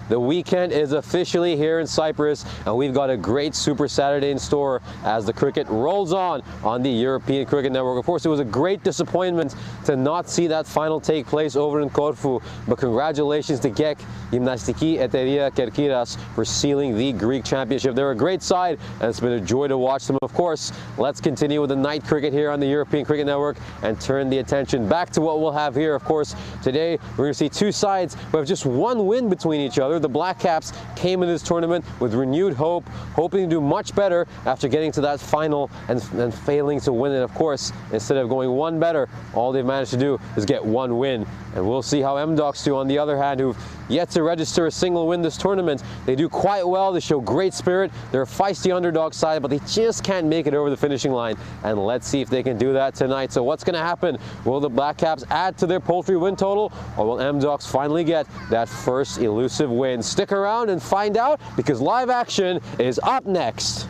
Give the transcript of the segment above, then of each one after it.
The weekend is officially here in Cyprus, and we've got a great Super Saturday in store as the cricket rolls on the European Cricket Network. Of course, it was a great disappointment to not see that final take place over in Corfu, but congratulations to GEK Gymnastiki Eteria Kerkiras for sealing the Greek championship. They're a great side, and it's been a joy to watch them. Of course, let's continue with the night cricket here on the European Cricket Network and turn the attention back to what we'll have here. Of course, today we're going to see two sides who have just one win between each other. The Black Caps came in this tournament with renewed hope, hoping to do much better after getting to that final and failing to win it. Of course, instead of going one better, all they've managed to do is get one win. And we'll see how MDocs do, on the other hand, who've yet to register a single win this tournament. They do quite well. They show great spirit. They're a feisty underdog side, but they just can't make it over the finishing line. And let's see if they can do that tonight. So what's going to happen? Will the Black Caps add to their poultry win total, or will MDocs finally get that first elusive win? Stick around and find out, because live action is up next.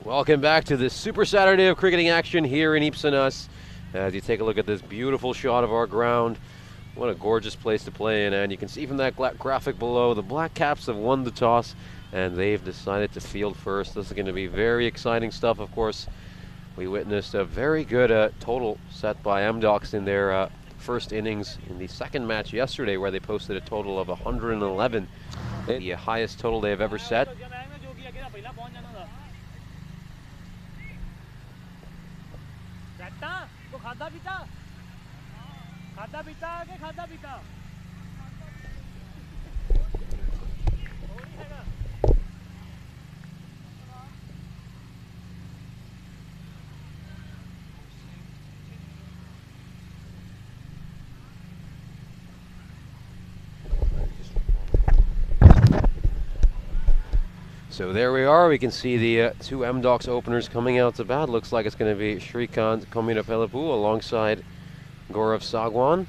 Welcome back to this Super Saturday of cricketing action here in Ipsanas. As you take a look at this beautiful shot of our ground, what a gorgeous place to play in. And you can see from that graphic below, the Black Caps have won the toss and they've decided to field first. This is going to be very exciting stuff. Of course, we witnessed a very good total set by MDocs in their first innings in the second match yesterday, where they posted a total of 111, the highest total they have ever set. So there we are. We can see the two MDocs openers coming out to bat. Looks like it's going to be Shrikant Kominapelapu alongside Gaurav Sagwan.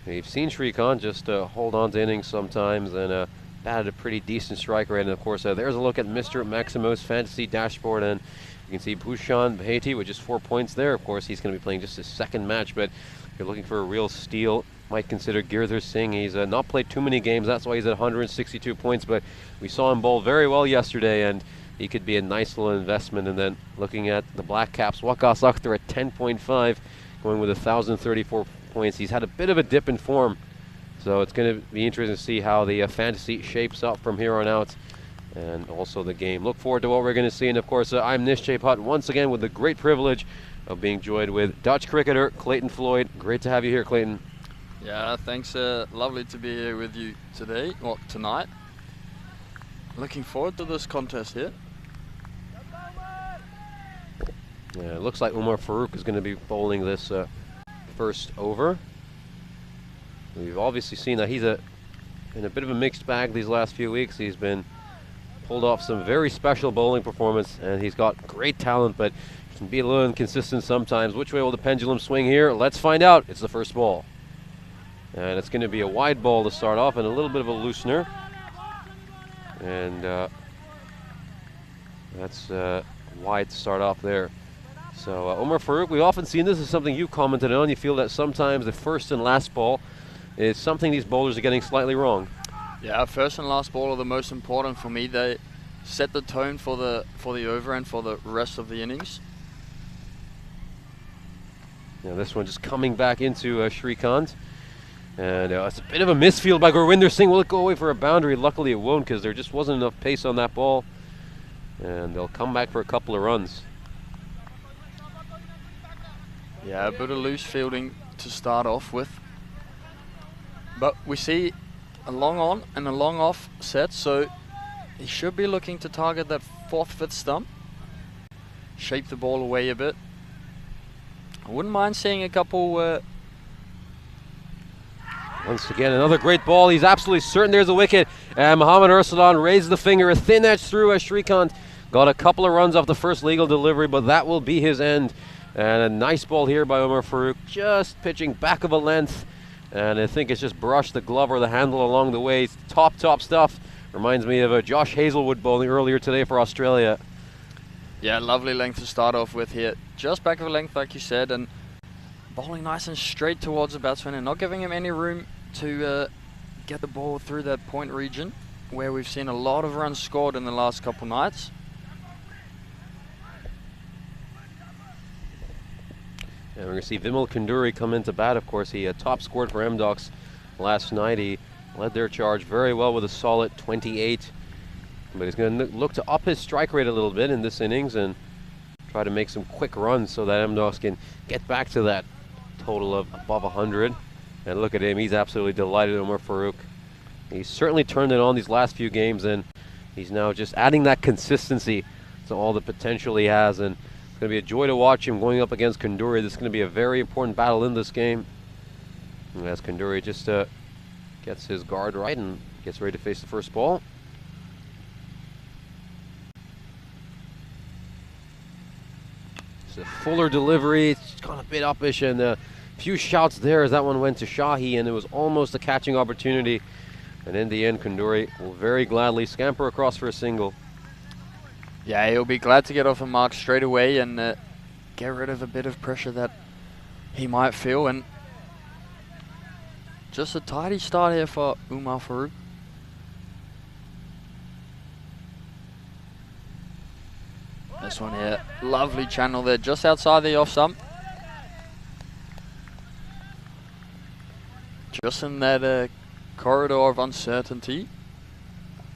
We've seen Shrikant just hold on to innings sometimes and batted a pretty decent strike rate. And of course, there's a look at Mr. Maximo's fantasy dashboard, and you can see Bhushan Bheti with just 4 points there. Of course, he's going to be playing just his second match, but if you're looking for a real steal, might consider Girdhar Singh. He's not played too many games, that's why he's at 162 points, but we saw him bowl very well yesterday, and he could be a nice little investment. And then looking at the Black Caps, Waqas Akhtar at 10.5, going with 1,034 points. He's had a bit of a dip in form, so it's going to be interesting to see how the fantasy shapes up from here on out, and also the game. Look forward to what we're going to see. And of course, I'm Nishchey Putt, once again with the great privilege of being joined with Dutch cricketer Clayton Floyd. Great to have you here, Clayton. Yeah, thanks. Lovely to be here with you today, or tonight. Looking forward to this contest here. Yeah, it looks like Umar Farouk is going to be bowling this first over. We've obviously seen that he's in a bit of a mixed bag these last few weeks. He's been pulled off some very special bowling performance, and he's got great talent, but he can be a little inconsistent sometimes. Which way will the pendulum swing here? Let's find out. It's the first ball. And it's going to be a wide ball to start off, and a little bit of a loosener. And that's wide to start off there. So Umar Farouk, we've often seen this as something you commented on. You feel that sometimes the first and last ball is something these bowlers are getting slightly wrong. Yeah, first and last ball are the most important for me. They set the tone for the over and for the rest of the innings. Yeah, this one just coming back into Shrikant. And it's a bit of a misfield by Gurwinder Singh. Will it go away for a boundary? Luckily it won't, because there just wasn't enough pace on that ball. And they'll come back for a couple of runs. Yeah, a bit of loose fielding to start off with. But we see a long on and a long off set, so he should be looking to target that 4th, 5th stump. Shape the ball away a bit. I wouldn't mind seeing a couple. Once again, another great ball. He's absolutely certain there's a wicket. And Mohamed Ursulan raised the finger, a thin edge through as Shrikant got a couple of runs off the first legal delivery, but that will be his end. And a nice ball here by Umar Farooq, just pitching back of a length. And I think it's just brushed the glove or the handle along the way. It's top stuff. Reminds me of a Josh Hazelwood bowling earlier today for Australia. Yeah, lovely length to start off with here. Just back of a length, like you said, and bowling nice and straight towards the batsman and not giving him any room to get the ball through that point region where we've seen a lot of runs scored in the last couple nights. And we're going to see Vimal Kunduri come into bat. Of course, he top scored for MDocs last night. He led their charge very well with a solid 28. But he's going to look to up his strike rate a little bit in this innings and try to make some quick runs so that MDocs can get back to that total of above 100. And look at him, he's absolutely delighted, Umar Farooq. He's certainly turned it on these last few games, and he's now just adding that consistency to all the potential he has. And it's going to be a joy to watch him going up against Kunduri. This is going to be a very important battle in this game. And as Kunduri just gets his guard right and gets ready to face the first ball. It's a fuller delivery. It's gone a bit uppish, and few shouts there as that one went to Shahi, and it was almost a catching opportunity. And in the end, Kunduri will very gladly scamper across for a single. Yeah, he'll be glad to get off the mark straight away and get rid of a bit of pressure that he might feel. And just a tidy start here for Umar Farooq. This one here, lovely channel there, just outside the off stump. Just in that corridor of uncertainty.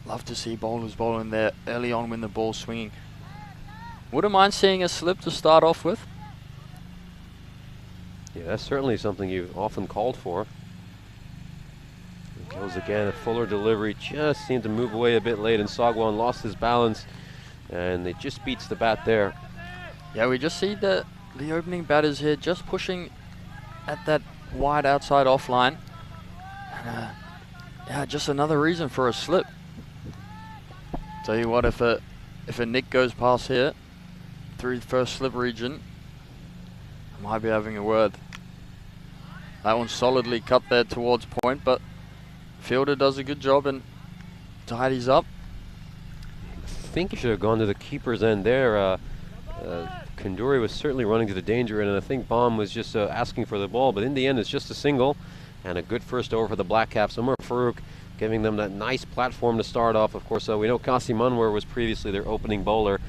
Love to see bowlers bowling there early on when the ball's swinging. Wouldn't mind seeing a slip to start off with. Yeah, that's certainly something you've often called for. It goes again, a fuller delivery, just seemed to move away a bit late, and Sagwan lost his balance, and it just beats the bat there. Yeah, we just see the opening batters here just pushing at that wide outside offline. Yeah, just another reason for a slip. Tell you what, if a nick goes past here through the first slip region, I might be having a word. That one's solidly cut there towards point, but fielder does a good job and tidies up. I think he should have gone to the keeper's end there. Kunduri was certainly running to the danger end, and I think Baum was just asking for the ball, but in the end it's just a single and a good first over for the Black Caps. Umar Farooq giving them that nice platform to start off. Of course, we know Qasim Anwar was previously their opening bowler,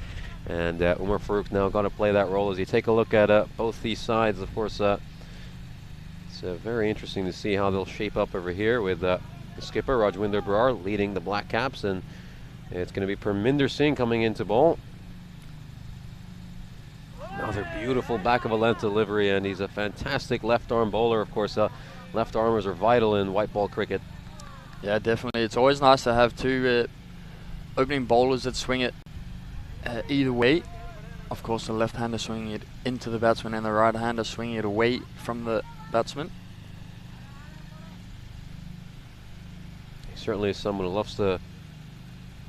and Umar Farooq now got to play that role. As you take a look at both these sides, of course, it's very interesting to see how they'll shape up over here with the skipper Rajwinder Brar leading the Black Caps, and it's going to be Parminder Singh coming into bowl. Another beautiful back of a length delivery, and he's a fantastic left arm bowler. Of course, left armers are vital in white ball cricket. Yeah, definitely. It's always nice to have two opening bowlers that swing it either way. Of course, the left-hander swinging it into the batsman and the right-hander swinging it away from the batsman. He certainly is someone who loves to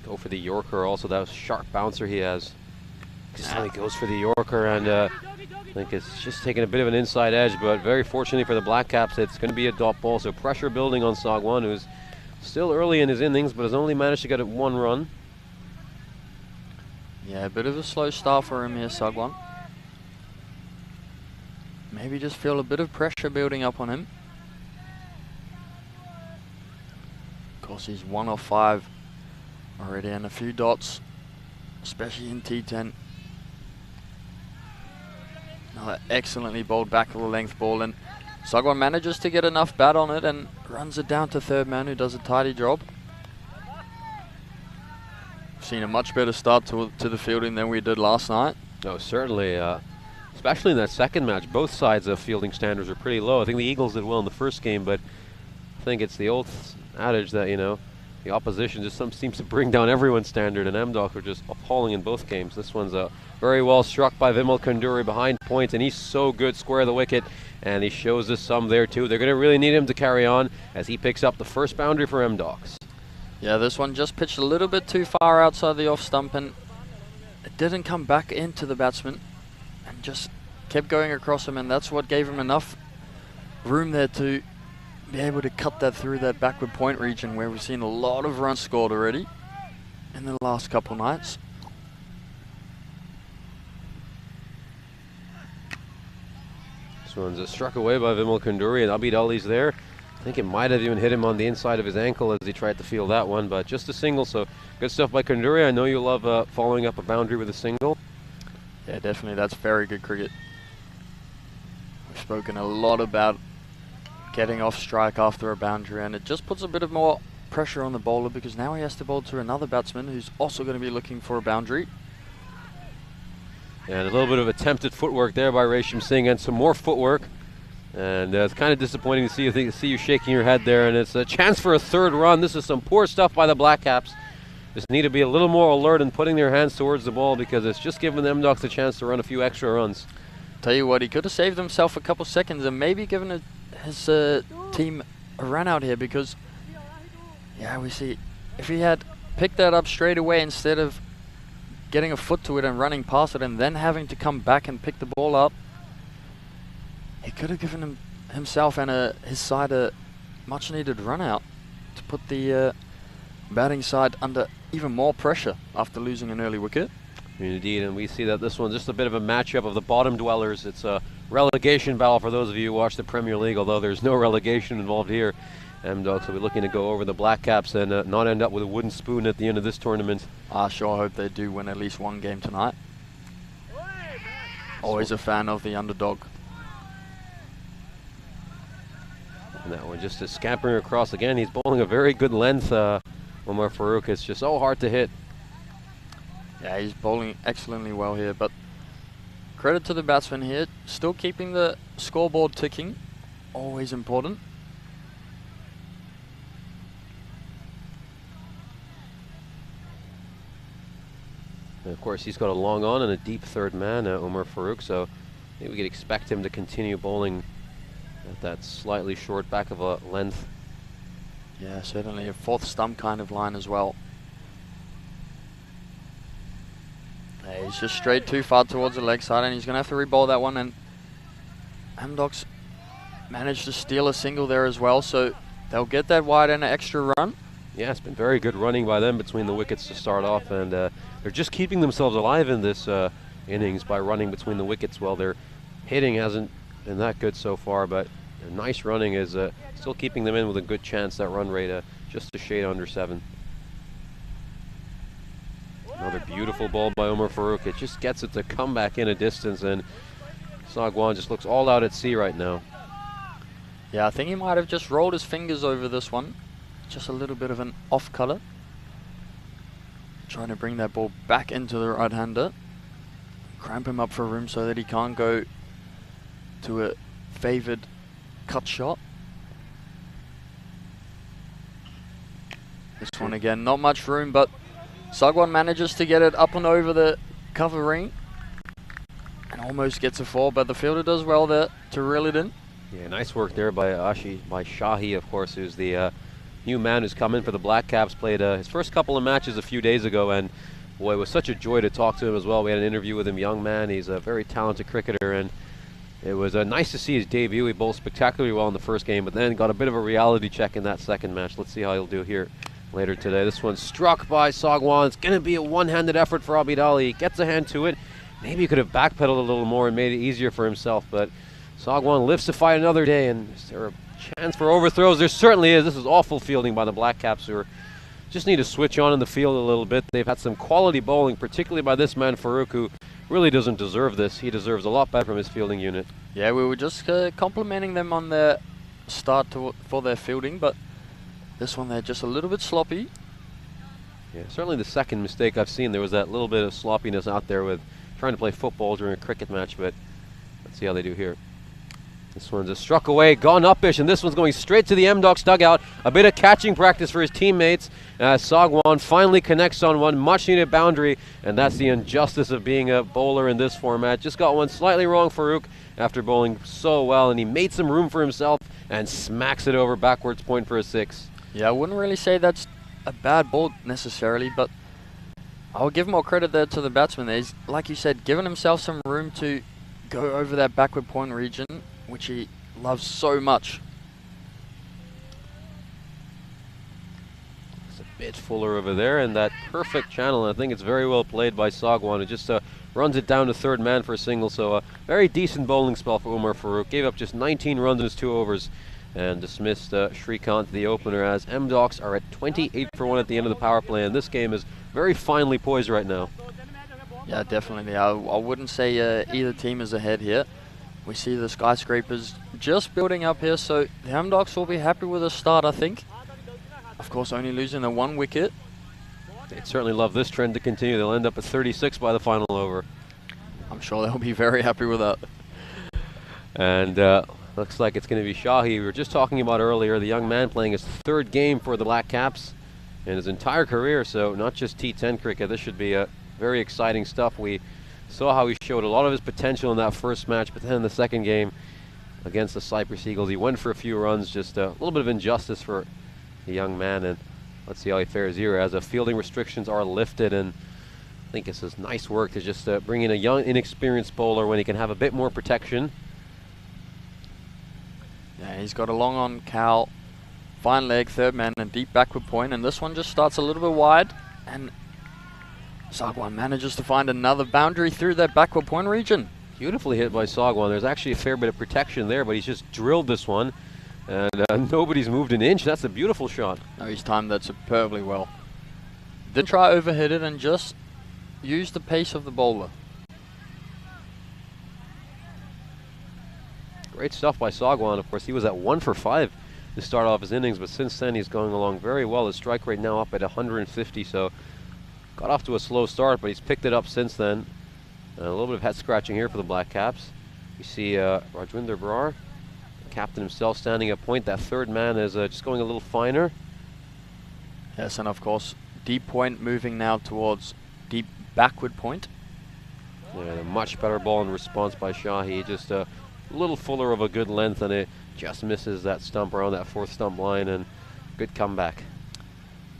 go for the Yorker. Also, that sharp bouncer he has. He goes for the Yorker, and I think it's just taking a bit of an inside edge, but very fortunately for the Black Caps, it's going to be a dot ball, so pressure building on Sagwan, who's still early in his innings, but has only managed to get it one run. Yeah, a bit of a slow start for him here, Sagwan. Maybe just feel a bit of pressure building up on him. Of course, he's 1 off 5 already, and a few dots, especially in T10. Another excellently bowled back of the length ball, and Sagwan manages to get enough bat on it and runs it down to third man, who does a tidy job. Seen a much better start to the fielding than we did last night. Oh, certainly, especially in that second match. Both sides of fielding standards are pretty low. I think the Eagles did well in the first game, but I think it's the old adage that, you know, The opposition just seems to bring down everyone's standard, and MDOC are just appalling in both games. This one's very well struck by Vimal Kunduri behind points, and he's so good square of the wicket, and he shows us some there too. They're going to really need him to carry on as he picks up the first boundary for MDOCs. Yeah, this one just pitched a little bit too far outside the off stump, and it didn't come back into the batsman, and just kept going across him, and that's what gave him enough room there to be able to cut that through that backward point region where we've seen a lot of runs scored already in the last couple nights. This one's struck away by Vimal Kunduri, and Abid Ali's there. I think it might have even hit him on the inside of his ankle as he tried to field that one, but just a single, so good stuff by Kunduri. I know you love following up a boundary with a single. Yeah, definitely, that's very good cricket. We've spoken a lot about getting off strike after a boundary, and it just puts a bit of more pressure on the bowler because now he has to bowl to another batsman who's also going to be looking for a boundary. And a little bit of attempted footwork there by Resham Singh, and some more footwork. And it's kind of disappointing to see you shaking your head there, and it's a chance for a third run. This is some poor stuff by the Black Caps. Just need to be a little more alert in putting their hands towards the ball because it's just giving the MDOCs a chance to run a few extra runs. Tell you what, he could have saved himself a couple seconds and maybe given his team a run out here because, yeah, we see if he had picked that up straight away instead of getting a foot to it and running past it and then having to come back and pick the ball up, he could have given himself and his side a much needed run out to put the batting side under even more pressure after losing an early wicket. Indeed, and we see that this one's just a bit of a matchup of the bottom dwellers. It's a relegation battle for those of you who watch the Premier League, although there's no relegation involved here. MDOCs will be looking to go over the Black Caps and not end up with a wooden spoon at the end of this tournament. I sure hope they do win at least one game tonight. Always a fan of the underdog. And that one just is scampering across again. He's bowling a very good length, Omar Farooq. It's just so hard to hit. Yeah, he's bowling excellently well here, but credit to the batsman here, still keeping the scoreboard ticking, always important. And of course, he's got a long on and a deep third man, Omar Farooq, so maybe we could expect him to continue bowling at that slightly short back of a length. Yeah, certainly a fourth stump kind of line as well. Yeah, he's just straight too far towards the leg side and he's going to have to re-bowl that one, and MDOCs managed to steal a single there as well, so they'll get that wide and an extra run. Yeah, it's been very good running by them between the wickets to start off, and they're just keeping themselves alive in this innings by running between the wickets. Well, their hitting hasn't been that good so far, but their nice running is still keeping them in with a good chance. That run rate just a shade under 7. Another beautiful ball by Omar Farooq. It just gets it to come back in a distance, and Sagwan just looks all out at sea right now. Yeah, I think he might have just rolled his fingers over this one. Just a little bit of an off color. Trying to bring that ball back into the right-hander. Cramp him up for room so that he can't go to a favoured cut shot. This one again, not much room, but Sagwan manages to get it up and over the cover ring. And almost gets a 4, but the fielder does well there to reel it in. Yeah, nice work there by Shahi, of course, who's the new man who's come in for the Black Caps. Played his first couple of matches a few days ago, and boy, it was such a joy to talk to him as well. We had an interview with him, young man. He's a very talented cricketer, and it was nice to see his debut. He bowled spectacularly well in the first game, but then got a bit of a reality check in that second match. Let's see how he'll do here later today. This one's struck by Sagwan. It's going to be a one-handed effort for Abid Ali. He gets a hand to it. Maybe he could have backpedaled a little more and made it easier for himself, but Sagwan lives to fight another day, and is there a chance for overthrows? There certainly is. This is awful fielding by the Black Caps, who just need to switch on in the field a little bit. They've had some quality bowling, particularly by this man Farooq, who really doesn't deserve this. He deserves a lot better from his fielding unit. Yeah, we were just complimenting them on their start for their fielding, but this one they're just a little bit sloppy. Yeah, certainly the second mistake I've seen. There was that little bit of sloppiness out there with trying to play football during a cricket match, but let's see how they do here. This one's just struck away, gone upish, and this one's going straight to the M-Docs dugout. A bit of catching practice for his teammates. Sagwan finally connects on one much-needed boundary, and that's the injustice of being a bowler in this format. Just got one slightly wrong, Farouk, after bowling so well, and he made some room for himself and smacks it over backwards point for a 6. Yeah, I wouldn't really say that's a bad ball necessarily, but I would give more credit there to the batsman. He's, like you said, given himself some room to go over that backward point region, which he loves so much. It's a bit fuller over there, and that perfect channel. I think it's very well played by Sagwan, who just runs it down to third man for a single. So a very decent bowling spell for Umar Farouk. Gave up just 19 runs in his 2 overs and dismissed Shrikant, the opener, as M-Docs are at 28 for 1 at the end of the power play, and this game is very finely poised right now. Yeah, definitely. I wouldn't say either team is ahead here. We see the skyscrapers just building up here, so the M-Docs will be happy with the start, I think. Of course, only losing the 1 wicket. They'd certainly love this trend to continue. They'll end up at 36 by the final over. I'm sure they'll be very happy with that. And looks like it's going to be Shahi. We were just talking about earlier, the young man playing his 3rd game for the Black Caps in his entire career, so not just T10 cricket. This should be very exciting stuff. We saw how he showed a lot of his potential in that first match, but then in the second game against the Cyprus Eagles, he went for a few runs. Just a little bit of injustice for the young man, and let's see how he fares here as the fielding restrictions are lifted. And I think this is nice work to just bring in a young, inexperienced bowler when he can have a bit more protection. Yeah, he's got a long on cow, fine leg, third man, and deep backward point, and this one just starts a little bit wide, and Sagwan manages to find another boundary through that backward point region. Beautifully hit by Sagwan. There's actually a fair bit of protection there, but he's just drilled this one, and nobody's moved an inch. That's a beautiful shot. No, he's timed that superbly well. Did try overhit it and just use the pace of the bowler. Great stuff by Sagwan. Of course, he was at 1 for 5 to start off his innings, but since then he's going along very well. His strike rate now up at 150, so got off to a slow start, but he's picked it up since then. A little bit of head scratching here for the Black Caps. You see Rajwinder Brar, the captain himself, standing at point. That third man is just going a little finer. Yes, and of course, deep point moving now towards deep backward point. Yeah, a much better ball in response by Shahi. Just a little fuller of a good length, and it just misses that stump around that 4th stump line, and good comeback.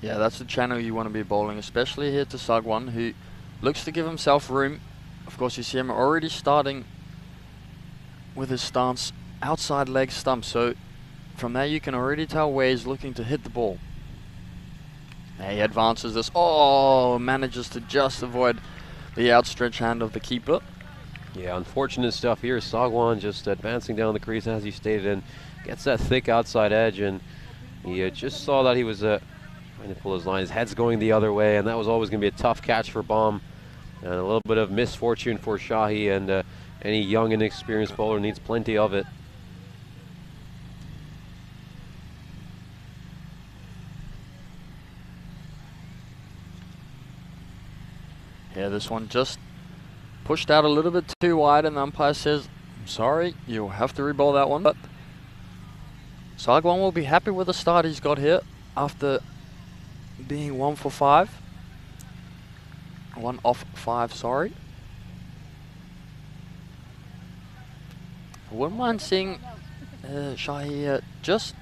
Yeah, that's the channel you want to be bowling, especially here to Sagwan, who looks to give himself room. Of course, you see him already starting with his stance outside leg stump, so from there you can already tell where he's looking to hit the ball. There he advances this. Oh, manages to just avoid the outstretched hand of the keeper. Yeah, unfortunate stuff here. Sagwan just advancing down the crease, as he stated, and gets that thick outside edge, and he just saw that he was trying to pull his line. His head's going the other way, and that was always going to be a tough catch for Baum. And a little bit of misfortune for Shahi, and any young, inexperienced bowler needs plenty of it. Yeah, this one just pushed out a little bit too wide, and the umpire says, "I'm sorry, you'll have to re-bowl that one." But Sagwan will be happy with the start he's got here after being 1 for 5. 1 off 5, sorry. I wouldn't mind seeing Shahi just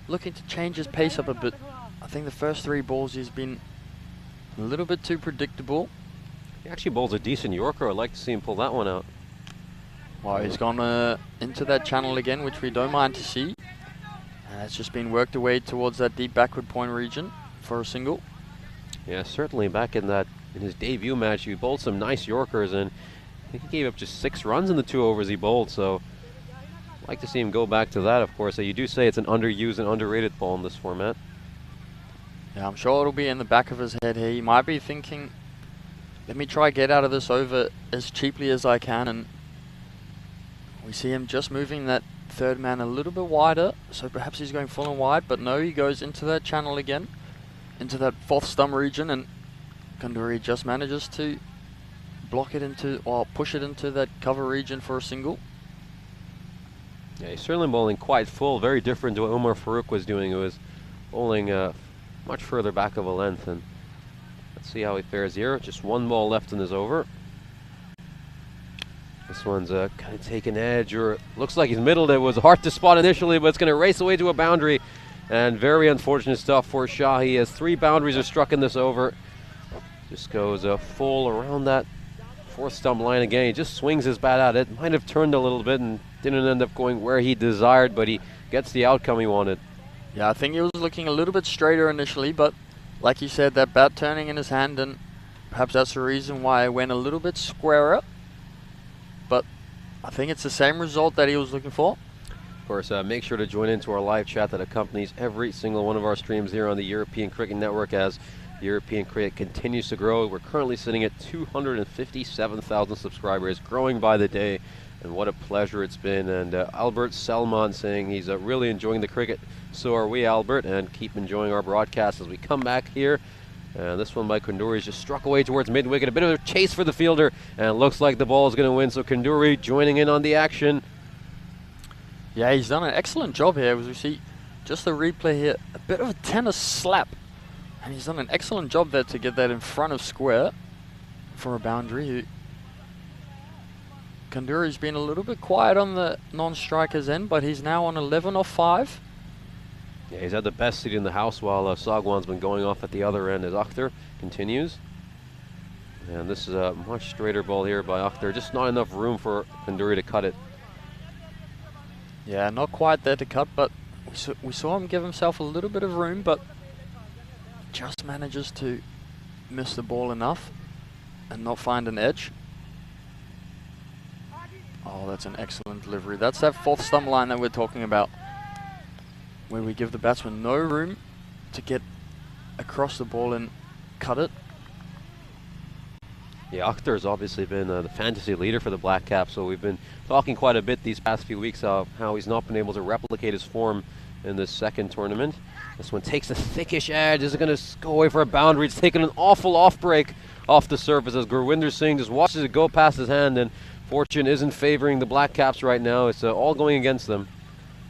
looking to change his pace up a bit. I think the first 3 balls he's been a little bit too predictable. He actually bowls a decent Yorker. I'd like to see him pull that one out. Well, he's gone into that channel again, which we don't mind to see. It's just been worked away towards that deep backward point region for a single. Yeah, certainly back in his debut match, he bowled some nice Yorkers, and I think he gave up just 6 runs in the 2 overs he bowled, so I'd like to see him go back to that, of course. You do say it's an underused and underrated ball in this format. Yeah, I'm sure it'll be in the back of his head here. He might be thinking, let me try get out of this over as cheaply as I can, and we see him just moving that third man a little bit wider, so perhaps he's going full and wide, but no, he goes into that channel again, into that 4th stump region, and Kanduri just manages to block it into, or push it into that cover region for a single. Yeah, he's certainly bowling quite full, very different to what Omar Farouk was doing. It was bowling much further back of a length, and let's see how he fares here. Just one ball left in his over. This one's kind of taking edge, or looks like he's middled it. It was hard to spot initially, but it's going to race away to a boundary, and very unfortunate stuff for Shah. He has 3 boundaries are struck in this over. Just goes full around that 4th stump line again. He just swings his bat at it. Might have turned a little bit and didn't end up going where he desired, but he gets the outcome he wanted. Yeah, I think he was looking a little bit straighter initially, but like you said, that bat turning in his hand, and perhaps that's the reason why I went a little bit squarer. But I think it's the same result that he was looking for. Of course, make sure to join into our live chat that accompanies every single one of our streams here on the European Cricket Network as European cricket continues to grow. We're currently sitting at 257,000 subscribers, growing by the day, and what a pleasure it's been. And Albert Selman saying he's really enjoying the cricket. So are we, Albert, and keep enjoying our broadcast as we come back here. This one by Kunduri is just struck away towards mid-wicket. A bit of a chase for the fielder, and it looks like the ball is going to win. So Kunduri joining in on the action. Yeah, he's done an excellent job here. As we see just the replay here, a bit of a tennis slap. And he's done an excellent job there to get that in front of square for a boundary. Kunduri's been a little bit quiet on the non-striker's end, but he's now on 11 off 5. Yeah, he's had the best seat in the house while Sagwan's been going off at the other end as Akhtar continues. And this is a much straighter ball here by Akhtar. Just not enough room for Kunduri to cut it. Yeah, not quite there to cut, but we saw him give himself a little bit of room, but just manages to miss the ball enough and not find an edge. Oh, that's an excellent delivery. That's that 4th stump line that we're talking about, where we give the batsman no room to get across the ball and cut it. Yeah, Akhtar has obviously been the fantasy leader for the Black Caps, so we've been talking quite a bit these past few weeks of how he's not been able to replicate his form in this second tournament. This one takes a thickish edge. Is it going to go away for a boundary? It's taken an awful off break off the surface as Gurwinder Singh just watches it go past his hand, and fortune isn't favoring the Black Caps right now. It's all going against them.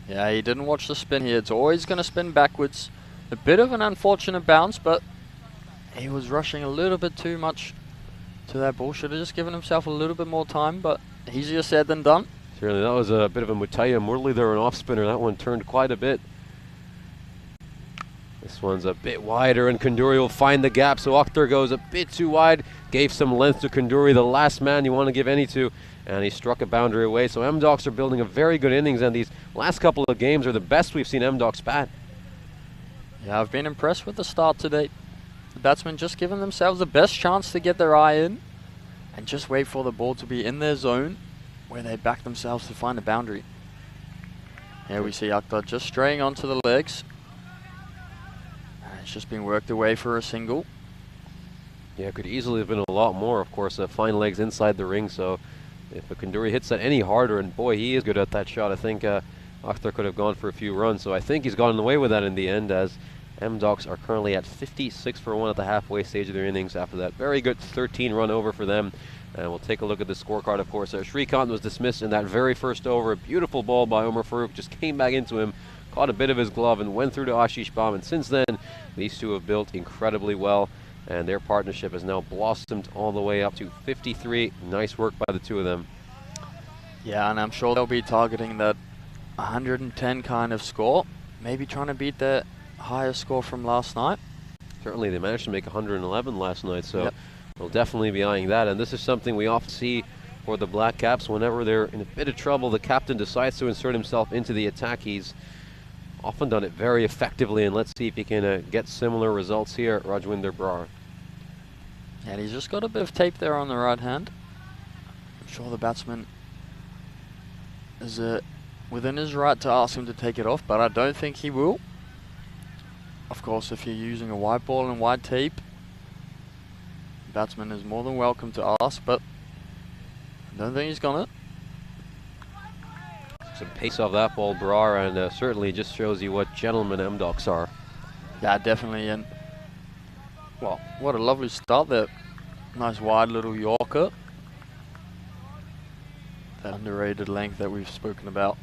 Yeah, he didn't watch the spin here. It's always going to spin backwards. A bit of an unfortunate bounce, but he was rushing a little bit too much to that ball. Should have just given himself a little bit more time, but easier said than done. Certainly, that was a bit of a Mutaya Murli there, an off spinner. That one turned quite a bit. This one's a bit wider, and Kunduri will find the gap. So Akhtar goes a bit too wide, gave some length to Kunduri, the last man you want to give any to, and he struck a boundary away. So M-Docs are building a very good innings, and these last couple of games are the best we've seen M-Docs bat. Yeah, I've been impressed with the start to date. The batsmen just giving themselves the best chance to get their eye in and just wait for the ball to be in their zone where they back themselves to find a boundary. Here we see Akhtar just straying onto the legs. And it's just been worked away for a single. Yeah, it could easily have been a lot more. Of course, fine legs inside the ring, so if a Kunduri hits that any harder, and boy, he is good at that shot, I think Akhtar could have gone for a few runs. So I think he's gotten away with that in the end, as M-Docs are currently at 56 for 1 at the halfway stage of their innings after that very good 13-run over for them. And we'll take a look at the scorecard, of course. Shrikant was dismissed in that very first over. A beautiful ball by Omar Farouk, just came back into him, caught a bit of his glove, and went through to Ashish Baum. And since then, these two have built incredibly well, and their partnership has now blossomed all the way up to 53. Nice work by the two of them. Yeah, and I'm sure they'll be targeting that 110 kind of score, maybe trying to beat their higher score from last night. Certainly, they managed to make 111 last night, so yep. We'll definitely be eyeing that. And this is something we often see for the Black Caps. Whenever they're in a bit of trouble, the captain decides to insert himself into the attack. He's often done it very effectively, and let's see if he can get similar results here at Rajwinder Brar. And he's just got a bit of tape there on the right hand. I'm sure the batsman is within his right to ask him to take it off, but I don't think he will. Of course, if you're using a white ball and white tape, the batsman is more than welcome to ask, but I don't think he's gonna. Some pace off that ball, Brar, and certainly just shows you what gentlemen M-Docs are. Yeah, definitely, and well, what a lovely start there. Nice wide little Yorker. That underrated length that we've spoken about.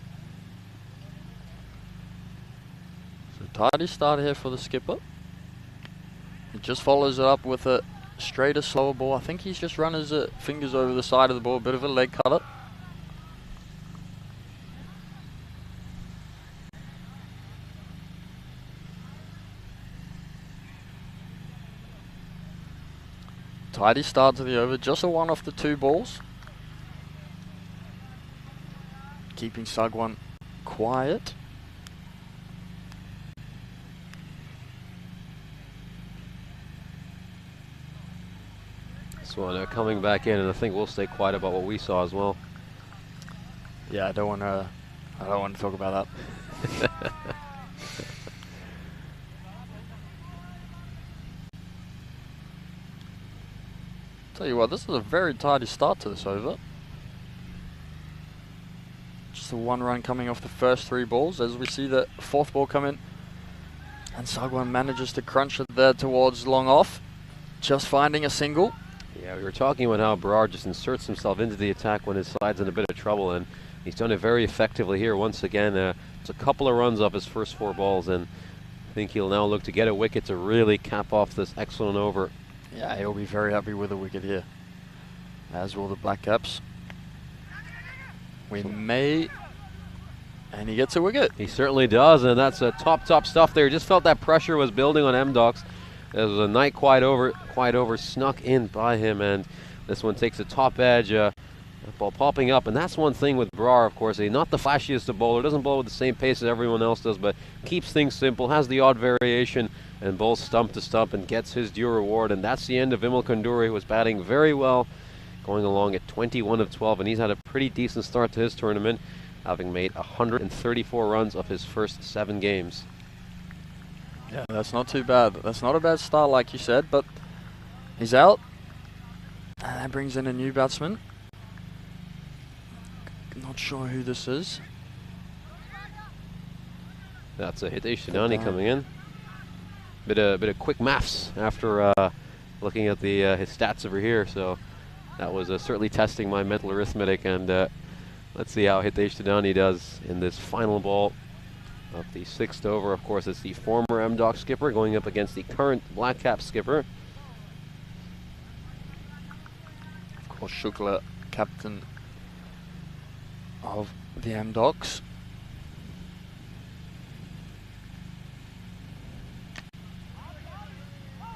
Tidy start here for the skipper. He just follows it up with a straighter, slower ball. I think he's just run his fingers over the side of the ball, a bit of a leg cutter. Tidy start to the over, just a one off the two balls. Keeping Sagwan quiet. This one coming back in, and I think we'll stay quiet about what we saw as well. Yeah, I don't want to talk about that. Tell you what, this is a very tidy start to this over. Just a one run coming off the first three balls as we see the fourth ball come in. And Sagwan manages to crunch it there towards long off. Just finding a single. Yeah, we were talking about how Berard just inserts himself into the attack when his side's in a bit of trouble, and he's done it very effectively here once again. It's a couple of runs off his first four balls, and I think he'll now look to get a wicket to really cap off this excellent over. Yeah, he'll be very happy with a wicket here, as will the Black Caps. We may, and he gets a wicket. He certainly does, and that's top stuff there. Just felt that pressure was building on M-Docs. There was a night quiet over snuck in by him, and this one takes the top edge. Ball popping up, and that's one thing with Brar, of course. He's not the flashiest of bowler, doesn't bowl with the same pace as everyone else does, but keeps things simple, has the odd variation, and bowls stump to stump and gets his due reward. And that's the end of Vimal Kanduri, who was batting very well, going along at 21 of 12, and he's had a pretty decent start to his tournament, having made 134 runs of his first 7 games. Yeah, that's not too bad. That's not a bad start, like you said, but he's out, and that brings in a new batsman. Not sure who this is. That's a Hitesh Sidani coming in. Bit of quick maths after looking at the his stats over here. So that was certainly testing my mental arithmetic. And let's see how Hitesh Sidani does in this final ball of the 6th over. Of course, it's the former M-Doc skipper going up against the current Black Cap skipper. Of course, Shukla, captain of the M-Docs.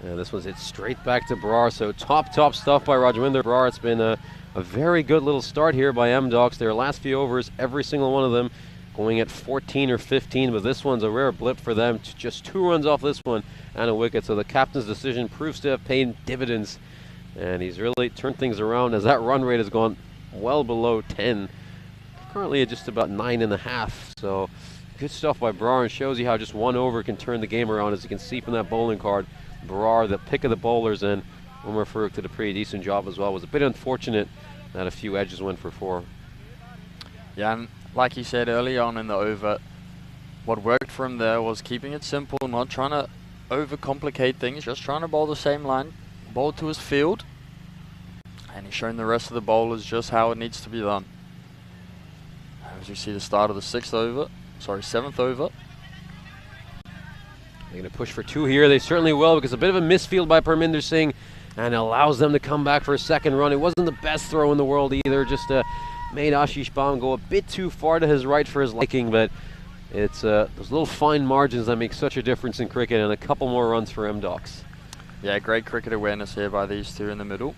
Yeah, this one's hit straight back to Brar, so top stuff by Rajwinder Brar. It's been a very good little start here by M-Docs. Their last few overs, every single one of them going at 14 or 15, but this one's a rare blip for them. Just 2 runs off this one and a wicket, so the captain's decision proves to have paid dividends, and he's really turned things around as that run rate has gone well below 10. Currently at just about 9.5, so good stuff by Brar, and shows you how just one over can turn the game around. As you can see from that bowling card, Brar, the pick of the bowlers, and Umar Farooq did a pretty decent job as well. It was a bit unfortunate that a few edges went for 4. Yeah, and like you said early on in the over, what worked for him there was keeping it simple, not trying to overcomplicate things, just trying to bowl the same line, bowl to his field, and he's shown the rest of the bowlers just how it needs to be done. As you see the start of the 7th over. They're going to push for 2 here. They certainly will, because a bit of a misfield by Parminder Singh, and allows them to come back for a second run. It wasn't the best throw in the world either, just made Ashish Baum go a bit too far to his right for his liking, but it's those little fine margins that make such a difference in cricket, and a couple more runs for M-Docs. Yeah, great cricket awareness here by these two in the middle.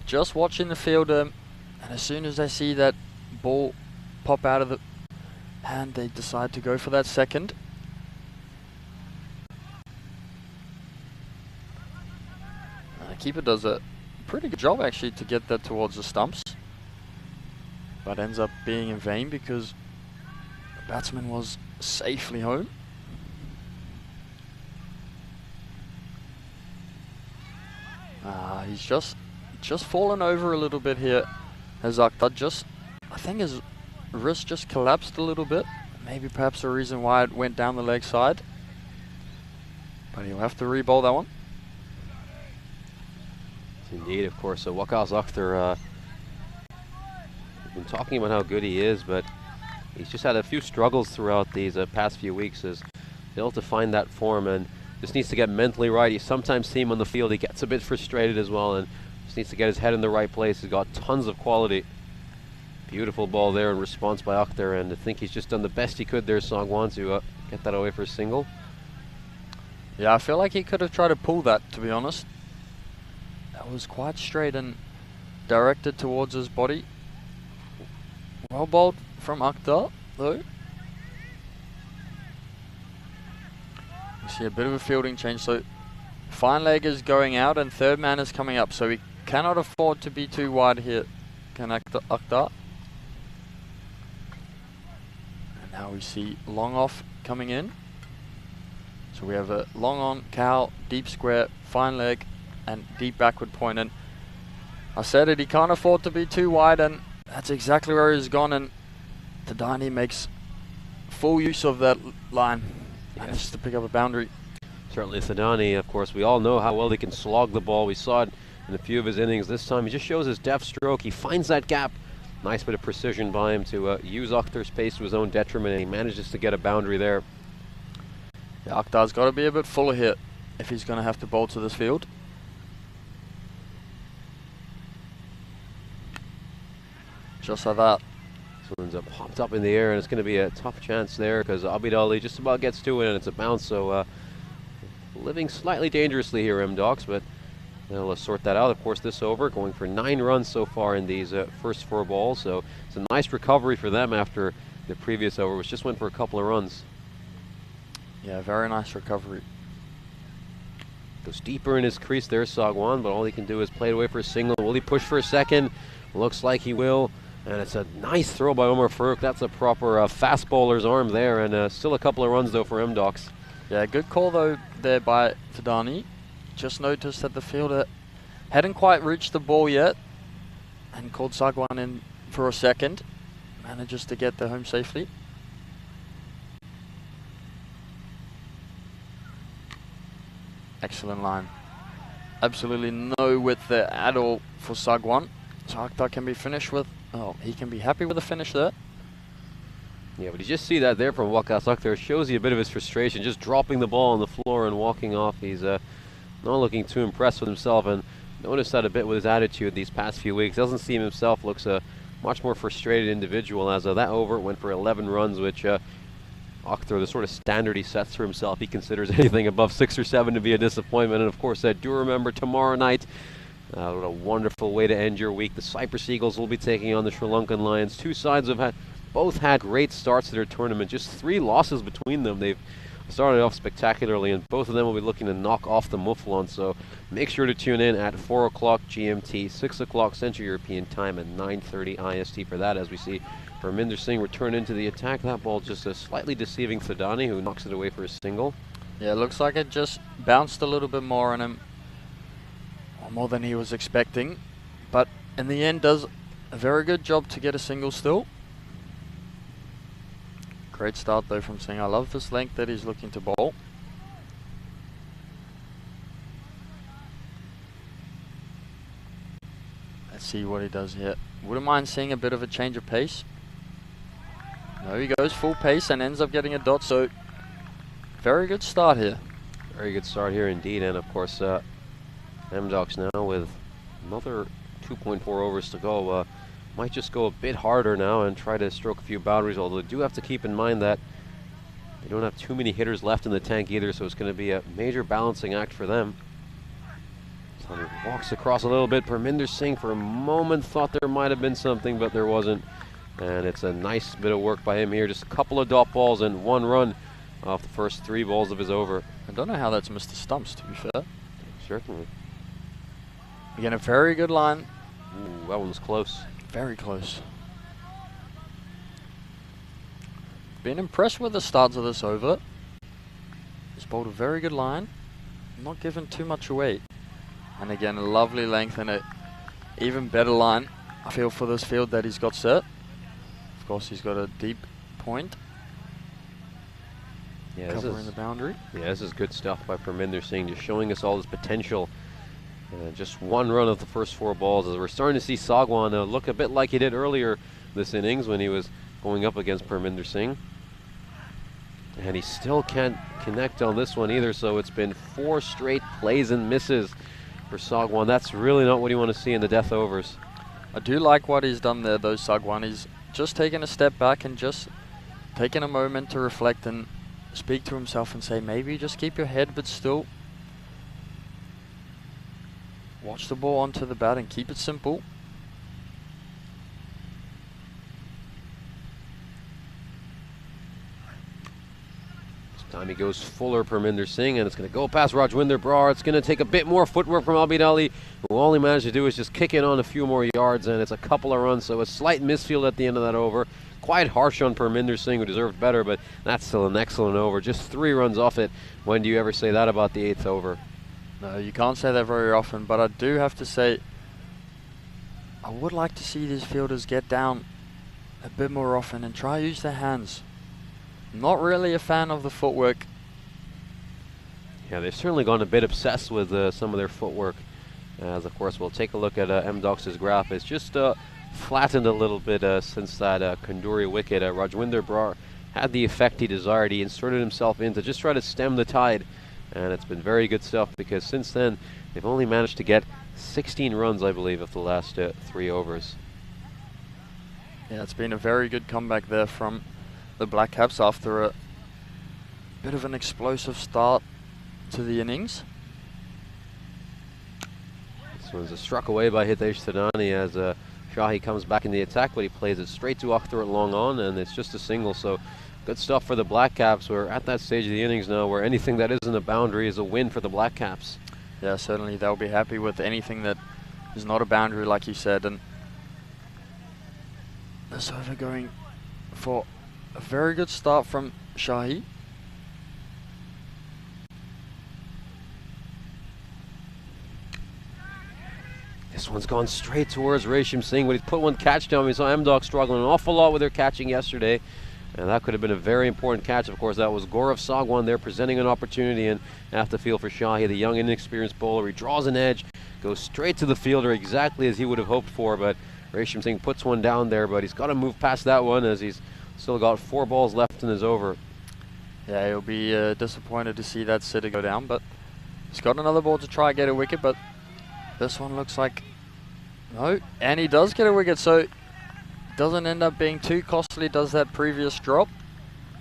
Just watching the fielder, and as soon as they see that ball pop out of the hand, they decide to go for that second. The keeper does a pretty good job actually to get that towards the stumps, but ends up being in vain because the batsman was safely home. He's just fallen over a little bit here, as Akhtar I think his wrist just collapsed a little bit. Maybe perhaps a reason why it went down the leg side. But he'll have to re-bowl that one. Indeed, of course. So Waqas Akhtar, we've been talking about how good he is, but he's just had a few struggles throughout these past few weeks, as Failed to find that form and just needs to get mentally right. You sometimes see him on the field, he gets a bit frustrated as well and just needs to get his head in the right place. He's got tons of quality. Beautiful ball there in response by Akhtar, and I think he's just done the best he could there, Sangwan, to get that away for a single. Yeah, I feel like he could have tried to pull that, to be honest. That was quite straight and directed towards his body. Well bowled from Akhtar, though. You see a bit of a fielding change, so fine leg is going out and third man is coming up, so he cannot afford to be too wide here, can Akhtar. And now we see long off coming in. So we have a long on, cow, deep square, fine leg, and deep backward point. And I said it, he can't afford to be too wide, and that's exactly where he's gone. And Tadani makes full use of that line. Manages to pick up a boundary. Certainly Tadani, of course, we all know how well he can slog the ball. We saw it in a few of his innings. This time he just shows his deft stroke. He finds that gap. Nice bit of precision by him to use Akhtar's pace to his own detriment, and he manages to get a boundary there. Yeah, Akhtar's got to be a bit fuller here if he's going to have to bowl to this field. Just like that. This one's popped up in the air, and it's going to be a tough chance there because Abid Ali just about gets to it, and it's a bounce. So living slightly dangerously here, M-Docs, but they'll sort that out. Of course, this over, going for 9 runs so far in these first 4 balls. So it's a nice recovery for them after the previous over, which just went for a couple of runs. Yeah, very nice recovery. Goes deeper in his crease there, Sagwan, but all he can do is play it away for a single. Will he push for a second? Looks like he will. And it's a nice throw by Omar Farooq. That's a proper fast bowler's arm there, and still a couple of runs though for M-Docs. Yeah, good call though there by Tadani. Just noticed that the fielder hadn't quite reached the ball yet and called Sagwan in for a second. Manages to get the home safely. Excellent line. Absolutely no width there at all for Sagwan. So Akhtar can be finished with, oh, he can be happy with the finish there. Yeah, but you just see that there from Waqas Akhtar. Shows you a bit of his frustration, just dropping the ball on the floor and walking off. He's not looking too impressed with himself, and notice that a bit with his attitude these past few weeks. Doesn't seem himself, looks a much more frustrated individual. As that over went for 11 runs, which Akhtar, the sort of standard he sets for himself, he considers anything above 6 or 7 to be a disappointment. And of course, do remember tomorrow night, what a wonderful way to end your week. The Cyprus Eagles will be taking on the Sri Lankan Lions. Two sides have both had great starts to their tournament. Just 3 losses between them. They've started off spectacularly, and both of them will be looking to knock off the Muflon. So make sure to tune in at 4 o'clock GMT, 6 o'clock Central European Time, and 9:30 IST for that, as we see Parminder Singh return into the attack. That ball just a slightly deceiving Thadani, who knocks it away for a single. Yeah, looks like it just bounced a little bit more on him. More than he was expecting. But in the end, does a very good job to get a single still. Great start though from Singh. I love this length that he's looking to bowl. Let's see what he does here. Wouldn't mind seeing a bit of a change of pace. No, he goes full pace and ends up getting a dot, so very good start here. Very good start here indeed, and of course M-Docs now with another 2.4 overs to go. Might just go a bit harder now and try to stroke a few boundaries, although they do have to keep in mind that they don't have too many hitters left in the tank either, so it's going to be a major balancing act for them. So he walks across a little bit. Parminder Singh for a moment thought there might have been something, but there wasn't. And it's a nice bit of work by him here. Just a couple of dot balls and 1 run off the first 3 balls of his over. I don't know how that's missed the stumps, to be fair. Certainly. Again, a very good line. Ooh, that one was close. Very close. Been impressed with the starts of this over. He's bowled a very good line. Not given too much away. And again, a lovely length and a even better line, I feel, for this field that he's got set. Of course, he's got a deep point. Yeah, covering the boundary. Yeah, this is good stuff by Parminder Singh, just showing us all his potential. Just 1 run of the first 4 balls, as we're starting to see Sagwan look a bit like he did earlier this innings when he was going up against Parminder Singh. And he still can't connect on this one either, so it's been 4 straight plays and misses for Sagwan. That's really not what you want to see in the death overs. I do like what he's done there though, Sagwan. He's just taken a step back and just taken a moment to reflect and speak to himself and say, maybe just keep your head, but still watch the ball onto the bat and keep it simple. Time he goes fuller Parminder Singh, and it's going to go past Rajwinder Brar. It's going to take a bit more footwork from Abid Ali, who all he managed to do is just kick it on a few more yards, and it's a couple of runs, so a slight misfield at the end of that over. Quite harsh on Parminder Singh, who deserved better, but that's still an excellent over. Just 3 runs off it. When do you ever say that about the 8th over? No, you can't say that very often, but I do have to say, I would like to see these fielders get down a bit more often and try use their hands. Not really a fan of the footwork. Yeah, they've certainly gone a bit obsessed with some of their footwork. As of course, we'll take a look at M-Dox's graph. It's just flattened a little bit since that Kanduri wicket. Rajwinder Brar had the effect he desired. He inserted himself in to just try to stem the tide. And it's been very good stuff, because since then, they've only managed to get 16 runs, I believe, of the last 3 overs. Yeah, it's been a very good comeback there from the Black Caps after a bit of an explosive start to the innings. This one's struck away by Hitesh Thadani as Shahi comes back in the attack, but he plays it straight to Akhtar at long on, and it's just a single. So good stuff for the Black Caps. We're at that stage of the innings now where anything that isn't a boundary is a win for the Black Caps. Yeah, certainly they'll be happy with anything that is not a boundary, like you said. And this over going for a very good start from Shahi. This one's gone straight towards Resham Singh, but he's put one catch down. We saw M-Dog struggling an awful lot with their catching yesterday, and that could have been a very important catch. Of course, that was Gaurav Sagwan there presenting an opportunity, and have to feel for Shahi, the young inexperienced bowler. He draws an edge, goes straight to the fielder exactly as he would have hoped for, but Resham Singh puts one down there, but he's got to move past that one as he's still got 4 balls left in his over. Yeah, he'll be disappointed to see that sitter go down, but he's got another ball to try and get a wicket, but this one looks like no, and he does get a wicket, so it doesn't end up being too costly, does that previous drop.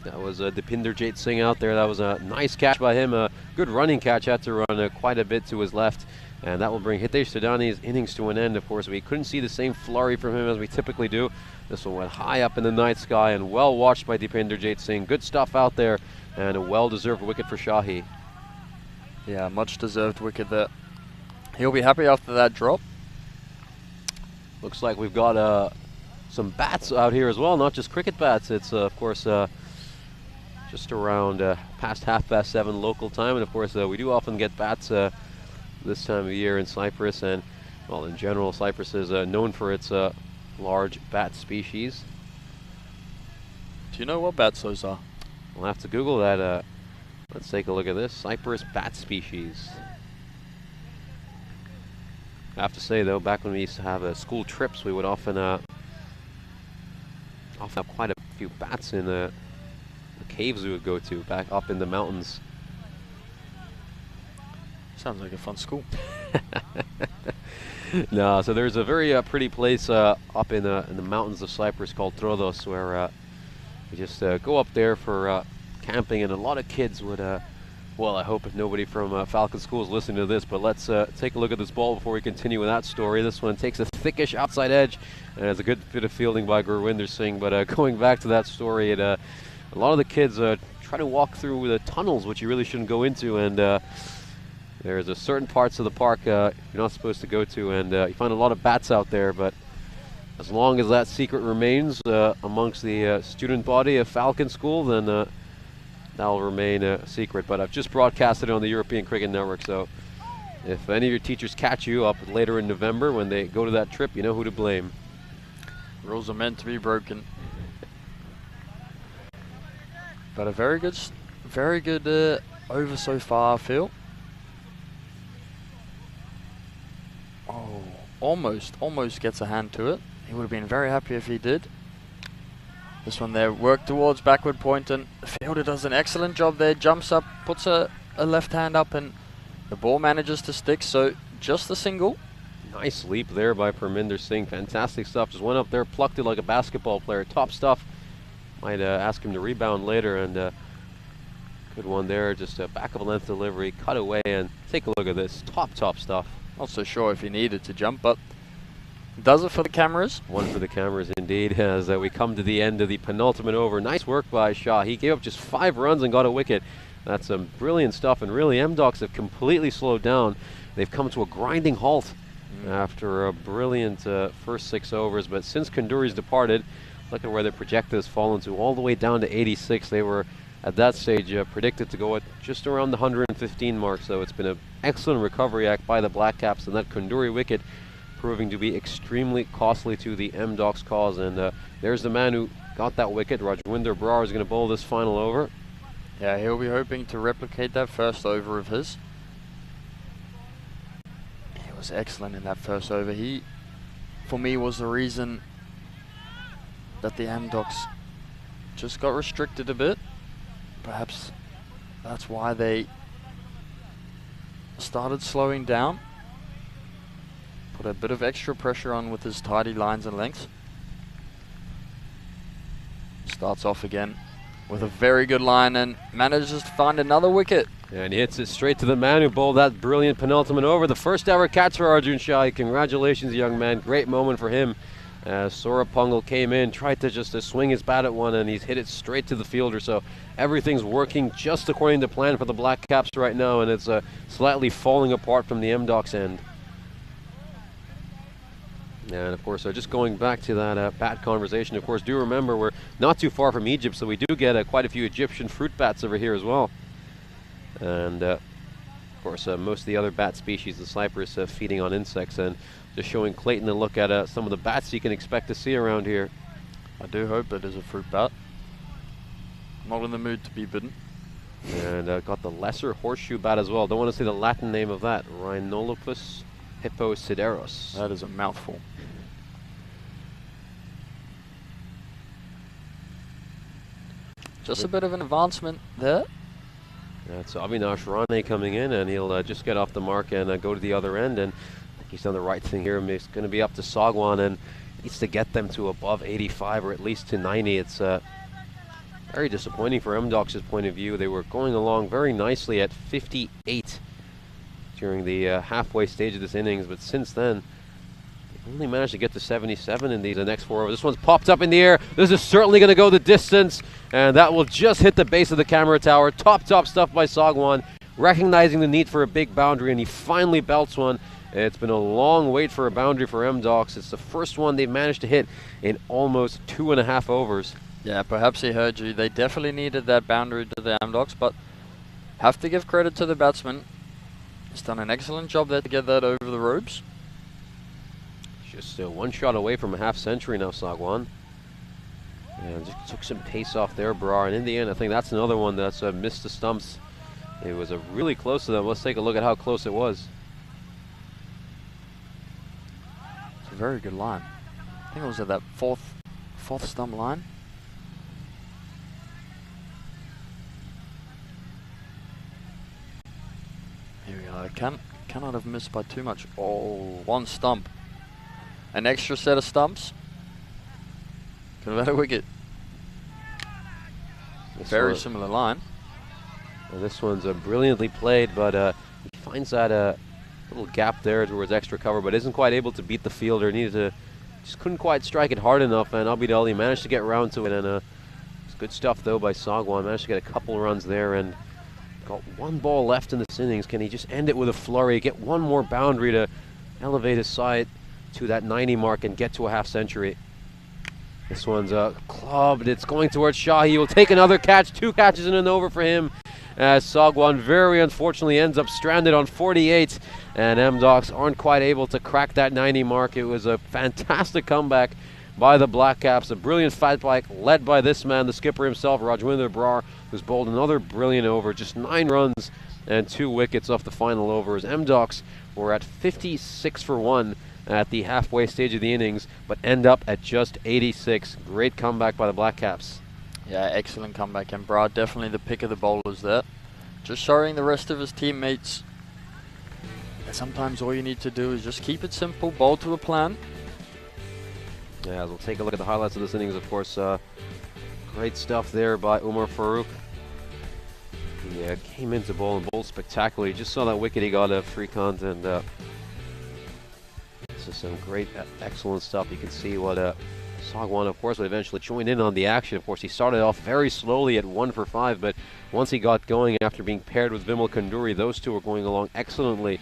That was Deepinder Jait Singh out there. That was a nice catch by him, a good running catch, had to run quite a bit to his left, and that will bring Hitesh Thadani's innings to an end. Of course, we couldn't see the same flurry from him as we typically do. This one went high up in the night sky and well watched by Deepinder Jait Singh. Good stuff out there, and a well-deserved wicket for Shahi. Yeah, much-deserved wicket there. He'll be happy after that drop. Looks like we've got some bats out here as well, not just cricket bats. It's, of course, just around past 7:30 local time. And, of course, we do often get bats this time of year in Cyprus. And, well, in general, Cyprus is known for its large bat species. Do you know what bats those are? We'll have to Google that. Let's take a look at this. Cyprus bat species. I have to say, though, back when we used to have school trips, we would often have quite a few bats in the caves we would go to back up in the mountains. Sounds like a fun school. No, so there's a very pretty place up in the mountains of Cyprus called Troodos, where we just go up there for camping, and a lot of kids would well, I hope if nobody from Falcon School is listening to this, but let's take a look at this ball before we continue with that story. This one takes a thickish outside edge, and it's a good bit of fielding by Gurwinder Singh. But going back to that story, a lot of the kids try to walk through the tunnels, which you really shouldn't go into, and there's certain parts of the park you're not supposed to go to, and you find a lot of bats out there. But as long as that secret remains amongst the student body of Falcon School, then that'll remain a secret. But I've just broadcasted it on the European Cricket Network, so if any of your teachers catch you up later in November when they go to that trip, you know who to blame. Rules are meant to be broken. But a very good over so far, I feel. Oh, almost gets a hand to it. He would have been very happy if he did. This one there, work towards backward point, and the fielder does an excellent job there. Jumps up, puts a left hand up, and the ball manages to stick. So just a single. Nice leap there by Parminder Singh. Fantastic stuff. Just went up there, plucked it like a basketball player. Top stuff. Might ask him to rebound later, and good one there. Just a back of a length delivery, cut away, and take a look at this. Top stuff. Not so sure if he needed to jump, but does it for the cameras. One for the cameras indeed, as we come to the end of the penultimate over. Nice work by Shah. He gave up just 5 runs and got a wicket. That's some brilliant stuff, and really M-Docs have completely slowed down. They've come to a grinding halt after a brilliant first 6 overs, but since Kanduri's departed, look at where their projected has fallen to, all the way down to 86. They were at that stage predicted to go at just around the 115 mark, so it's been an excellent recovery act by the Black Caps, and that Kanduri wicket proving to be extremely costly to the M-Docs cause. And there's the man who got that wicket. Rajwinder Brar is going to bowl this final over. Yeah, he'll be hoping to replicate that first over of his. He was excellent in that first over. He, for me, was the reason that the M-Docs just got restricted a bit. Perhaps that's why they started slowing down. Put a bit of extra pressure on with his tidy lines and lengths. Starts off again with a very good line and manages to find another wicket. And he hits it straight to the man who bowled that brilliant penultimate over. The first ever catch for Arjun Shah. Congratulations, young man. Great moment for him. Saurabh Pungal came in, tried to just swing his bat at one, and he's hit it straight to the fielder. So everything's working just according to plan for the Black Caps right now, and it's slightly falling apart from the M-Docs end. And of course, just going back to that bat conversation, of course, do remember we're not too far from Egypt, so we do get quite a few Egyptian fruit bats over here as well. And of course, most of the other bat species in Cyprus feeding on insects, and just showing Clayton a look at some of the bats you can expect to see around here. I do hope it is a fruit bat. Not in the mood to be bitten. And got the lesser horseshoe bat as well. Don't want to say the Latin name of that. Rhinolopus hipposideros. That is a mouthful. Just a bit of an advancement there. That's Avinash Rane coming in, and he'll just get off the mark and go to the other end. And he's done the right thing here. It's going to be up to Sagwan, and needs to get them to above 85 or at least to 90. It's very disappointing for M-Docs' point of view. They were going along very nicely at 58 during the halfway stage of this innings, but since then, they only managed to get to 77 in the next 4 overs. This one's popped up in the air. This is certainly going to go the distance, and that will just hit the base of the camera tower. Top stuff by Sagwan, recognizing the need for a big boundary, and he finally belts one. It's been a long wait for a boundary for M-Docs. It's the first one they've managed to hit in almost 2.5 overs. Yeah, perhaps he heard you. They definitely needed that boundary to the M-Docs, but have to give credit to the batsman. He's done an excellent job there to get that over the ropes. Just 1 shot away from a half century now, Sagwan. And just took some pace off there, Brar. And in the end, I think that's another one that's missed the stumps. It was really close to them. Let's take a look at how close it was. It's a very good line. I think it was at that fourth stump line. Here we are. Cannot have missed by too much. Oh, 1 stump. An extra set of stumps. Could have had a wicket. Very similar line. And this one's brilliantly played, but he finds that little gap there towards extra cover, but isn't quite able to beat the fielder. Just couldn't quite strike it hard enough, and Abid Ali managed to get around to it. And it's good stuff though by Sagwan. Managed to get a couple runs there, and got 1 ball left in this innings. Can he just end it with a flurry, get 1 more boundary to elevate his side to that 90 mark and get to a half century? This one's clubbed. It's going towards Shah. He will take another catch. 2 catches in an over for him, as Sagwan very unfortunately ends up stranded on 48, and M-Docs aren't quite able to crack that 90 mark. It was a fantastic comeback by the Black Caps. A brilliant fight bike led by this man, the skipper himself, Rajwinder Brar, who's bowled another brilliant over. Just 9 runs and 2 wickets off the final over, as M-Docs were at 56 for 1 at the halfway stage of the innings, but end up at just 86. Great comeback by the Black Caps. Yeah, excellent comeback, and Brar definitely the pick of the bowlers there. Just showing the rest of his teammates that sometimes all you need to do is just keep it simple, bowl to a plan. Yeah, as we'll take a look at the highlights of this innings, of course, great stuff there by Umar Farouk. He came into bowl and bowled spectacularly. Just saw that wicket he got at Freakant, and this is some great, excellent stuff. You can see what Sagwan, of course, would eventually join in on the action. Of course, he started off very slowly at 1 for 5, but once he got going after being paired with Vimal Kanduri, those two were going along excellently.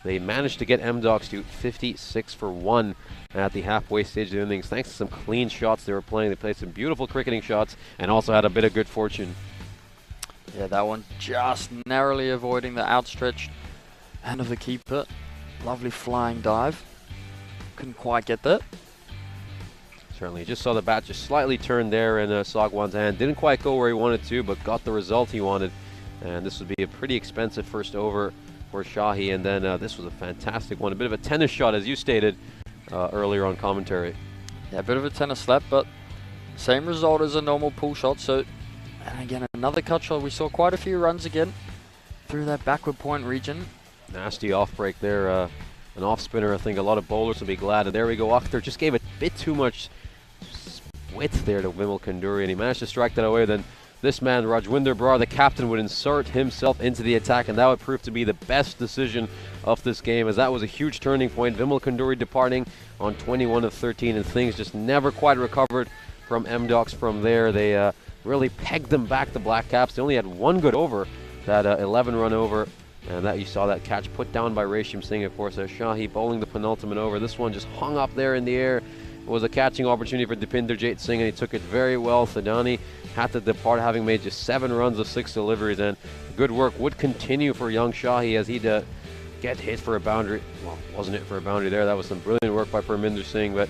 They managed to get M-Docs to 56 for 1 at the halfway stage of the innings, thanks to some clean shots they were playing. They played some beautiful cricketing shots and also had a bit of good fortune. Yeah, that one just narrowly avoiding the outstretched hand of the keeper. Lovely flying dive. Couldn't quite get that. Certainly, just saw the bat just slightly turn there in Sagwan's hand. Didn't quite go where he wanted to, but got the result he wanted. And this would be a pretty expensive first over for Shahi. And then this was a fantastic one. A bit of a tennis shot, as you stated earlier on commentary. Yeah, a bit of a tennis slap, but same result as a normal pull shot. So, and again, another cut shot. We saw quite a few runs again through that backward point region. Nasty off break there. An off spinner, I think a lot of bowlers will be glad. And there we go. Akhtar just gave a bit too much width there to Vimal Kanduri, and he managed to strike that away. Then this man, Rajwinder Brar, the captain, would insert himself into the attack, and that would prove to be the best decision of this game, as that was a huge turning point. Vimal Kanduri departing on 21 of 13, and things just never quite recovered from M-Docs from there. They really pegged them back, the Black Caps. They only had one good over, that 11-run over, and that you saw that catch put down by Resham Singh, of course. Shahi bowling the penultimate over. This one just hung up there in the air. It was a catching opportunity for Dipinderjit Singh, and he took it very well. Thadani had to depart, having made just 7 runs of 6 deliveries, and good work would continue for young Shahi as he'd get hit for a boundary. Well, wasn't it for a boundary there? That was some brilliant work by Parminder Singh, but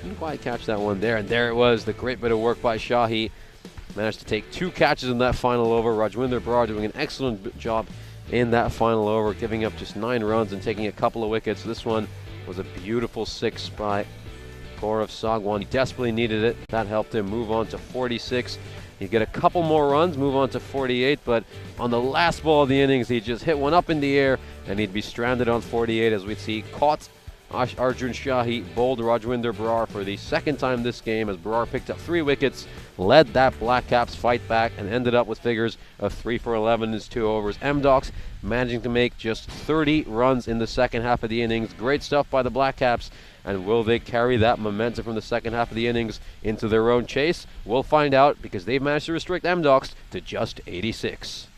couldn't quite catch that one there. And there it was, the great bit of work by Shahi. Managed to take 2 catches in that final over. Rajwinder Brar doing an excellent job in that final over, giving up just 9 runs and taking a couple of wickets. This one was a beautiful 6 by Gaurav Sagwan. He desperately needed it. That helped him move on to 46. He'd get a couple more runs, move on to 48, but on the last ball of the innings, he just hit one up in the air, and he'd be stranded on 48, as we'd see. Caught Arjun Shahi, bowled Rajwinder Brar for the second time this game, as Brar picked up 3 wickets, led that Black Caps fight back, and ended up with figures of 3 for 11 in his 2 overs. M-Docs managing to make just 30 runs in the second half of the innings. Great stuff by the Black Caps. And will they carry that momentum from the second half of the innings into their own chase? We'll find out, because they've managed to restrict M-Docs to just 86.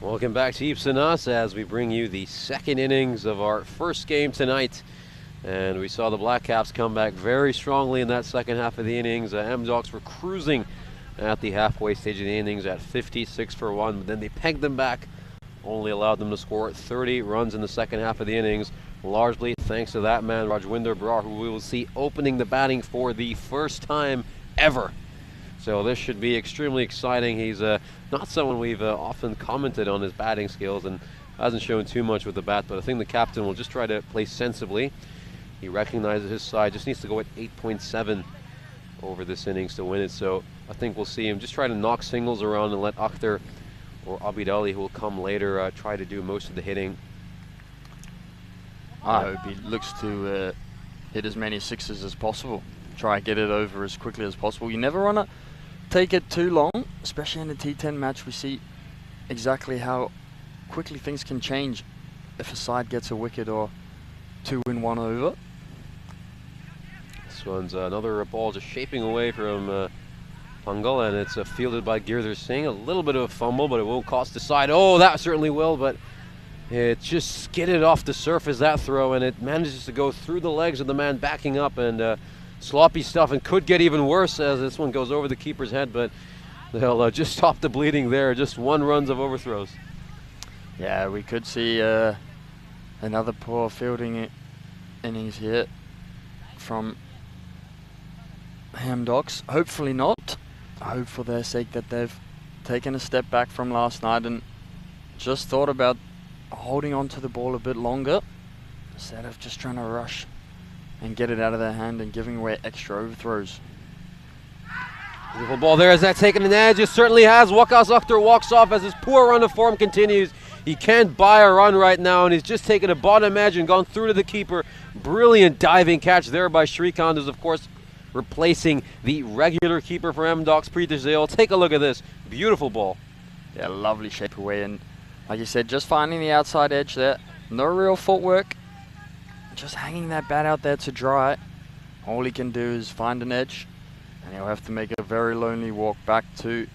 Welcome back to Eeps and Us as we bring you the second innings of our first game tonight. And we saw the Black Caps come back very strongly in that second half of the innings. M-Docs were cruising at the halfway stage of the innings at 56 for 1, but then they pegged them back, only allowed them to score 30 runs in the second half of the innings, largely thanks to that man, Rajwinder Brar, who we will see opening the batting for the first time ever. So this should be extremely exciting. He's not someone we've often commented on his batting skills and hasn't shown too much with the bat, but I think the captain will just try to play sensibly. He recognizes his side, just needs to go at 8.7 over this innings to win it. So I think we'll see him just try to knock singles around and let Akhtar or Abid Ali, who will come later, try to do most of the hitting. I hope he looks to hit as many sixes as possible. Try and get it over as quickly as possible. You never want to take it too long, especially in a T10 match. We see exactly how quickly things can change if a side gets a wicket or 2 in 1 over. This one's another ball just shaping away from Pangal, and it's fielded by Girdhar Singh. A little bit of a fumble, but it won't cost the side. Oh, that certainly will, but it just skidded off the surface, that throw, and it manages to go through the legs of the man backing up, and sloppy stuff, and could get even worse as this one goes over the keeper's head, but they'll just stop the bleeding there. Just 1 runs of overthrows. Yeah, we could see another poor fielding innings here from Ham-Docs. Hopefully not. I hope for their sake that they've taken a step back from last night and just thought about holding on to the ball a bit longer instead of just trying to rush and get it out of their hand and giving away extra overthrows. Beautiful ball there. Has that taken an edge? It certainly has. Waqas Akhtar walks off as his poor run of form continues. He can't buy a run right now, and he's just taken a bottom edge and gone through to the keeper. Brilliant diving catch there by Shrikant, who's of course replacing the regular keeper for M-Docs, Preetish Zale. Take a look at this. Beautiful ball. Yeah, lovely shape away, and like you said, just finding the outside edge there. No real footwork. Just hanging that bat out there to dry. All he can do is find an edge, and he'll have to make a very lonely walk back to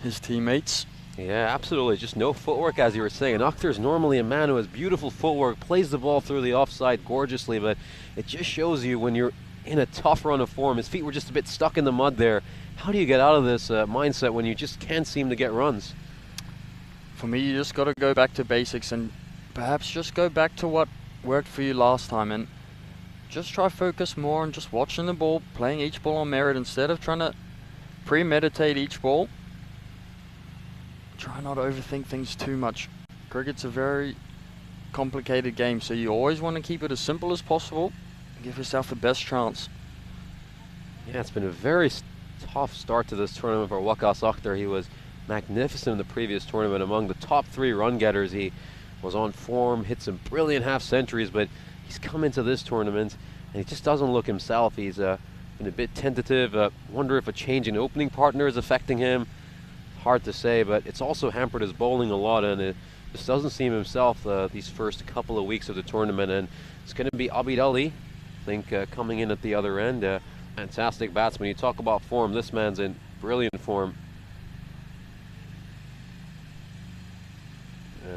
his teammates. Yeah, absolutely. Just no footwork, as you were saying. Akhtar's normally a man who has beautiful footwork, plays the ball through the offside gorgeously, but it just shows you when you're in a tough run of form. His feet were just a bit stuck in the mud there. How do you get out of this mindset when you just can't seem to get runs? For me, you just got to go back to basics and perhaps just go back to what worked for you last time and just try focus more on just watching the ball, playing each ball on merit instead of trying to premeditate each ball. Try not to overthink things too much. Cricket's a very complicated game, so you always want to keep it as simple as possible and give yourself the best chance. Yeah, it's been a very tough start to this tournament for Waqas Akhtar. He was magnificent in the previous tournament, among the top 3 run getters. He was on form, hit some brilliant half centuries, but he's come into this tournament and he just doesn't look himself. He's been a bit tentative. Wonder if a change in opening partner is affecting him. Hard to say, but it's also hampered his bowling a lot, and it just doesn't seem himself these first couple of weeks of the tournament. And it's going to be Abid Ali, I think, coming in at the other end. Fantastic batsman. You talk about form, this man's in brilliant form.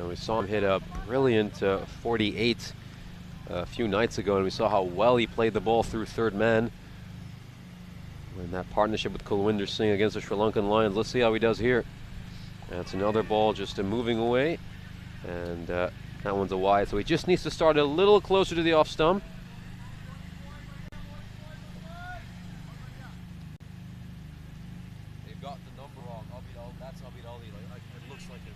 We saw him hit a brilliant 48 a few nights ago, and we saw how well he played the ball through third man in that partnership with Kulwinder Singh against the Sri Lankan Lions. Let's see how he does here. That's another ball just moving away, and that one's a wide, so he just needs to start a little closer to the off stump. They've got the number wrong. That's Abid Ali. It looks like him.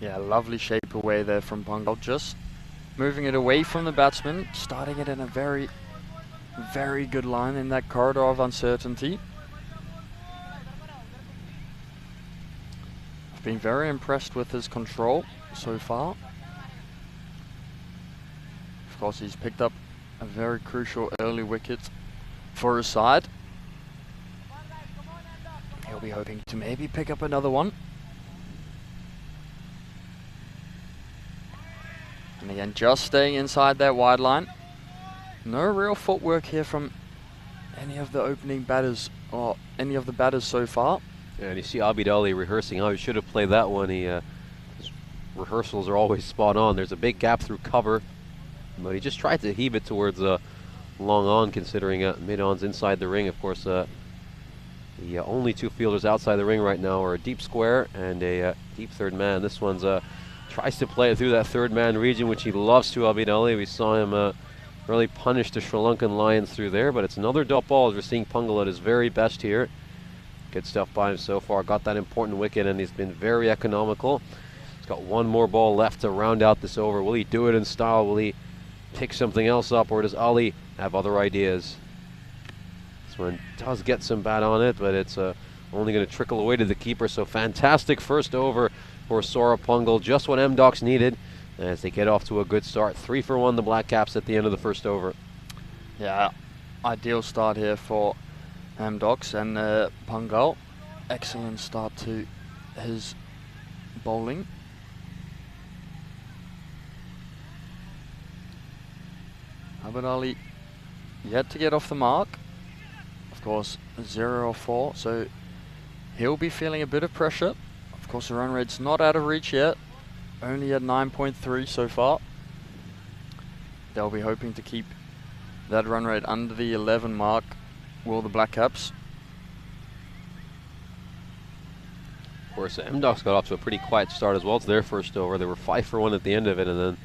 Yeah, lovely shape away there from Pangal. Just moving it away from the batsman, starting it in a very, very good line in that corridor of uncertainty. I've been very impressed with his control so far. Of course, he's picked up a very crucial early wicket for his side. He'll be hoping to maybe pick up another one. And again, just staying inside that wide line. No real footwork here from any of the opening batters or any of the batters so far. And you see Abid Ali rehearsing how he should have played that one. His rehearsals are always spot on. There's a big gap through cover, but he just tried to heave it towards long on, considering mid-on's inside the ring. Of course, the only two fielders outside the ring right now are a deep square and a deep third man. This one's tries to play it through that third man region, which he loves to, Abid Ali. We saw him really punish the Sri Lankan Lions through there, but it's another dot ball as we're seeing Pungal at his very best here. Good stuff by him so far. Got that important wicket, and he's been very economical. He's got one more ball left to round out this over. Will he do it in style? Will he pick something else up, or does Ali have other ideas? This one does get some bat on it, but it's only going to trickle away to the keeper. So fantastic first over for Saurabh Pungal. Just what M-Docs needed as they get off to a good start. 3 for 1, the Black Caps at the end of the first over. Yeah, ideal start here for M-Docs and Pungal. Excellent start to his bowling. Abid Ali yet to get off the mark. Of course, 0 or 4, so he'll be feeling a bit of pressure. Of course, the run rate's not out of reach yet, only at 9.3 so far. They'll be hoping to keep that run rate under the 11 mark, will the Black Caps. Of course, M-Docs got off to a pretty quiet start as well. It's their first over. They were 5 for 1 at the end of it, and then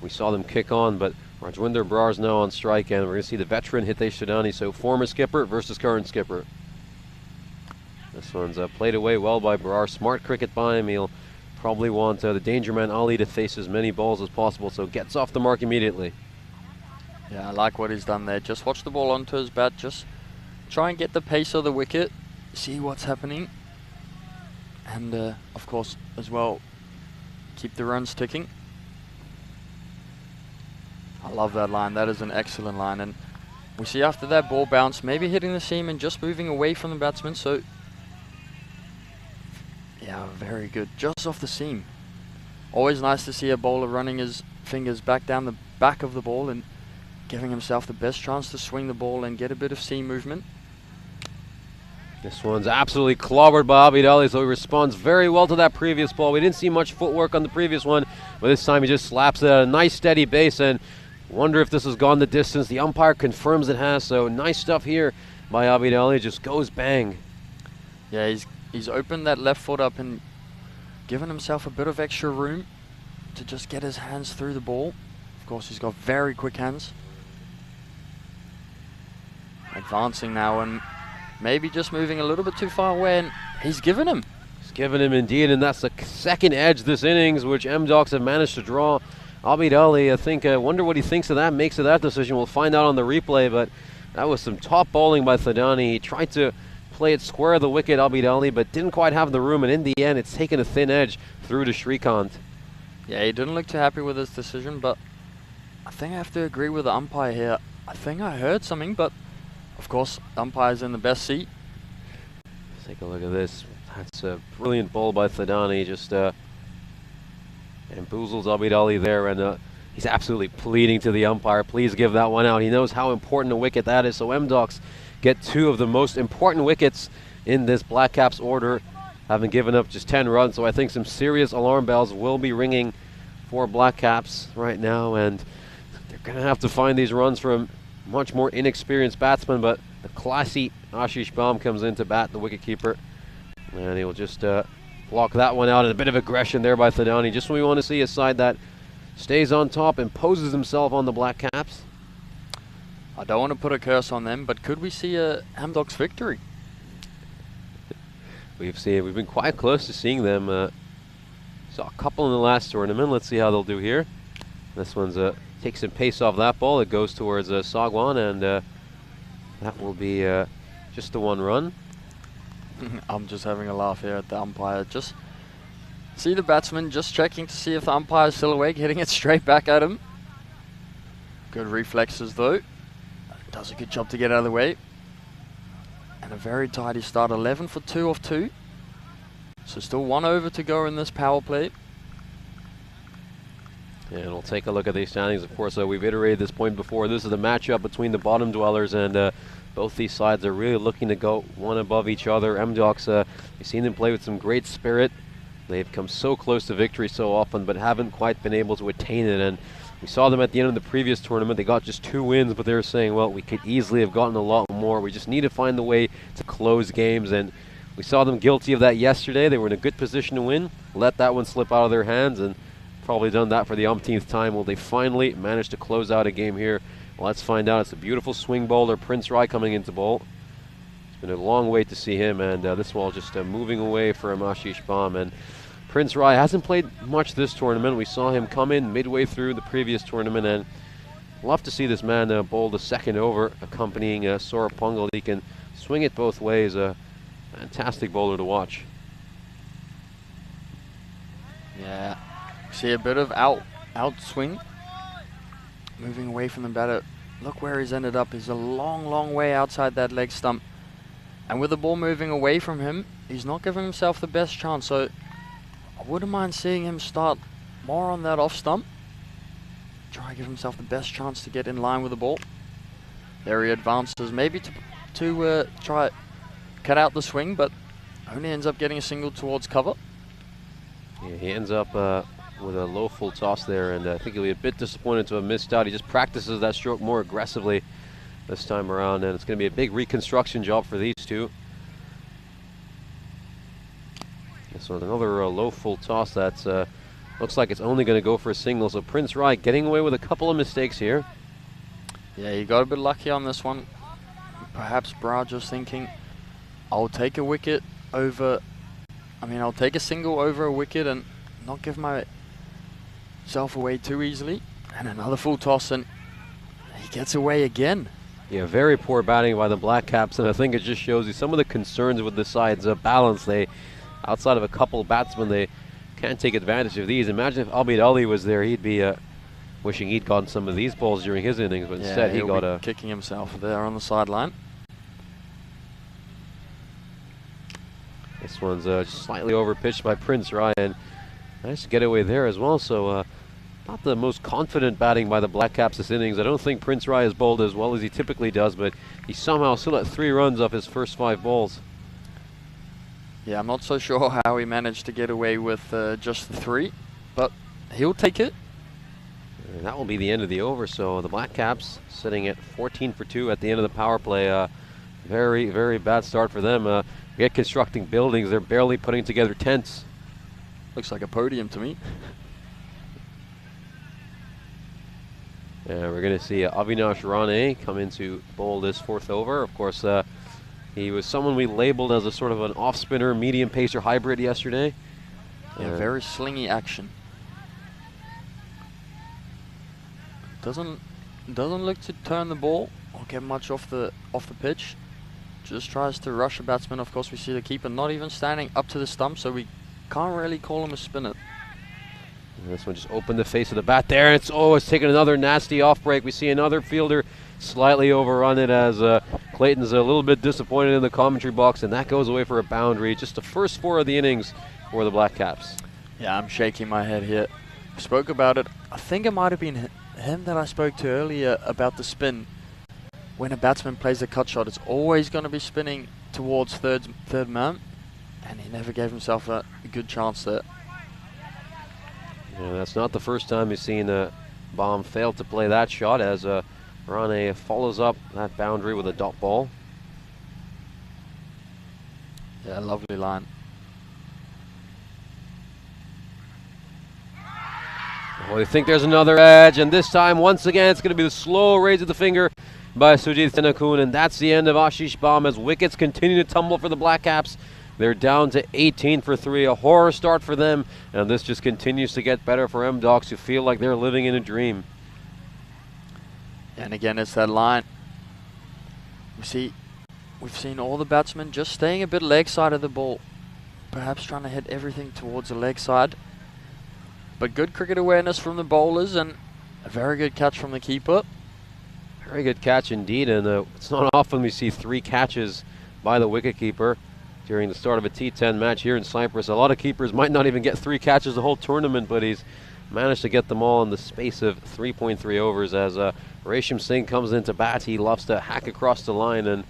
we saw them kick on, but Rajwinder Brar's now on strike, and we're going to see the veteran Hitesh Shadani, so former skipper versus current skipper. This one's played away well by Brar. Smart cricket by him. He'll probably want the danger man Ali to face as many balls as possible, so gets off the mark immediately. Yeah, I like what he's done there. Just watch the ball onto his bat. Just try and get the pace of the wicket. See what's happening. And, of course, as well, keep the runs ticking. I love that line. That is an excellent line. And we see after that ball bounce, maybe hitting the seam and just moving away from the batsman. So, yeah, very good. Just off the seam. Always nice to see a bowler running his fingers back down the back of the ball and giving himself the best chance to swing the ball and get a bit of seam movement. This one's absolutely clobbered by Abid Ali, so he responds very well to that previous ball. We didn't see much footwork on the previous one, but this time he just slaps it at a nice steady base, and wonder if this has gone the distance. The umpire confirms it has, so nice stuff here by Abid Ali. Just goes bang. Yeah, he's opened that left foot up and given himself a bit of extra room to just get his hands through the ball. Of course, he's got very quick hands. Advancing now and maybe just moving a little bit too far away, and he's given him. He's given him indeed, and that's the second edge this innings, which M-Docs have managed to draw. Abid Ali, I wonder what he thinks of that, makes of that decision. We'll find out on the replay, but that was some top bowling by Thadani. He tried to play it square of the wicket, Abid Ali, but didn't quite have the room, and in the end, it's taken a thin edge through to Shrikant. Yeah, he didn't look too happy with his decision, but I think I have to agree with the umpire here. I think I heard something, but of course, the umpire's in the best seat. Let's take a look at this. That's a brilliant ball by Thadani. Just bamboozles Abid Ali there, and he's absolutely pleading to the umpire, please give that one out. He knows how important a wicket that is, so M-Docs get 2 of the most important wickets in this Black Caps order, having given up just 10 runs, so I think some serious alarm bells will be ringing for Black Caps right now, and they're going to have to find these runs from much more inexperienced batsman, but the classy Ashish Baum comes in to bat, the wicketkeeper, and he'll just block that one out. And a bit of aggression there by Thadani. Just when we want to see a side that stays on top, imposes himself on the Black Caps. I don't want to put a curse on them, but could we see a M-Docs victory? We've been quite close to seeing them. Saw a couple in the last tournament. Let's see how they'll do here. This one's takes some pace off that ball. It goes towards Sagwan, and that will be just the 1 run. I'm just having a laugh here at the umpire. Just see the batsman just checking to see if the umpire is still awake, hitting it straight back at him. Good reflexes though. Does a good job to get out of the way. And a very tidy start. 11 for 2 off 2. So still 1 over to go in this power play. And we'll take a look at these standings. Of course, we've iterated this point before. This is the matchup between the bottom dwellers and Both these sides are really looking to go one above each other. M-Docs, we've seen them play with some great spirit. They've come so close to victory so often, but haven't quite been able to attain it. And we saw them at the end of the previous tournament. They got just 2 wins, but they were saying, well, we could easily have gotten a lot more. We just need to find the way to close games. And we saw them guilty of that yesterday. They were in a good position to win, let that one slip out of their hands, and probably done that for the umpteenth time. Will they finally manage to close out a game here? Well, let's find out. It's a beautiful swing bowler, Prince Rai, coming into bowl. It's been a long wait to see him, and this ball just moving away for Ashish Bam. And Prince Rai hasn't played much this tournament. We saw him come in midway through the previous tournament, and love to see this man bowl the second over, accompanying Saurabh Pungal. He can swing it both ways. A fantastic bowler to watch. Yeah, see a bit of outswing. Moving away from the batter. Look where he's ended up. He's a long way outside that leg stump. And with the ball moving away from him, he's not giving himself the best chance. So I wouldn't mind seeing him start more on that off stump. Try to give himself the best chance to get in line with the ball. There he advances, maybe to try cut out the swing, but only ends up getting a single towards cover. Yeah, he ends up with a low full toss there, and I think he'll be a bit disappointed to have missed out. He just practices that stroke more aggressively this time around, and it's going to be a big reconstruction job for these two. This one's another low full toss that's looks like it's only going to go for a single. So Prince Rai getting away with a couple of mistakes here. Yeah, he got a bit lucky on this one. Perhaps Bra just thinking, I'll take a wicket over, I'll take a single over a wicket and not give myself away too easily. And another full toss, and he gets away again. Yeah, very poor batting by the Black Caps, and I think it just shows you some of the concerns with the side's balance. They, outside of a couple batsmen, they can't take advantage of these. Imagine if Abid Ali was there, he'd be wishing he'd gotten some of these balls during his innings, but instead he got kicking himself there on the sideline. This one's just slightly over-pitched by Prince Rai, and nice getaway there as well. So not the most confident batting by the Black Caps this innings. I don't think Prince Rai has bowled as well as he typically does, but he somehow still had 3 runs off his first 5 balls. Yeah, I'm not so sure how he managed to get away with just the 3, but he'll take it. And that will be the end of the over. So the Black Caps sitting at 14 for 2 at the end of the power play. Very, very bad start for them. Get constructing buildings. They're barely putting together tents. Looks like a podium to me. We're going to see Avinash Rane come in to bowl this 4th over. Of course, he was someone we labeled as a sort of an off-spinner, medium pacer hybrid yesterday. Yeah, very slingy action. Doesn't look to turn the ball or get much off the pitch. Just tries to rush a batsman. Of course, we see the keeper not even standing up to the stump, so we can't really call him a spinner. And this one just opened the face of the bat there, and it's taken another nasty off break. We see another fielder slightly overrun it as Clayton's a little bit disappointed in the commentary box, and that goes away for a boundary. Just the first 4 of the innings for the Black Caps. Yeah, I'm shaking my head here. Spoke about it. I think it might have been him that I spoke to earlier about the spin. When a batsman plays a cut shot, it's always going to be spinning towards third man, and he never gave himself a good chance there. Yeah, that's not the first time we've seen Bam fail to play that shot, as Rane follows up that boundary with a dot ball. Yeah, lovely line. Oh, they think there's another edge, and this time, once again, it's going to be the slow raise of the finger by Sujit Tenakun, and that's the end of Ashish Bam as wickets continue to tumble for the Black Caps. They're down to 18 for 3, a horror start for them, and this just continues to get better for M-Docs, who feel like they're living in a dream. And again, it's that line. We've seen all the batsmen just staying a bit leg side of the ball, perhaps trying to hit everything towards the leg side. But good cricket awareness from the bowlers and a very good catch from the keeper. Very good catch indeed, and it's not often we see 3 catches by the wicketkeeper during the start of a T10 match here in Cyprus. A lot of keepers might not even get 3 catches the whole tournament, but he's managed to get them all in the space of 3.3 overs as Resham Singh comes into bat. He loves to hack across the line, and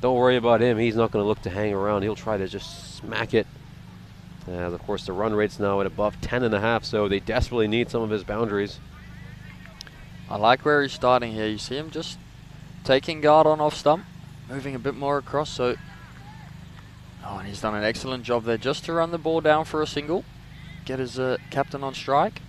don't worry about him. He's not going to look to hang around. He'll try to just smack it. As of course the run rate's now at above 10.5, so they desperately need some of his boundaries. I like where he's starting here. You see him just taking guard on off stump, moving a bit more across. So, oh, and he's done an excellent job there just to run the ball down for a single, get his captain on strike.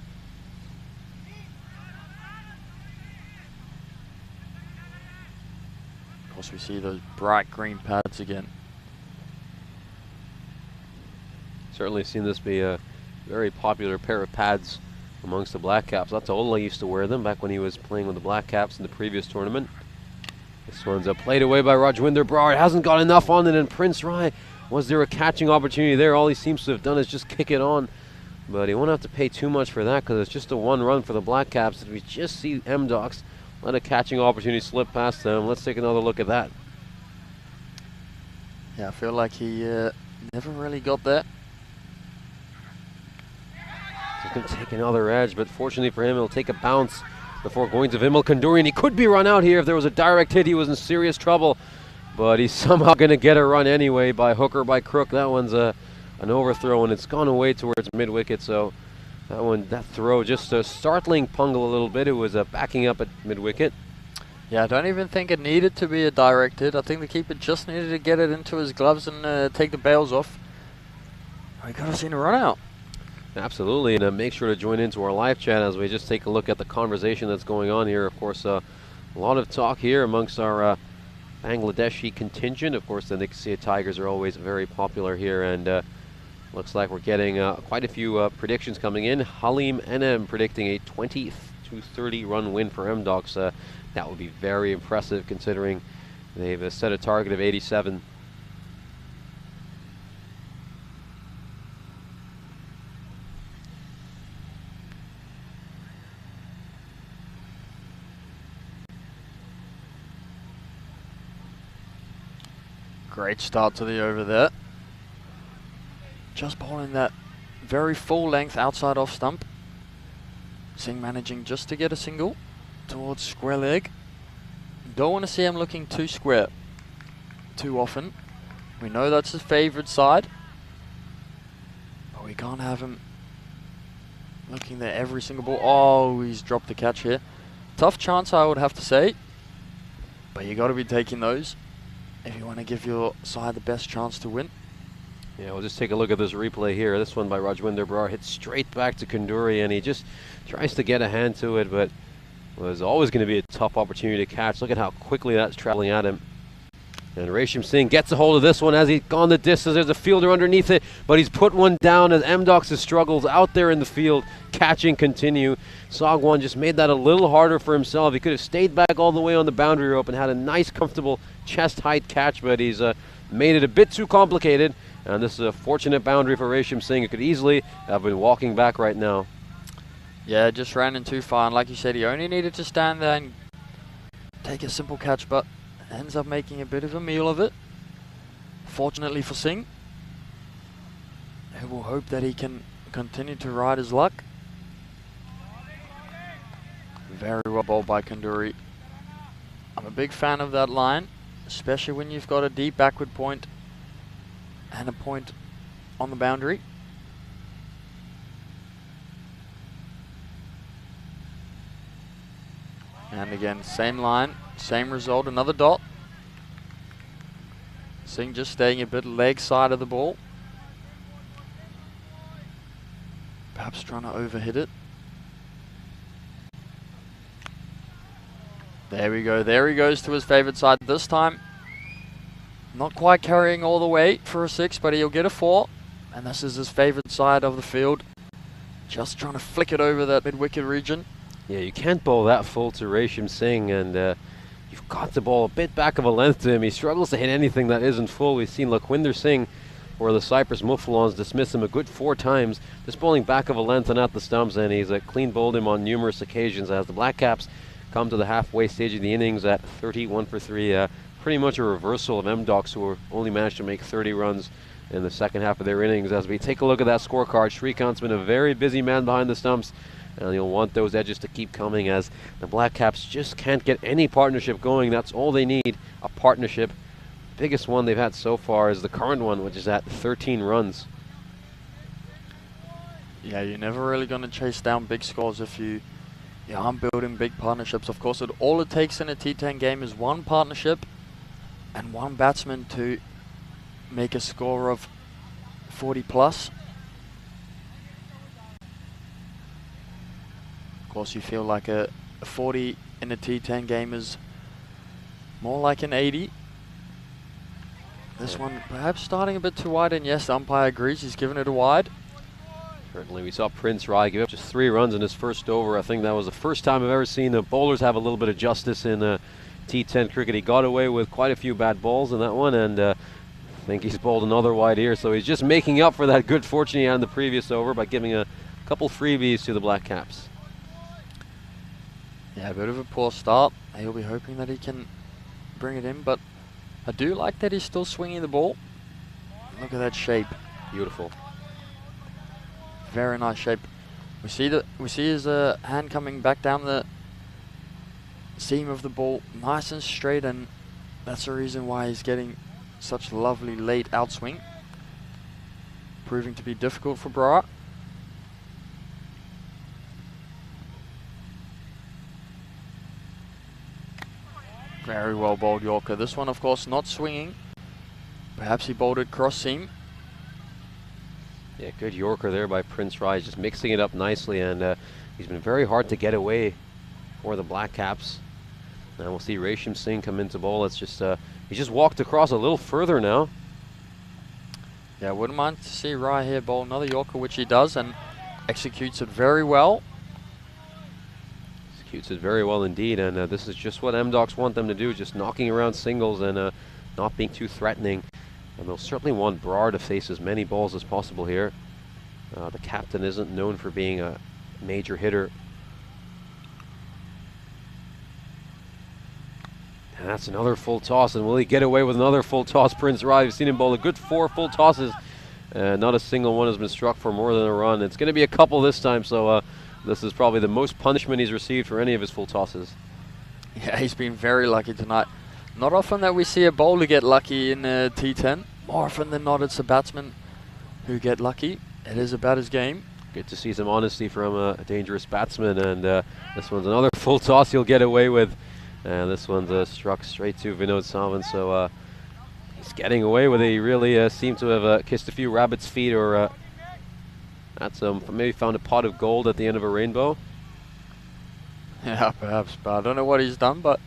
Of course, we see those bright green pads again. Certainly seen this be a very popular pair of pads amongst the Black Caps. Ola used to wear them back when he was playing with the Black Caps in the previous tournament. This one's played away by Rajwinder Brar. It hasn't got enough on it, and Prince Rai, was there a catching opportunity there? All he seems to have done is just kick it on. But he won't have to pay too much for that because it's just a one run for the Black Caps. We just see M-Docs let a catching opportunity slip past them. Let's take another look at that. Yeah, I feel like he never really got that. He's going to take another edge, but fortunately for him, he'll take a bounce before going to Vimal Kanduri, and he could be run out here. If there was a direct hit, he was in serious trouble, but he's somehow going to get a run anyway by hook or by crook. That one's an overthrow, and it's gone away towards mid-wicket, so that throw just startling Pungal a little bit. It was backing up at mid-wicket. Yeah, I don't even think it needed to be a direct hit. I think the keeper just needed to get it into his gloves and take the bails off. We could have seen a run out. Absolutely, and make sure to join into our live chat as we just take a look at the conversation that's going on here. Of course, a lot of talk here amongst our Bangladeshi contingent. Of course, the Nicosia Tigers are always very popular here, and looks like we're getting quite a few predictions coming in. Halim NM predicting a 20 to 30 run win for M-Docs. That would be very impressive considering they've set a target of 87. Great start to the over there. Just bowling that very full length outside off stump. Singh managing just to get a single towards square leg. Don't want to see him looking too square too often. We know that's his favourite side, but we can't have him looking there every single ball. Oh, he's dropped the catch here. Tough chance, I would have to say, but you got to be taking those if you want to give your side the best chance to win. Yeah, we'll just take a look at this replay here. This one by Rajwinder Brar hits straight back to Kanduri, and he just tries to get a hand to it, but it was always going to be a tough opportunity to catch. Look at how quickly that's traveling at him. And Resham Singh gets a hold of this one as he's gone the distance. There's a fielder underneath it, but he's put one down as M-Docs' struggles out there in the field. Catching continue. Sagwan just made that a little harder for himself. He could have stayed back all the way on the boundary rope and had a nice, comfortable chest height catch, but he's made it a bit too complicated. And this is a fortunate boundary for Resham Singh. He could easily have been walking back right now. Yeah, just ran in too far, and like you said, he only needed to stand there and take a simple catch, but ends up making a bit of a meal of it. Fortunately for Singh, who will hope that he can continue to ride his luck. Very well bowled by Kanduri. I'm a big fan of that line, especially when you've got a deep backward point and a point on the boundary. And again, same line, same result, another dot. Singh just staying a bit leg side of the ball. Perhaps trying to overhit it. There we go, there he goes to his favourite side this time. Not quite carrying all the weight for a 6, but he'll get a 4. And this is his favourite side of the field. Just trying to flick it over that mid-wicket region. Yeah, you can't bowl that full to Resham Singh, and you've got to bowl a bit back of a length to him. He struggles to hit anything that isn't full. We've seen Lakhwinder Singh, or the Cyprus Muffalons, dismiss him a good 4 times, just bowling back of a length and at the stumps, and he's clean bowled him on numerous occasions as the Black Caps come to the halfway stage of the innings at 31 for 3. Pretty much a reversal of M-Docs, who only managed to make 30 runs in the second half of their innings. As we take a look at that scorecard, Shrikant's been a very busy man behind the stumps, And you'll want those edges to keep coming as the Black Caps just can't get any partnership going. That's all they need, a partnership. Biggest one they've had so far is the current one, which is at 13 runs. Yeah, you're never really going to chase down big scores if you aren't building big partnerships. Of course, all it takes in a T10 game is one partnership and one batsman to make a score of 40 plus. Of course, you feel like a 40 in a T10 game is more like an 80. This one perhaps starting a bit too wide, and yes, the umpire agrees, he's given it a wide. Certainly, we saw Prince Rai give up just 3 runs in his first over. I think that was the first time I've ever seen the bowlers have a little bit of justice in T10 cricket. He got away with quite a few bad balls in that one, and I think he's bowled another wide here, so he's just making up for that good fortune he had in the previous over by giving a couple freebies to the Black Caps. Yeah, a bit of a poor start. He'll be hoping that he can bring it in, but I do like that he's still swinging the ball. Look at that shape. Beautiful. Very nice shape. We see his hand coming back down the seam of the ball, nice and straight, and that's the reason why he's getting such lovely late outswing. Proving to be difficult for Bra. Very well bowled Yorker. This one, of course, not swinging. Perhaps he bowled it cross seam. Yeah, good Yorker there by Prince Rai, just mixing it up nicely, and he's been very hard to get away for the Black Caps. Now we'll see Resham Singh come into bowl. It's just he's just walked across a little further now. Yeah, I wouldn't mind to see Rai here bowl another Yorker, which he does, and executes it very well. Executes it very well indeed, and this is just what MDocs want them to do, just knocking around singles and not being too threatening. And they'll certainly want Brar to face as many balls as possible here. The captain isn't known for being a major hitter. And that's another full toss, and will he get away with another full toss? Prince Rai, you've seen him bowl a good 4 full tosses. Not a single one has been struck for more than a run. It's going to be a couple this time, so this is probably the most punishment he's received for any of his full tosses. Yeah, he's been very lucky tonight. Not often that we see a bowler get lucky in T10. More often than not, it's a batsman who get lucky. It is about his game. Good to see some honesty from a dangerous batsman, and this one's another full toss he'll get away with. And this one's struck straight to Vinod Savant, so he's getting away with it. He really seemed to have kissed a few rabbits' feet, or maybe found a pot of gold at the end of a rainbow. Yeah, perhaps, but I don't know what he's done, but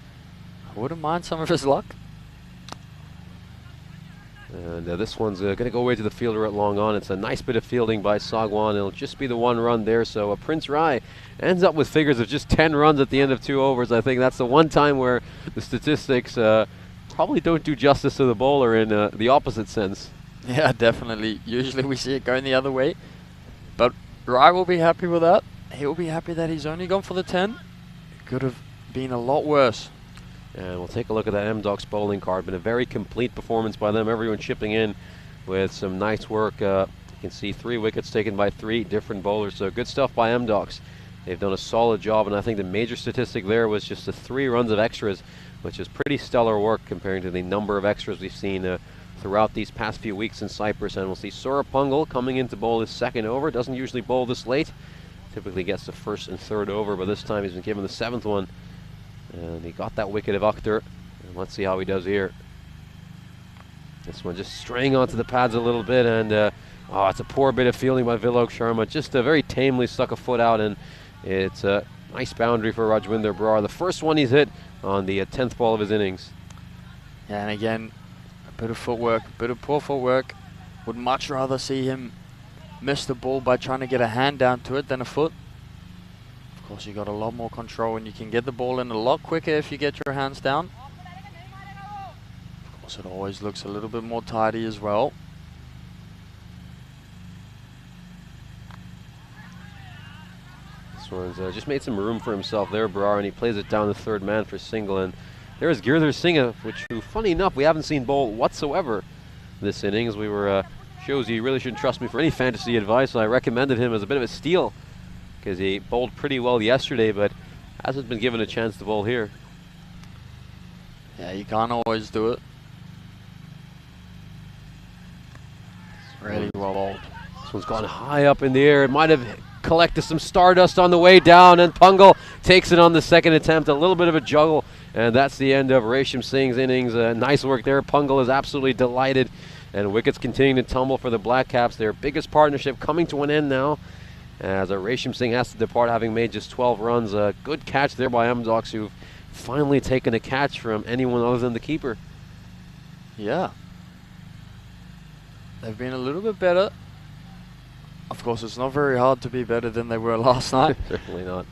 I wouldn't mind some of his luck. And this one's going to go away to the fielder at long on. It's a nice bit of fielding by Sagwan. It'll just be the 1 run there. So Prince Rai ends up with figures of just 10 runs at the end of 2 overs. I think that's the one time where the statistics probably don't do justice to the bowler in the opposite sense. Yeah, definitely. Usually we see it going the other way. But Rai will be happy with that. He'll be happy that he's only gone for the 10. It could have been a lot worse. And we'll take a look at that MDocs bowling card. Been a very complete performance by them. Everyone chipping in with some nice work. You can see 3 wickets taken by 3 different bowlers. So good stuff by MDocs. They've done a solid job, and I think the major statistic there was just the 3 runs of extras, which is pretty stellar work comparing to the number of extras we've seen throughout these past few weeks in Cyprus. And we'll see Surapungal coming in to bowl his 2nd over. Doesn't usually bowl this late. Typically gets the 1st and 3rd over, but this time he's been given the 7th one. And he got that wicket of Akhtar, and let's see how he does here. This one just straying onto the pads a little bit, and it's a poor bit of fielding by Vilok Sharma. Just very tamely stuck a foot out, and it's a nice boundary for Rajwinder Brar. The first one he's hit on the 10th ball of his innings. Yeah, and again, a bit of footwork, a bit of poor footwork. Would much rather see him miss the ball by trying to get a hand down to it than a foot. Of course, you got a lot more control, and you can get the ball in a lot quicker if you get your hands down. Of course, it always looks a little bit more tidy as well. This one's just made some room for himself there, Brar, and he plays it down the 3rd man for single. And there's Girdhar Singh, who, funny enough, we haven't seen bowl whatsoever this innings. We were shows you really shouldn't trust me for any fantasy advice, so I recommended him as a bit of a steal because he bowled pretty well yesterday, but hasn't been given a chance to bowl here. Yeah, you can't always do it. Really well bowled. This one's gone high up in the air. It might have collected some stardust on the way down, and Pungal takes it on the second attempt. A little bit of a juggle, and that's the end of Resham Singh's innings. Nice work there. Pungal is absolutely delighted, and wickets continuing to tumble for the Black Caps. Their biggest partnership coming to an end now, as Resham Singh has to depart, having made just 12 runs. A good catch there by Amdocs, who've finally taken a catch from anyone other than the keeper. Yeah. They've been a little bit better. Of course, it's not very hard to be better than they were last night. Certainly not.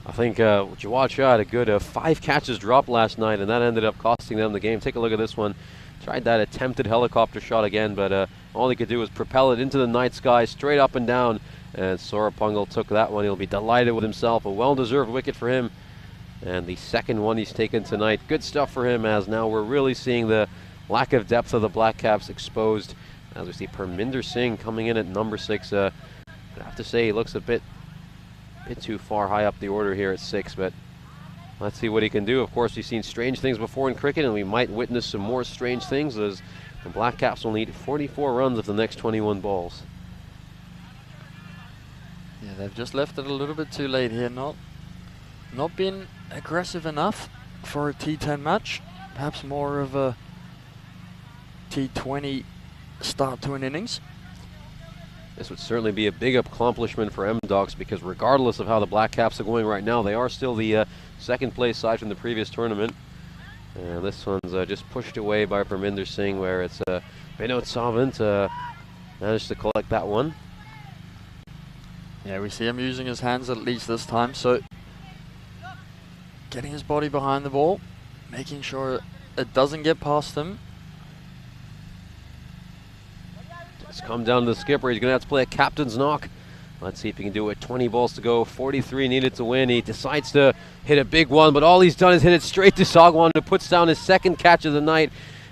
I think Jawad Shah had a good 5 catches dropped last night, and that ended up costing them the game. Take a look at this one. Tried that attempted helicopter shot again, but all he could do was propel it into the night sky, straight up and down. And Saurabh Pungal took that one. He'll be delighted with himself. A well-deserved wicket for him. And the second one he's taken tonight. Good stuff for him, as now we're really seeing the lack of depth of the Black Caps exposed. As we see Parminder Singh coming in at number 6. I have to say he looks a bit too far high up the order here at 6, but let's see what he can do. Of course, we've seen strange things before in cricket, and we might witness some more strange things, as the Black Caps will need 44 runs of the next 21 balls. Yeah, they've just left it a little bit too late here. Not been aggressive enough for a T10 match. Perhaps more of a T20 start to an innings. This would certainly be a big accomplishment for M-Docs, because regardless of how the Black Caps are going right now, they are still the second place side from the previous tournament. And this one's just pushed away by Parminder Singh, where it's Vinod Savant managed to collect that one. Yeah, we see him using his hands at least this time, so getting his body behind the ball, making sure it doesn't get past him. It's come down to the skipper. He's going to have to play a captain's knock. Let's see if he can do it. 20 balls to go, 43 needed to win. He decides to hit a big one, but all he's done is hit it straight to Sagwan, who puts down his second catch of the night.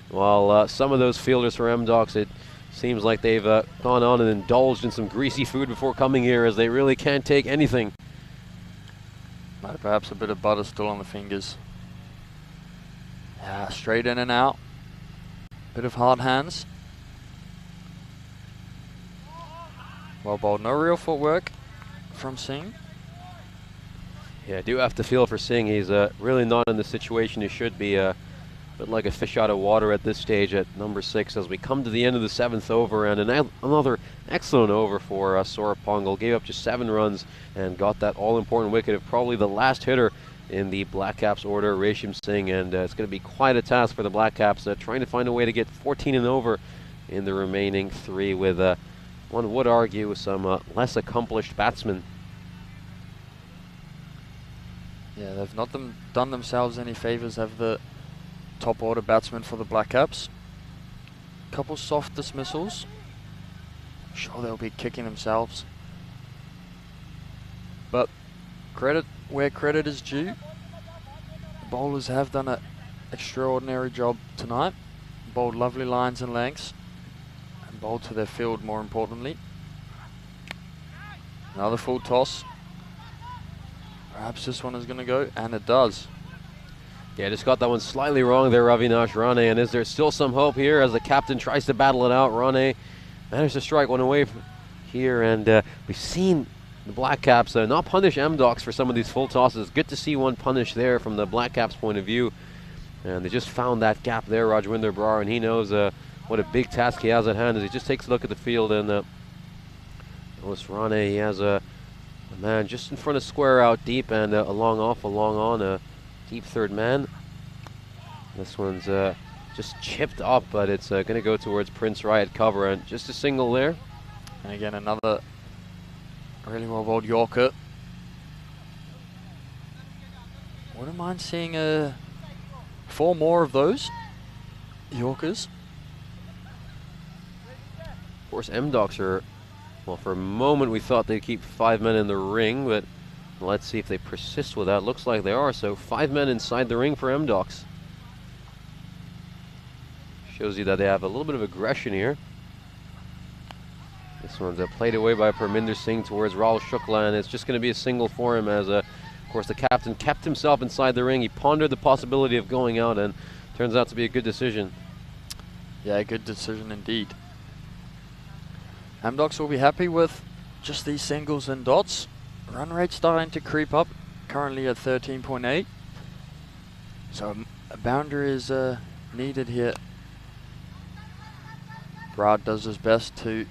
While some of those fielders for M-Docs, it seems like they've gone on and indulged in some greasy food before coming here, as they really can't take anything. Perhaps a bit of butter still on the fingers. Yeah, straight in and out. Bit of hard hands. Well bowled. No real footwork from Singh. Yeah, I do have to feel for Singh. He's really not in the situation he should be. A bit like a fish out of water at this stage at number 6, as we come to the end of the 7th over, and another excellent over for Saurabh Pungal. Gave up just 7 runs and got that all-important wicket of probably the last hitter in the Black Caps order, Resham Singh, and it's going to be quite a task for the Black Caps, trying to find a way to get 14 and over in the remaining 3, with one would argue some less accomplished batsmen. Yeah, they've not done themselves any favours, have the top order batsmen for the Black Caps. Couple soft dismissals. I'm sure they'll be kicking themselves. But credit where credit is due. The bowlers have done an extraordinary job tonight. Bowled lovely lines and lengths. And bowled to their field, more importantly. Another full toss. Perhaps this one is going to go, and it does. Yeah, just got that one slightly wrong there, Ravinash Rane. And is there still some hope here as the captain tries to battle it out? Rane managed to strike one away from here, and we've seen the Black Caps not punish M-Docs for some of these full tosses. Good to see one punish there from the Black Caps' point of view. And they just found that gap there, Rajwinder Brar, and he knows what a big task he has at hand as he just takes a look at the field. And notice Rane, he has a man just in front of square out deep, and a long off, a long on, a deep third man. This one's just chipped up, but it's going to go towards Prince Riot cover, and just a single there. And again, another really well bowled Yorker. Wouldn't mind seeing 4 more of those Yorkers. Of course, M-Docs are, well, for a moment we thought they'd keep 5 men in the ring, but let's see if they persist with that. Looks like they are, so 5 men inside the ring for M-Docs. Shows you that they have a little bit of aggression here. This one's played away by Parminder Singh towards Rahul Shukla, and it's just going to be a single for him as, of course, the captain kept himself inside the ring. He pondered the possibility of going out, and turns out to be a good decision. Yeah, good decision indeed. Amdocs will be happy with just these singles and dots. Run rate starting to creep up, currently at 13.8. So a boundary is needed here. Brad does his best to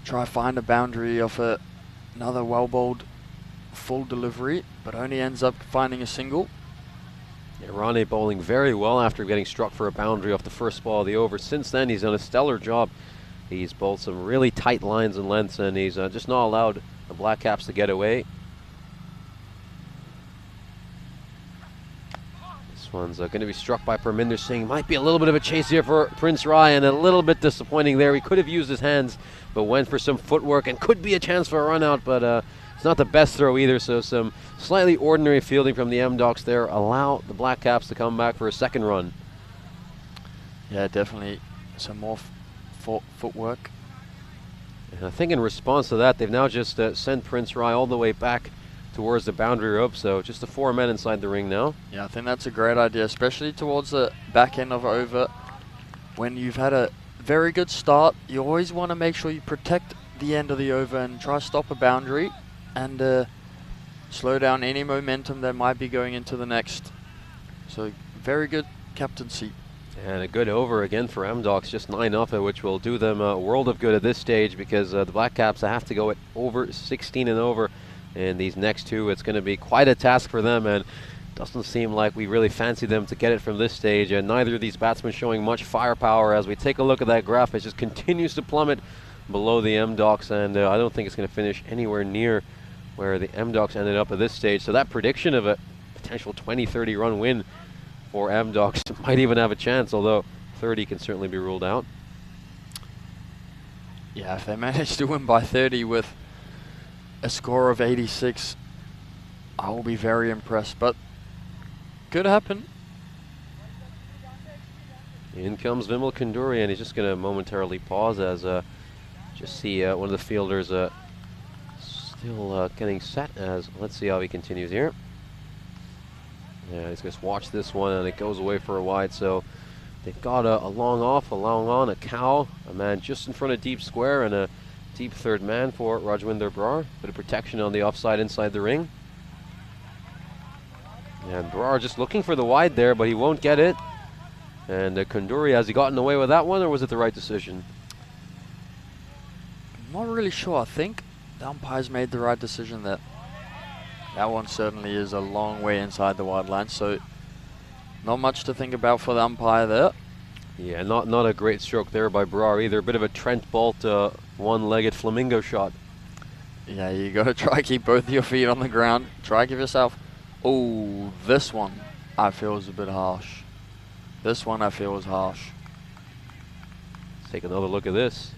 try find a boundary off another well-bowled full delivery, but only ends up finding a single. Yeah, Rane bowling very well after getting struck for a boundary off the first ball of the over. Since then, he's done a stellar job. He's bowled some really tight lines and lengths, and he's just not allowed the Black Caps to get away. This one's going to be struck by Parminder Singh. Might be a little bit of a chase here for Prince Ryan. A little bit disappointing there. He could have used his hands, but went for some footwork and could be a chance for a run out, but it's not the best throw either, so some slightly ordinary fielding from the M-Docs there allow the Black Caps to come back for a second run. Yeah, definitely some more footwork. And I think in response to that, they've now just sent Prince Rai all the way back towards the boundary rope, so just the 4 men inside the ring now. Yeah, I think that's a great idea, especially towards the back end of over. When you've had a very good start, you always want to make sure you protect the end of the over and try to stop a boundary and slow down any momentum that might be going into the next. So very good captaincy. And a good over again for M-Docs, just 9 off it, which will do them a world of good at this stage, because the Black Caps have to go at over 16 and over. And these next two, it's going to be quite a task for them, and doesn't seem like we really fancy them to get it from this stage. And neither of these batsmen showing much firepower. As we take a look at that graph, it just continues to plummet below the M-Docs, and I don't think it's going to finish anywhere near where the M-Docs ended up at this stage. So that prediction of a potential 20-30 run win for M-Docs might even have a chance, although 30 can certainly be ruled out. Yeah, if they manage to win by 30 with a score of 86, I will be very impressed, but could happen. In comes Vimal Kanduri, and he's just going to momentarily pause as just see one of the fielders still getting set. As let's see how he continues here. Yeah, he's going to watch this one, and it goes away for a wide. So they've got a long off, a long on, a cow, a man just in front of deep square, and a deep third man for Rajwinder Brar. Bit of protection on the offside inside the ring. And Brar just looking for the wide there, but he won't get it. And Kanduri, has he gotten away with that one, or was it the right decision? I'm not really sure. I think the umpires made the right decision there. That one certainly is a long way inside the wide line, so not much to think about for the umpire there. Yeah, not a great stroke there by Brar either. A bit of a Trent Bolt one-legged flamingo shot. Yeah, you got to try keep both your feet on the ground. Try give yourself... Oh, this one I feel is a bit harsh. This one I feel is harsh. Let's take another look at this.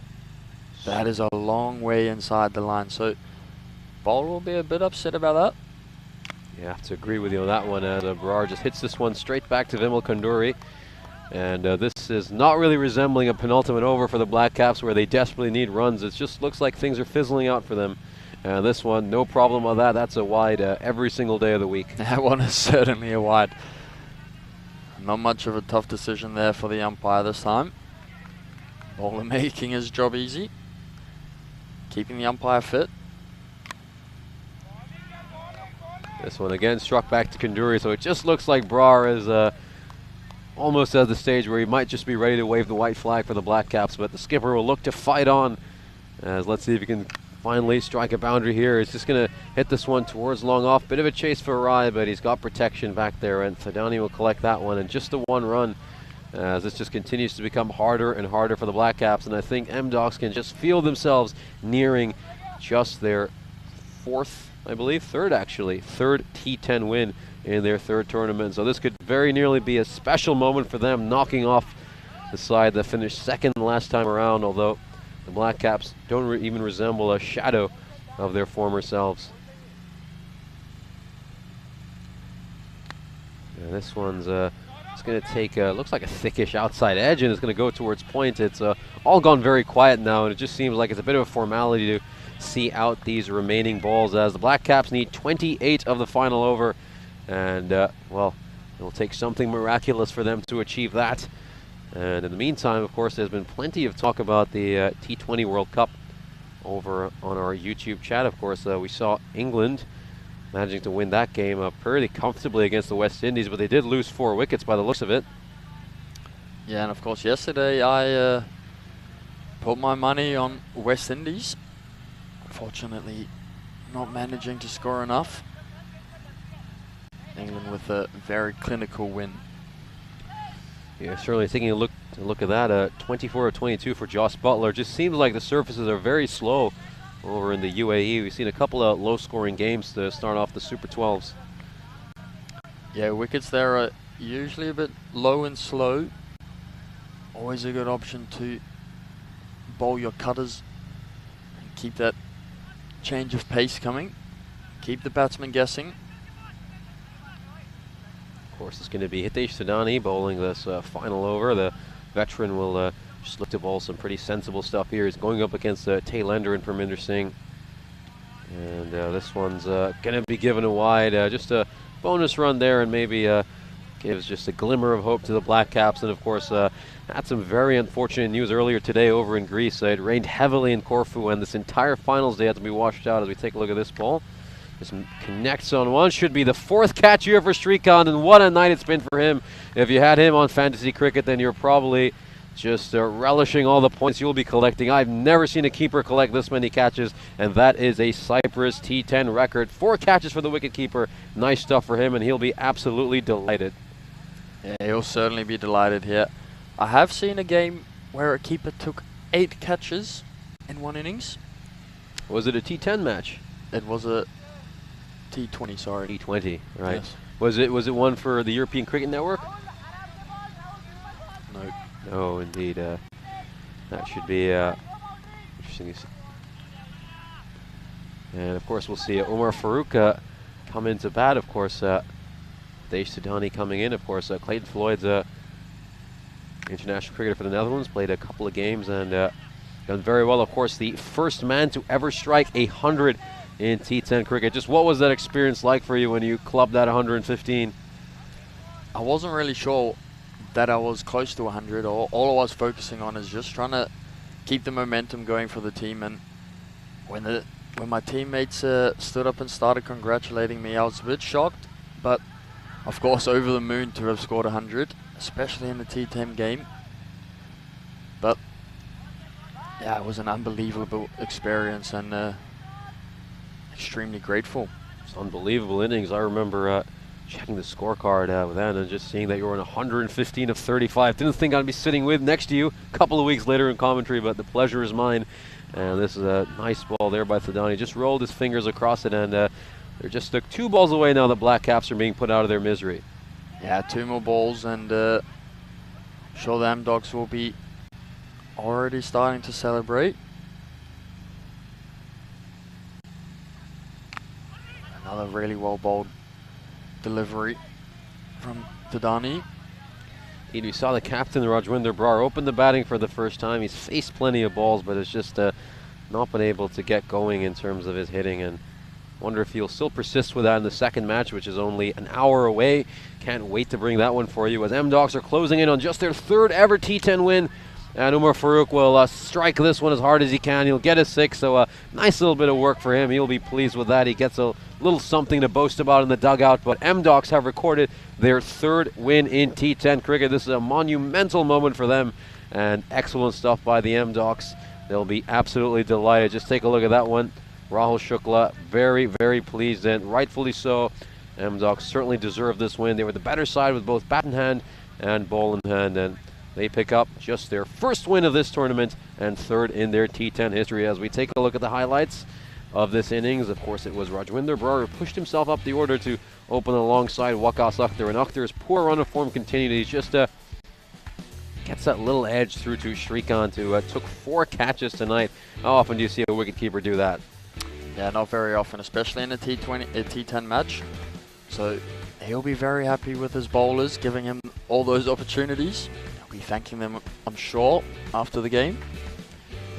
That is a long way inside the line, so bowler will be a bit upset about that. Yeah, I have to agree with you on that one. Brar just hits this one straight back to Vimal Kanduri. And this is not really resembling a penultimate over for the Black Caps where they desperately need runs. It just looks like things are fizzling out for them. This one, no problem on that. That's a wide every single day of the week. That one is certainly a wide. Not much of a tough decision there for the umpire this time. Bowler making his job easy. Keeping the umpire fit. This one again struck back to Kanduri, so it just looks like Brar is almost at the stage where he might just be ready to wave the white flag for the Black Caps, but the skipper will look to fight on. As let's see if he can finally strike a boundary here. He's just going to hit this one towards long off. Bit of a chase for Rai, but he's got protection back there, and Thadani will collect that one, and just the one run. As this just continues to become harder and harder for the Black Caps, and I think M-Docs can just feel themselves nearing just their third T10 win in their third tournament. So this could very nearly be a special moment for them, knocking off the side that finished second last time around, although the Black Caps don't even resemble a shadow of their former selves. Yeah, this one's it's going to take, looks like a thickish outside edge, and it's going to go towards point. It's all gone very quiet now, and it just seems like it's a bit of a formality to see out these remaining balls, as the Black Caps need 28 of the final over. And, well, it will take something miraculous for them to achieve that. And in the meantime, of course, there's been plenty of talk about the T20 World Cup over on our YouTube chat. Of course, we saw England managing to win that game pretty comfortably against the West Indies, but they did lose 4 wickets by the looks of it. Yeah, and of course, yesterday I put my money on West Indies. Unfortunately, not managing to score enough. England with a very clinical win. Yeah, certainly taking a look at that. 24 of 22 for Joss Butler. Just seems like the surfaces are very slow over in the UAE. We've seen a couple of low-scoring games to start off the Super 12s. Yeah, wickets there are usually a bit low and slow. Always a good option to bowl your cutters and keep that change of pace coming. Keep the batsman guessing. Of course, it's going to be Hitesh Sudani bowling this final over. The veteran will just look to bowl some pretty sensible stuff here. He's going up against Taylender and Parminder Singh. And this one's going to be given a wide. Just a bonus run there, and maybe gives just a glimmer of hope to the Black Caps. And of course, had some very unfortunate news earlier today over in Greece. It rained heavily in Corfu, and this entire finals day had to be washed out. As we take a look at this ball, this connects on one. Should be the 4th catch here for Srikanth, and what a night it's been for him. If you had him on fantasy cricket, then you're probably just relishing all the points you'll be collecting. I've never seen a keeper collect this many catches, and that is a Cyprus T10 record. 4 catches for the wicketkeeper. Nice stuff for him, and he'll be absolutely delighted. Yeah, he'll certainly be delighted here. I have seen a game where a keeper took 8 catches in one innings. Was it a T10 match? It was a T20, sorry. T20, right. Yes. Was it one for the European Cricket Network? No. No, indeed. That should be interesting to see. And of course, we'll see Omar Farouk come into bat. Of course, Hitesh Sudani coming in. Of course, Clayton Floyd's international cricketer for the Netherlands, played a couple of games and done very well. Of course, the first man to ever strike 100 in T10 cricket. Just what was that experience like for you when you clubbed that 115? I wasn't really sure that I was close to 100. All I was focusing on is just trying to keep the momentum going for the team. And when my teammates stood up and started congratulating me, I was a bit shocked, but of course over the moon to have scored 100, especially in the T10 game. But yeah, it was an unbelievable experience, and extremely grateful. It's unbelievable innings. I remember checking the scorecard with Anna and just seeing that you were on 115 of 35. Didn't think I'd be sitting next to you a couple of weeks later in commentary, but the pleasure is mine. And this is a nice ball there by Sudani. Just rolled his fingers across it, and they're just 2 balls away now. The Black Caps are being put out of their misery. Yeah, 2 more balls, and sure the M-Dogs will be already starting to celebrate. Another really well bowled delivery from Sudani. We saw the captain, Rajwinder Brar, open the batting for the first time. He's faced plenty of balls, but it's just not been able to get going in terms of his hitting. And wonder if he'll still persist with that in the second match, which is only an hour away. Can't wait to bring that one for you, as M-Dogs are closing in on just their 3rd ever T10 win. And Umar Farouk will strike this one as hard as he can. He'll get a 6, so a nice little bit of work for him. He'll be pleased with that. He gets a little something to boast about in the dugout. But M-Dogs have recorded their 3rd win in T10 cricket. This is a monumental moment for them, and excellent stuff by the M-Dogs. They'll be absolutely delighted. Just take a look at that one. Rahul Shukla, very, very pleased, and rightfully so. M-Dogs certainly deserve this win. They were the better side with both bat in hand and ball in hand, and they pick up just their 1st win of this tournament and 3rd in their T10 history. As we take a look at the highlights of this innings, of course, it was Rajwinder Brar who pushed himself up the order to open alongside Waqas Akhtar, and Akhtar's poor run of form continued. He just gets that little edge through to Srikanth, who took 4 catches tonight. How often do you see a wicketkeeper do that? Yeah, not very often, especially in a T10 match. So he'll be very happy with his bowlers giving him all those opportunities. He'll be thanking them, I'm sure, after the game.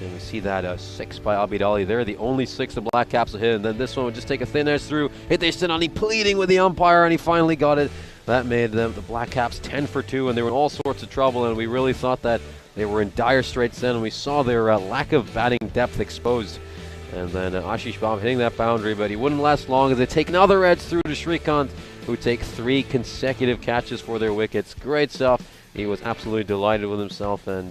And we see that 6 by Abid Ali there, the only 6 the Black Caps will hit. And then this one would just take a thin edge through. Hit Sinani pleading with the umpire, and he finally got it. That made them, the Black Caps, 10 for 2, and they were in all sorts of trouble. And we really thought that they were in dire straits then, and we saw their lack of batting depth exposed. And then Ashish Baum hitting that boundary, but he wouldn't last long as they take another edge through to Shrikant, who take 3 consecutive catches for their wickets. Great stuff. He was absolutely delighted with himself, and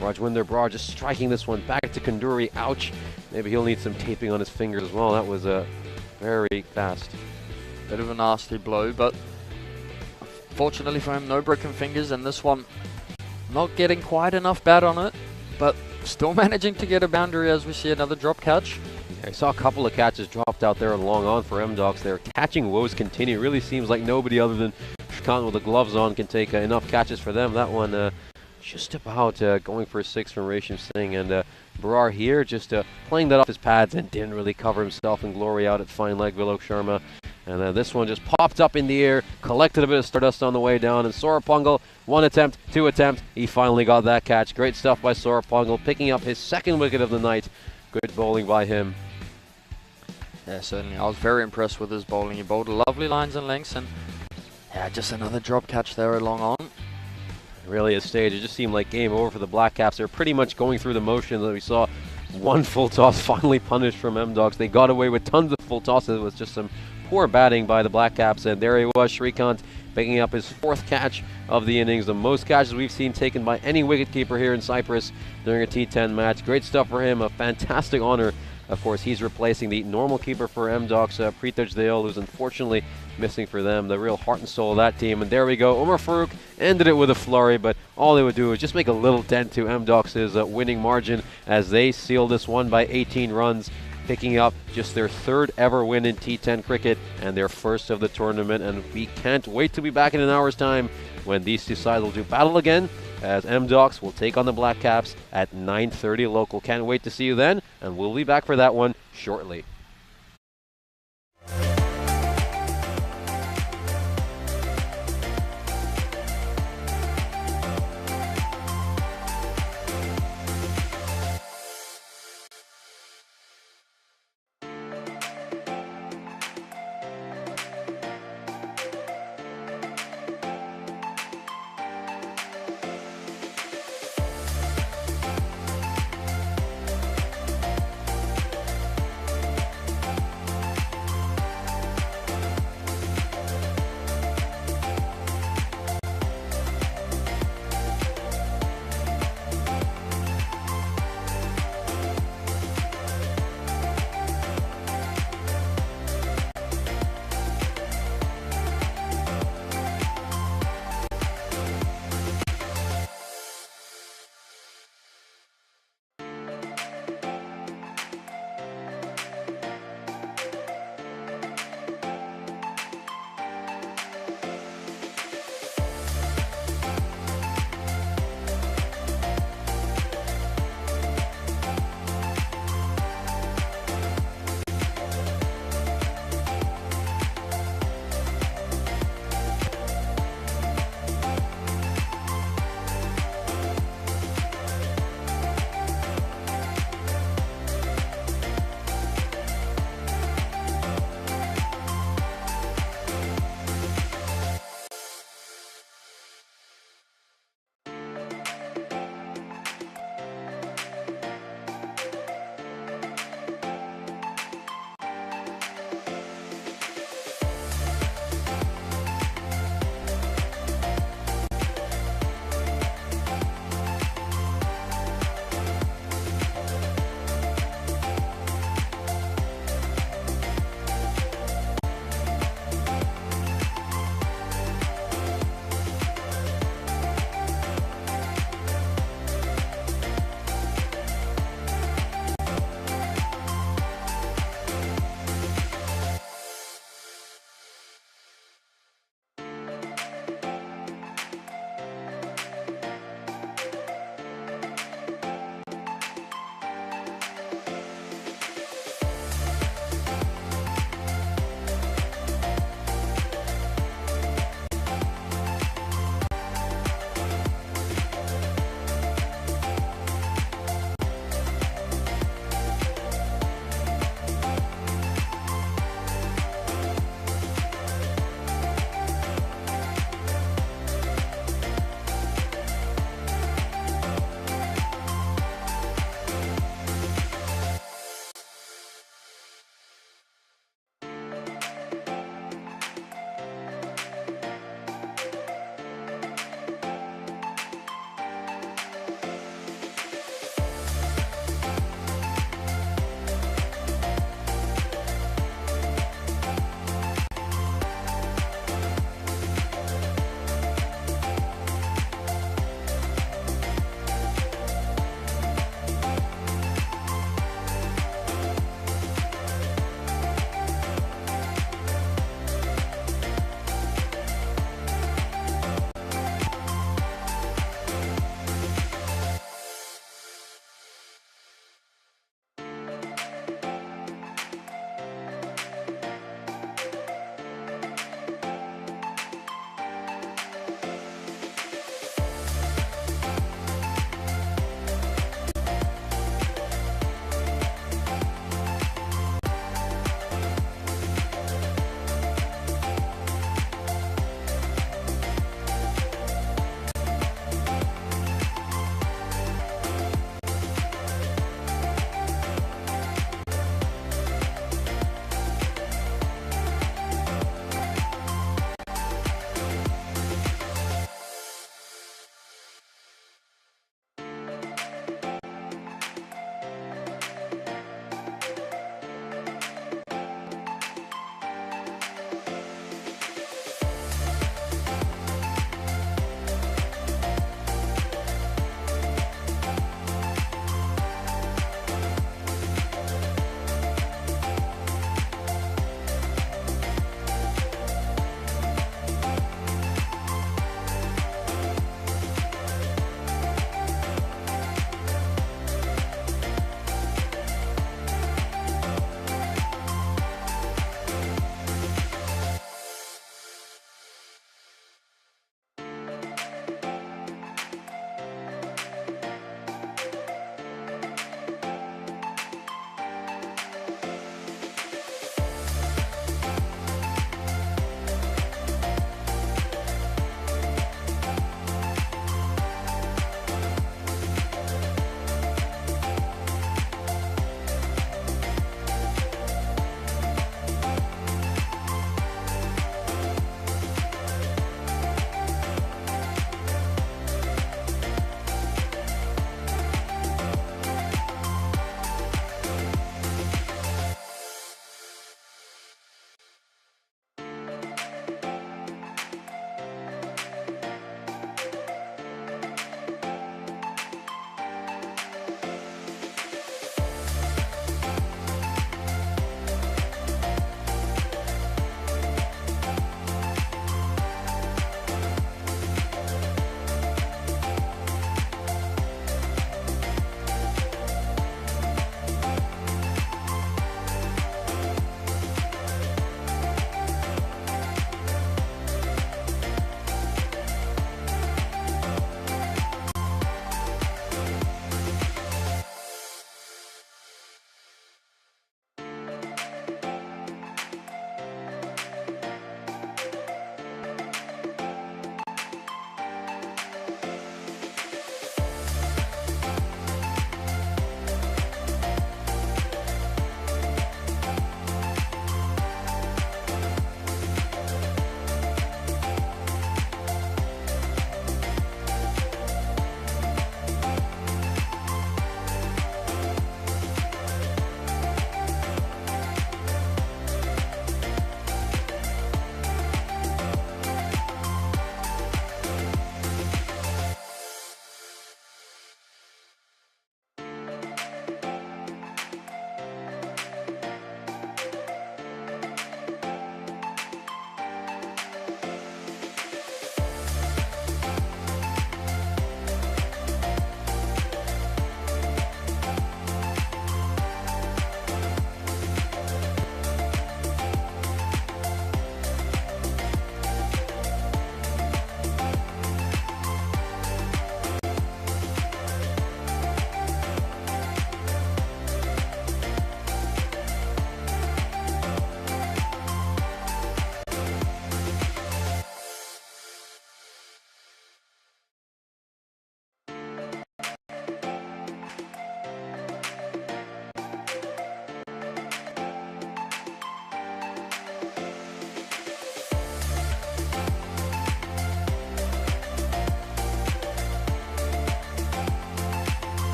Rajwinder Brar just striking this one back to Kanduri. Ouch. Maybe he'll need some taping on his fingers as well. That was very fast. Bit of a nasty blow, but fortunately for him, no broken fingers, and this one not getting quite enough bat on it, but still managing to get a boundary as we see another drop catch. Yeah, I saw a couple of catches dropped out there and long on for M-Docs. Their catching woes continue. It really seems like nobody other than Shrikant with the gloves on can take enough catches for them. That one just about going for a 6 from Resham Singh, and Brar here just playing that off his pads and didn't really cover himself in glory out at fine leg Vilok Sharma. And this one just popped up in the air, collected a bit of stardust on the way down, and Sorapungal, 1 attempt, 2 attempt, he finally got that catch. Great stuff by Sorapungal, picking up his 2nd wicket of the night. Good bowling by him. Yeah, certainly. I was very impressed with his bowling. He bowled lovely lines and lengths, and yeah, just another drop catch there along on. Really, at stage, it just seemed like game over for the Black Caps. They're pretty much going through the motions that we saw. 1 full toss finally punished from M-Docs. They got away with tons of full tosses. It was just some poor batting by the Black Caps, and there he was, Shrikant, picking up his 4th catch of the innings, the most catches we've seen taken by any wicketkeeper here in Cyprus during a T10 match. Great stuff for him, a fantastic honor. Of course, he's replacing the normal keeper for M-Docs, Preetoj Dayal, who's unfortunately missing for them, the real heart and soul of that team. And there we go, Umar Farooq ended it with a flurry, but all they would do is just make a little dent to M-Docs' winning margin as they seal this one by 18 runs. Picking up just their 3rd ever win in T10 cricket and their 1st of the tournament. And we can't wait to be back in an hour's time when these 2 sides will do battle again, as M-Docs will take on the Black Caps at 9:30 local. Can't wait to see you then, and we'll be back for that one shortly.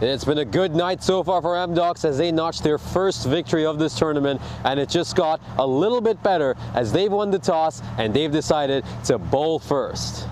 It's been a good night so far for M-Docs as they notched their first victory of this tournament, and it just got a little bit better as they've won the toss and they've decided to bowl first.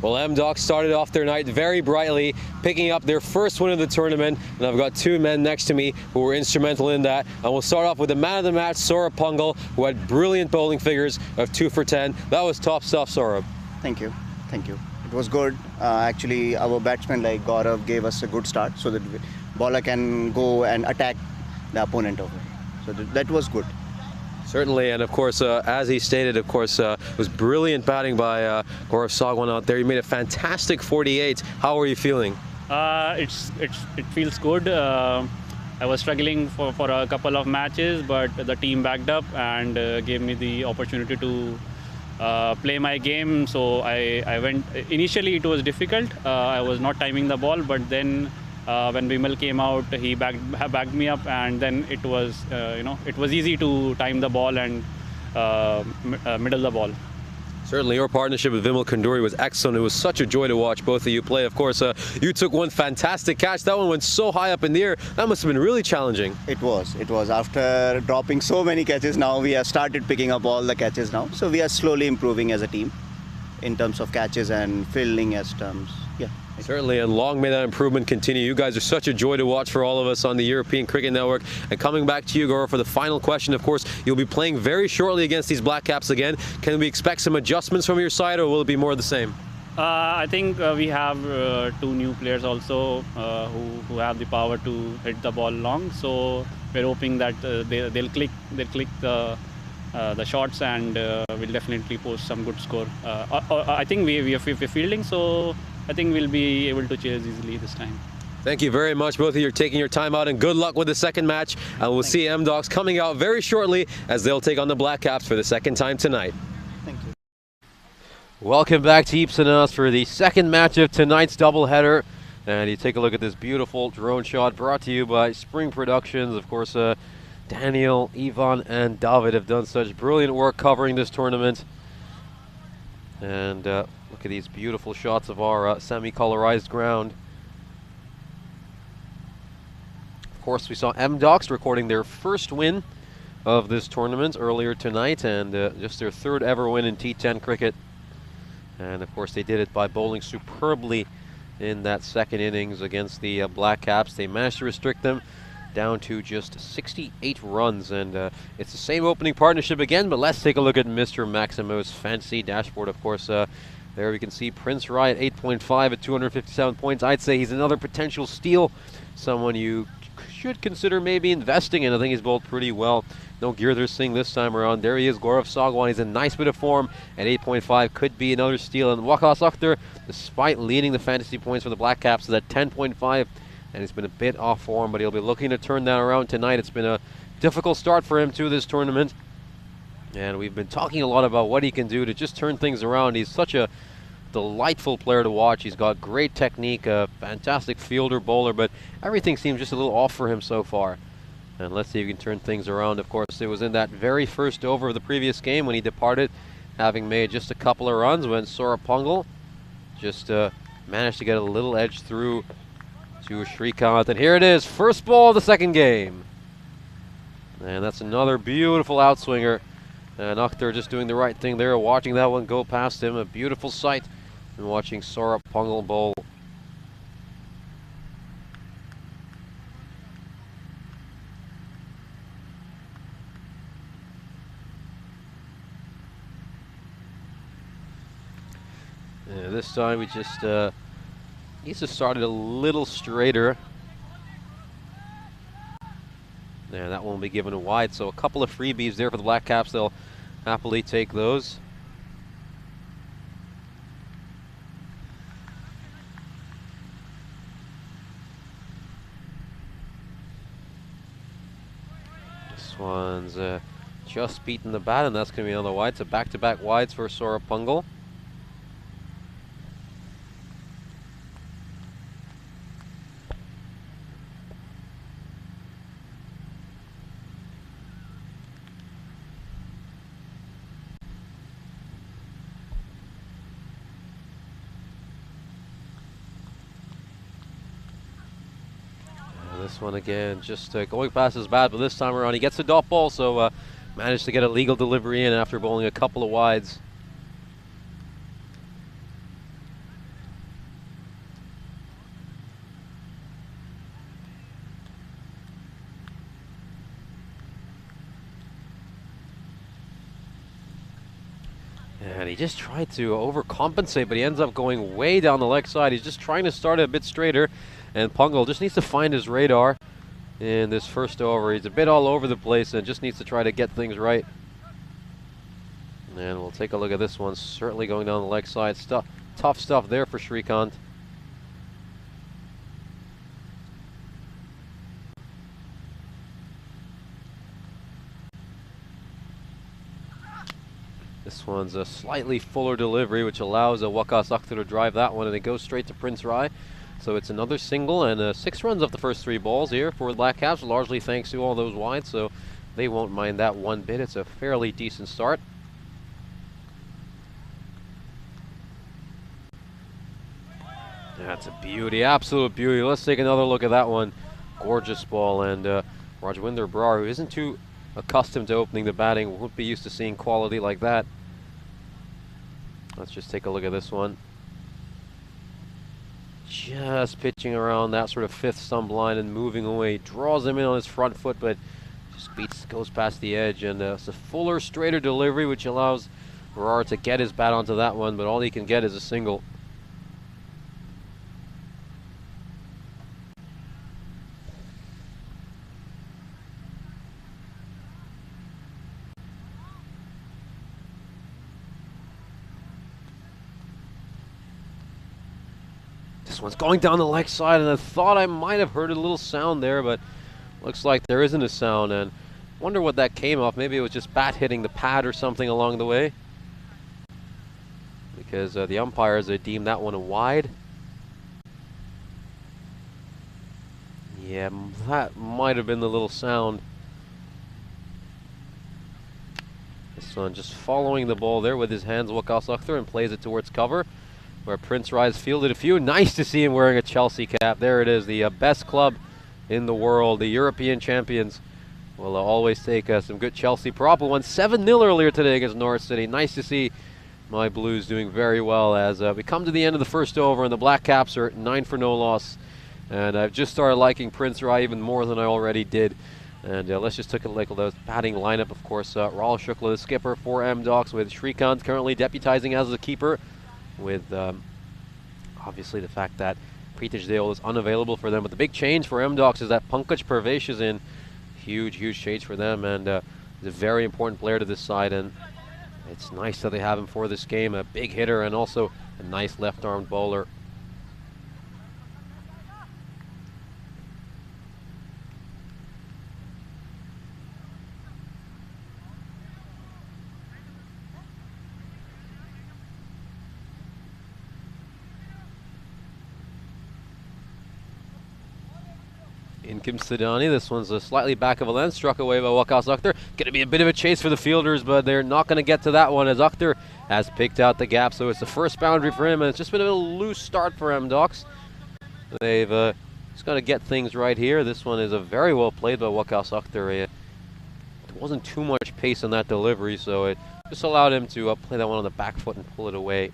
Well, M-Docs started off their night very brightly, picking up their first win of the tournament, and I've got two men next to me who were instrumental in that. And we'll start off with the man of the match, Saurabh Pungal, who had brilliant bowling figures of 2 for 10. That was top stuff, Saurabh. Thank you. It was good. Actually, our batsman like Gaurav gave us a good start so that bowler can go and attack the opponent over. So that was good. Certainly, and of course, as he stated, of course, it was brilliant batting by Gaurav Sagwan out there. He made a fantastic 48. How are you feeling? It feels good. I was struggling for a couple of matches, but the team backed up and gave me the opportunity to play my game. So I went. Initially, it was difficult. I was not timing the ball, but then when Vimal came out, he backed me up, and then it was it was easy to time the ball and middle the ball. Certainly, your partnership with Vimal Kanduri was excellent. It was such a joy to watch both of you play. Of course, you took one fantastic catch. That one went so high up in the air. That must have been really challenging. It was. After dropping so many catches, now we have started picking up all the catches now. So we are slowly improving as a team in terms of catches and fielding as terms. Yeah. Certainly, and long may that improvement continue. You guys are such a joy to watch for all of us on the European Cricket Network. And coming back to you, Gaurav, for the final question, of course, you'll be playing very shortly against these Black Caps again. Can we expect some adjustments from your side, or will it be more of the same? I think we have 2 new players also who have the power to hit the ball long. So we're hoping that they'll click the shots and will definitely post some good score. I think we're fielding, so I think we'll be able to chase easily this time. Thank you very much, both of you, for taking your time out, and good luck with the second match. And we'll see M-Docs coming out very shortly as they'll take on the Black Caps for the second time tonight. Thank you. Welcome back to Ipsanas for the second match of tonight's doubleheader. And you take a look at this beautiful drone shot brought to you by Spring Productions. Of course, Daniel, Ivan, and David have done such brilliant work covering this tournament. And look at these beautiful shots of our semi-colorized ground. Of course, we saw M-Docs recording their first win of this tournament earlier tonight, and just their 3rd ever win in T10 cricket. And of course, they did it by bowling superbly in that second innings against the Black Caps. They managed to restrict them down to just 68 runs, and it's the same opening partnership again, but let's take a look at Mr. Maximo's fancy dashboard. Of course, there we can see Prince Rai at 8.5 at 257 points. I'd say he's another potential steal, someone you should consider maybe investing in. I think he's bowled pretty well. No Girdhar Singh this time around. There he is, Gaurav Sagwan. He's in a nice bit of form at 8.5, could be another steal. And Waqas Akhtar, despite leading the fantasy points for the Black Caps, is at 10.5. And he's been a bit off form, but he'll be looking to turn that around tonight. It's been a difficult start for him to this tournament, and we've been talking a lot about what he can do to just turn things around. He's such a delightful player to watch. He's got great technique, a fantastic fielder, bowler, but everything seems just a little off for him so far. And let's see if he can turn things around. Of course, it was in that very first over of the previous game when he departed, having made just a couple of runs, when Saurabh Pungal just managed to get a little edge through to Shrikant. And here it is, first ball of the second game. And that's another beautiful outswinger. And Akhtar just doing the right thing there, watching that one go past him. A beautiful sight, and watching Saurabh Pungal bowl. And this time we just needs to start it a little straighter. And that one will be given wide, so a couple of freebies there for the Black Caps. They'll happily take those. This one's just beaten the bat, and that's going to be another wide. So back-to-back wides for Saurabh Pungal. This one again, just going past his bat, but this time around he gets a dot ball, so managed to get a legal delivery in after bowling a couple of wides. And he just tried to overcompensate, but he ends up going way down the leg side. He's just trying to start it a bit straighter, and Pungal just needs to find his radar in this first over. He's a bit all over the place and just needs to try to get things right. And we'll take a look at this one. Certainly going down the leg side. Tough stuff there for Srikanth. This one's a slightly fuller delivery, which allows Waqas Akhtar to drive that one, and it goes straight to Prince Rai. So it's another single, and 6 runs off the first 3 balls here for the Black Caps, largely thanks to all those wides, so they won't mind that one bit. It's a fairly decent start. That's a beauty, absolute beauty. Let's take another look at that one. Gorgeous ball, and Rajwinder Brar, who isn't too accustomed to opening the batting, won't be used to seeing quality like that. Let's just take a look at this one. Just pitching around that sort of 5th stump line and moving away. Draws him in on his front foot, but just goes past the edge. And it's a fuller, straighter delivery, which allows Brar to get his bat onto that one, but all he can get is a single. This one's going down the leg side, and I thought I might have heard a little sound there, but looks like there isn't a sound, and wonder what that came off. Maybe it was just bat hitting the pad or something along the way, because the umpires deemed that one a wide. Yeah, that might have been the little sound. This one just following the ball there with his hands, Waqas Akhtar, and plays it towards cover, where Prince Rai's fielded a few. Nice to see him wearing a Chelsea cap. There it is, the best club in the world, the European champions. Will always take some good Chelsea prop. We won 7-0 earlier today against Norwich City. Nice to see my Blues doing very well as we come to the end of the first over, and the Black Caps are 9 for no loss. And I've just started liking Prince Rai even more than I already did. And let's just take a look at the batting lineup. Of course, Rahul Shukla, the skipper for M-Docs, with Srikanth currently deputizing as the keeper, with obviously the fact that Pritesh Deol is unavailable for them. But the big change for M-Docs is that Pankaj Parvesh is in. Huge change for them, and he's a very important player to this side, and it's nice that they have him for this game. A big hitter and also a nice left-armed bowler. In Kim Sidani, this one's slightly back of a length, struck away by Waqas Akhtar. Going to be a bit of a chase for the fielders, but they're not going to get to that one as Akhtar has picked out the gap. So it's the first boundary for him, and it's just been a little loose start for M-Docs. They've just got to get things right here. This one is a very well played by Waqas Akhtar. There wasn't too much pace on that delivery, so it just allowed him to play that one on the back foot and pull it away.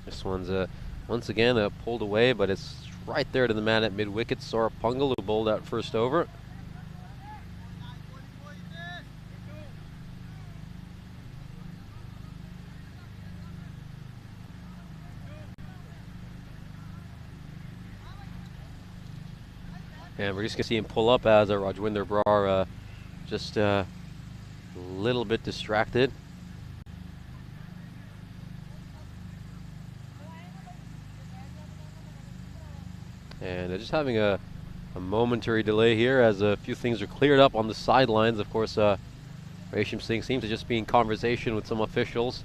This one's once again pulled away, but it's right there to the man at mid-wicket, Saurabh Pungal, who bowled out first over. And we're just going to see him pull up as Rajwinder Brar just a little bit distracted. And just having a momentary delay here as a few things are cleared up on the sidelines. Of course, Resham Singh seems to just be in conversation with some officials.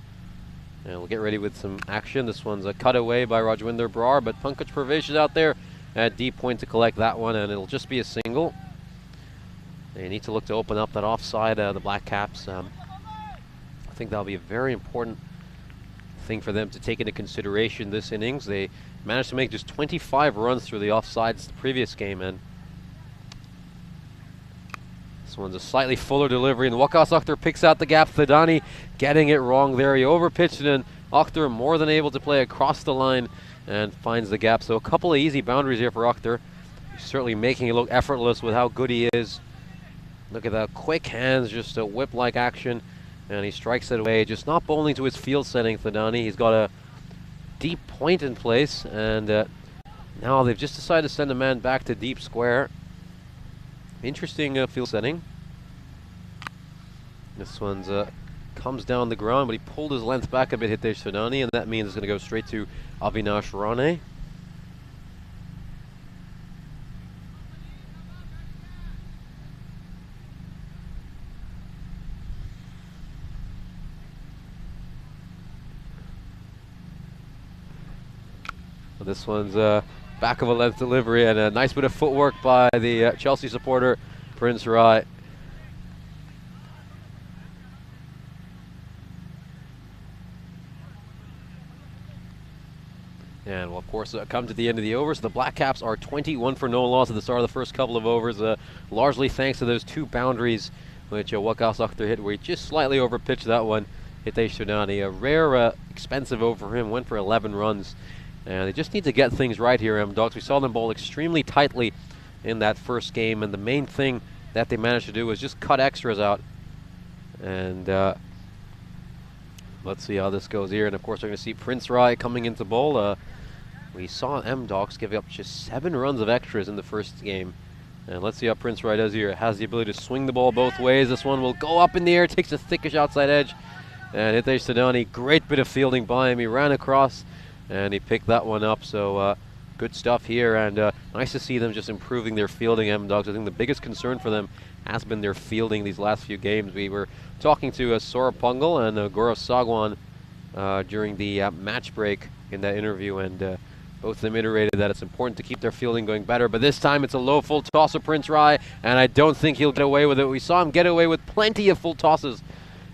And we'll get ready with some action. This one's a cutaway by Rajwinder Brar, but Pankaj Pravesh is out there at deep point to collect that one, and it'll just be a single. They need to look to open up that offside, the Black Caps. I think that'll be a very important thing for them to take into consideration this innings. They managed to make just 25 runs through the offsides the previous game, and this one's a slightly fuller delivery, and Waqas Akhtar picks out the gap. Thadani getting it wrong there. He overpitched it, and Akhtar more than able to play across the line and finds the gap. So a couple of easy boundaries here for Akhtar. He's certainly making it look effortless with how good he is. Look at that, quick hands, just a whip-like action, and he strikes it away. Just not bowling to his field setting, Thadani. He's got a deep point in place, and now they've just decided to send a man back to deep square. Interesting field setting. This one's comes down the ground, but he pulled his length back a bit, Hitesh Thadani, and that means it's going to go straight to Avinash Rane. So this one's back of a length delivery, and a nice bit of footwork by the Chelsea supporter, Prince Rai. And we'll, of course, come to the end of the overs. The Black Caps are 21 for no loss at the start of the first couple of overs, largely thanks to those two boundaries which Waqas Akhtar hit, where he just slightly overpitched that one. Hitesh Thadani, a rare, expensive over for him, went for 11 runs. And they just need to get things right here, M-Dogs. We saw them bowl extremely tightly in that first game, and the main thing that they managed to do was just cut extras out. And let's see how this goes here. And of course, we're going to see Prince Rai coming into bowl. We saw M-Dogs give up just 7 runs of extras in the first game. And let's see how Prince Rai does here. Has the ability to swing the ball both ways. This one will go up in the air, takes a thickish outside edge. And Hitesh Thadani, great bit of fielding by him. He ran across and he picked that one up. So good stuff here, and nice to see them just improving their fielding, M-Dogs. I think the biggest concern for them has been their fielding these last few games. We were talking to Saurabh Pungal and Gaurav Sagwan during the match break in that interview, and both of them iterated that it's important to keep their fielding going better. But this time it's a low full toss of Prince Rai, and I don't think he'll get away with it. We saw him get away with plenty of full tosses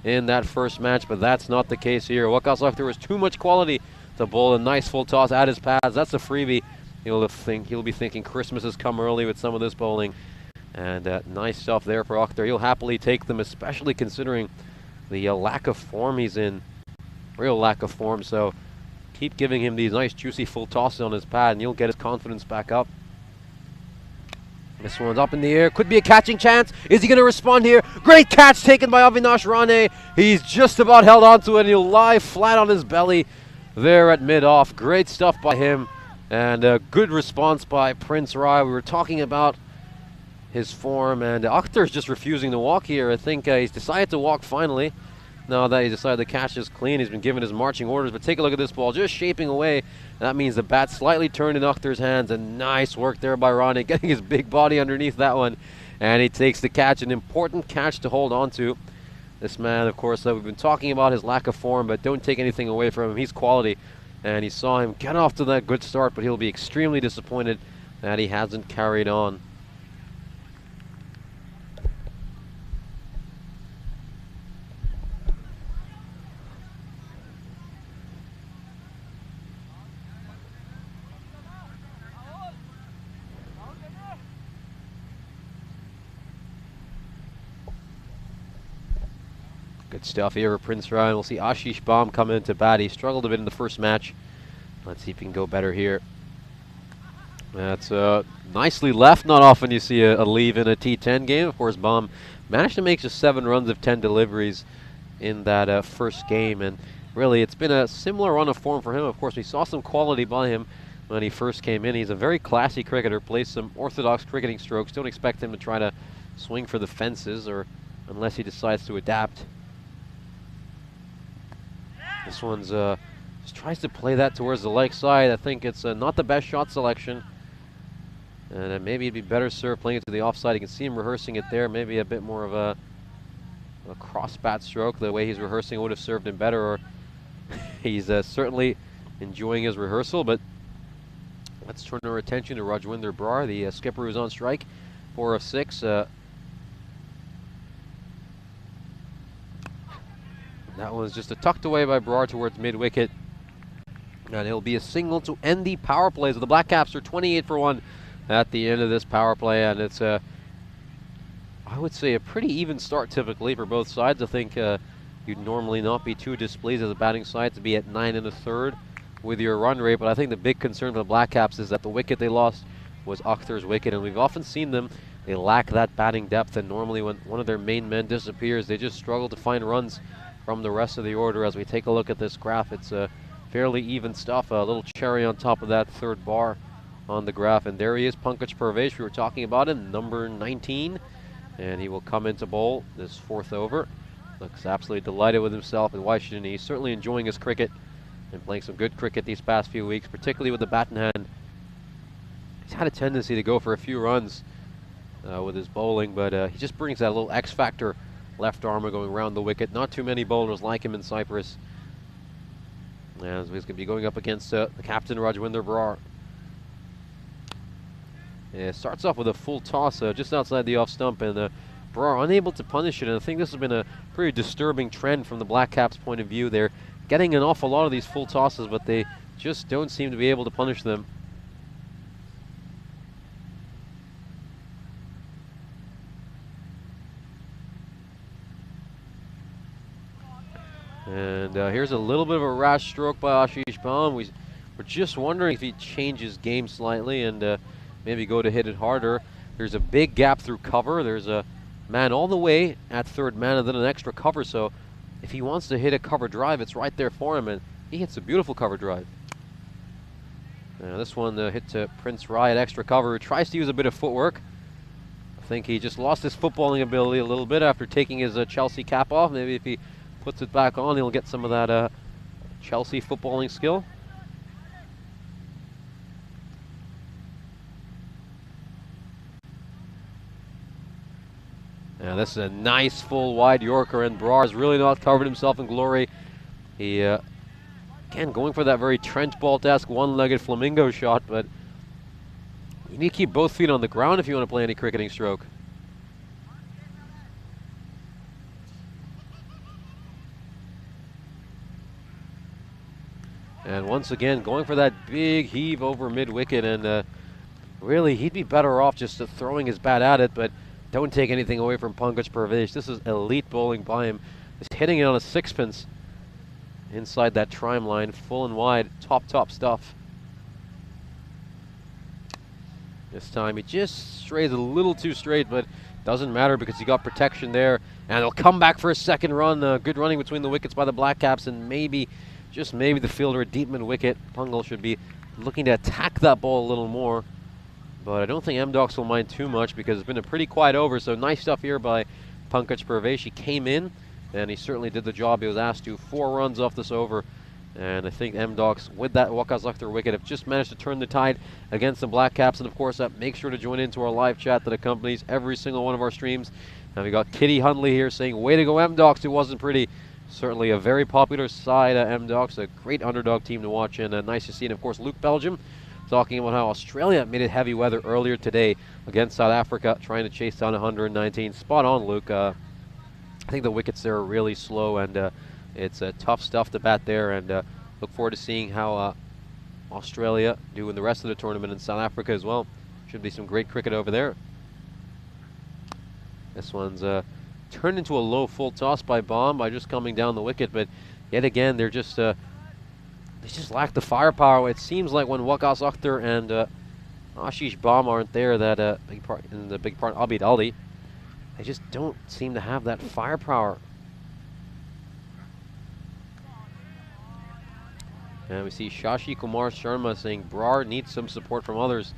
in that first match, but that's not the case here. Waqas Akhtar was too much quality to bowl a nice full toss at his pads. That's a freebie. He'll be thinking Christmas has come early with some of this bowling. And nice stuff there for Akhtar. He'll happily take them, especially considering the lack of form he's in. Real lack of form. So keep giving him these nice juicy full tosses on his pad, and he'll get his confidence back up. This one's up in the air. Could be a catching chance. Is he going to respond here? Great catch taken by Avinash Rane. He's just about held onto it, and he'll lie flat on his belly there at mid-off. Great stuff by him, and a good response by Prince Rai. We were talking about his form, and Akhtar's just refusing to walk here. I think he's decided to walk finally. Now that he's decided the catch is clean, he's been given his marching orders, but take a look at this ball, just shaping away. That means the bat slightly turned in Akhtar's hands, and nice work there by Rane, getting his big body underneath that one, and he takes the catch, an important catch to hold on to. This man, of course, we've been talking about his lack of form, but don't take anything away from him. He's quality, and he saw him get off to that good start, but he'll be extremely disappointed that he hasn't carried on. Good stuff here for Prince Rai. We'll see Ashish Baum come into bat. He struggled a bit in the first match. Let's see if he can go better here. That's nicely left. Not often you see a leave in a T10 game. Of course, Baum managed to make just 7 runs of 10 deliveries in that first game. And really, it's been a similar run of form for him. Of course, we saw some quality by him when he first came in. He's a very classy cricketer, plays some orthodox cricketing strokes. Don't expect him to try to swing for the fences, or unless he decides to adapt. This one's just tries to play that towards the leg side. I think it's not the best shot selection. And maybe it'd be better served playing it to the offside. You can see him rehearsing it there. Maybe a bit more of a cross bat stroke. The way he's rehearsing would have served him better. Or he's certainly enjoying his rehearsal. But let's turn our attention to Rajwinder Brar, the skipper who's on strike. 4 of 6. That was just tucked away by Brar towards mid-wicket. And it'll be a single to end the power plays. The Black Caps are 28 for 1 at the end of this power play. And it's, I would say, a pretty even start typically for both sides. I think you'd normally not be too displeased as a batting side to be at 9 1/3 with your run rate. But I think the big concern for the Black Caps is that the wicket they lost was Akhtar's wicket. And we've often seen them, they lack that batting depth. And normally when one of their main men disappears, they just struggle to find runs from the rest of the order. As we take a look at this graph, it's fairly even stuff. A little cherry on top of that third bar on the graph. And there he is, Pankaj Parvesh. We were talking about him, number 19. And he will come into bowl this 4th over. Looks absolutely delighted with himself, and why shouldn't he? He's certainly enjoying his cricket and playing some good cricket these past few weeks, particularly with the bat in hand. He's had a tendency to go for a few runs with his bowling, but he just brings that little X factor left armer going around the wicket. Not too many bowlers like him in Cyprus. And he's going to be going up against the captain, Rajwinder Brar. It starts off with a full toss just outside the off stump, and Brar unable to punish it. And I think this has been a pretty disturbing trend from the Black Caps' point of view. They're getting an awful lot of these full tosses, but they just don't seem to be able to punish them. And here's a little bit of a rash stroke by Ashish Baum. We're just wondering if he changes game slightly and maybe go to hit it harder. There's a big gap through cover. There's a man all the way at third man and then an extra cover. So if he wants to hit a cover drive, it's right there for him. And he hits a beautiful cover drive. This one hit to Prince Rai at extra cover, who tries to use a bit of footwork. I think he just lost his footballing ability a little bit after taking his Chelsea cap off. Maybe if he puts it back on, he'll get some of that Chelsea footballing skill. Now this is a nice full wide Yorker, and Brar's really not covered himself in glory. He, again, going for that very Trent Boult-esque one-legged flamingo shot, but you need to keep both feet on the ground if you want to play any cricketing stroke. And once again, going for that big heave over mid-wicket, and really, he'd be better off just throwing his bat at it, but don't take anything away from Pankaj Parvesh. This is elite bowling by him. He's hitting it on a sixpence inside that trim line, full and wide, top stuff. This time he just strays a little too straight, but doesn't matter because he got protection there, and he'll come back for a second run. Good running between the wickets by the Black Caps, and maybe, just maybe, the fielder at deep mid-wicket. Pungal should be looking to attack that ball a little more. But I don't think M-Docs will mind too much because it's been a pretty quiet over. So nice stuff here by Pankaj Parvesh. He came in and he certainly did the job he was asked to. 4 runs off this over. And I think M-Docs, with that Waqas Akhtar wicket, have just managed to turn the tide against the Black Caps. And of course, make sure to join into our live chat that accompanies every single one of our streams. And we got Kitty Huntley here saying, way to go M-Docs, it wasn't pretty. Certainly a very popular side, M-Docs, a great underdog team to watch. And nice to see. And of course, Luke Belgium talking about how Australia made it heavy weather earlier today against South Africa, trying to chase down 119. Spot on, Luke. I think the wickets there are really slow, and it's tough stuff to bat there. And look forward to seeing how Australia do in the rest of the tournament, in South Africa as well. Should be some great cricket over there. This one's turned into a low full toss by Baum by just coming down the wicket, but yet again, they just lack the firepower. It seems like when Waqas Akhtar and Ashish Baum aren't there, that big part Abid Ali, they just don't seem to have that firepower. And we see Shashi Kumar Sharma saying Brar needs some support from others.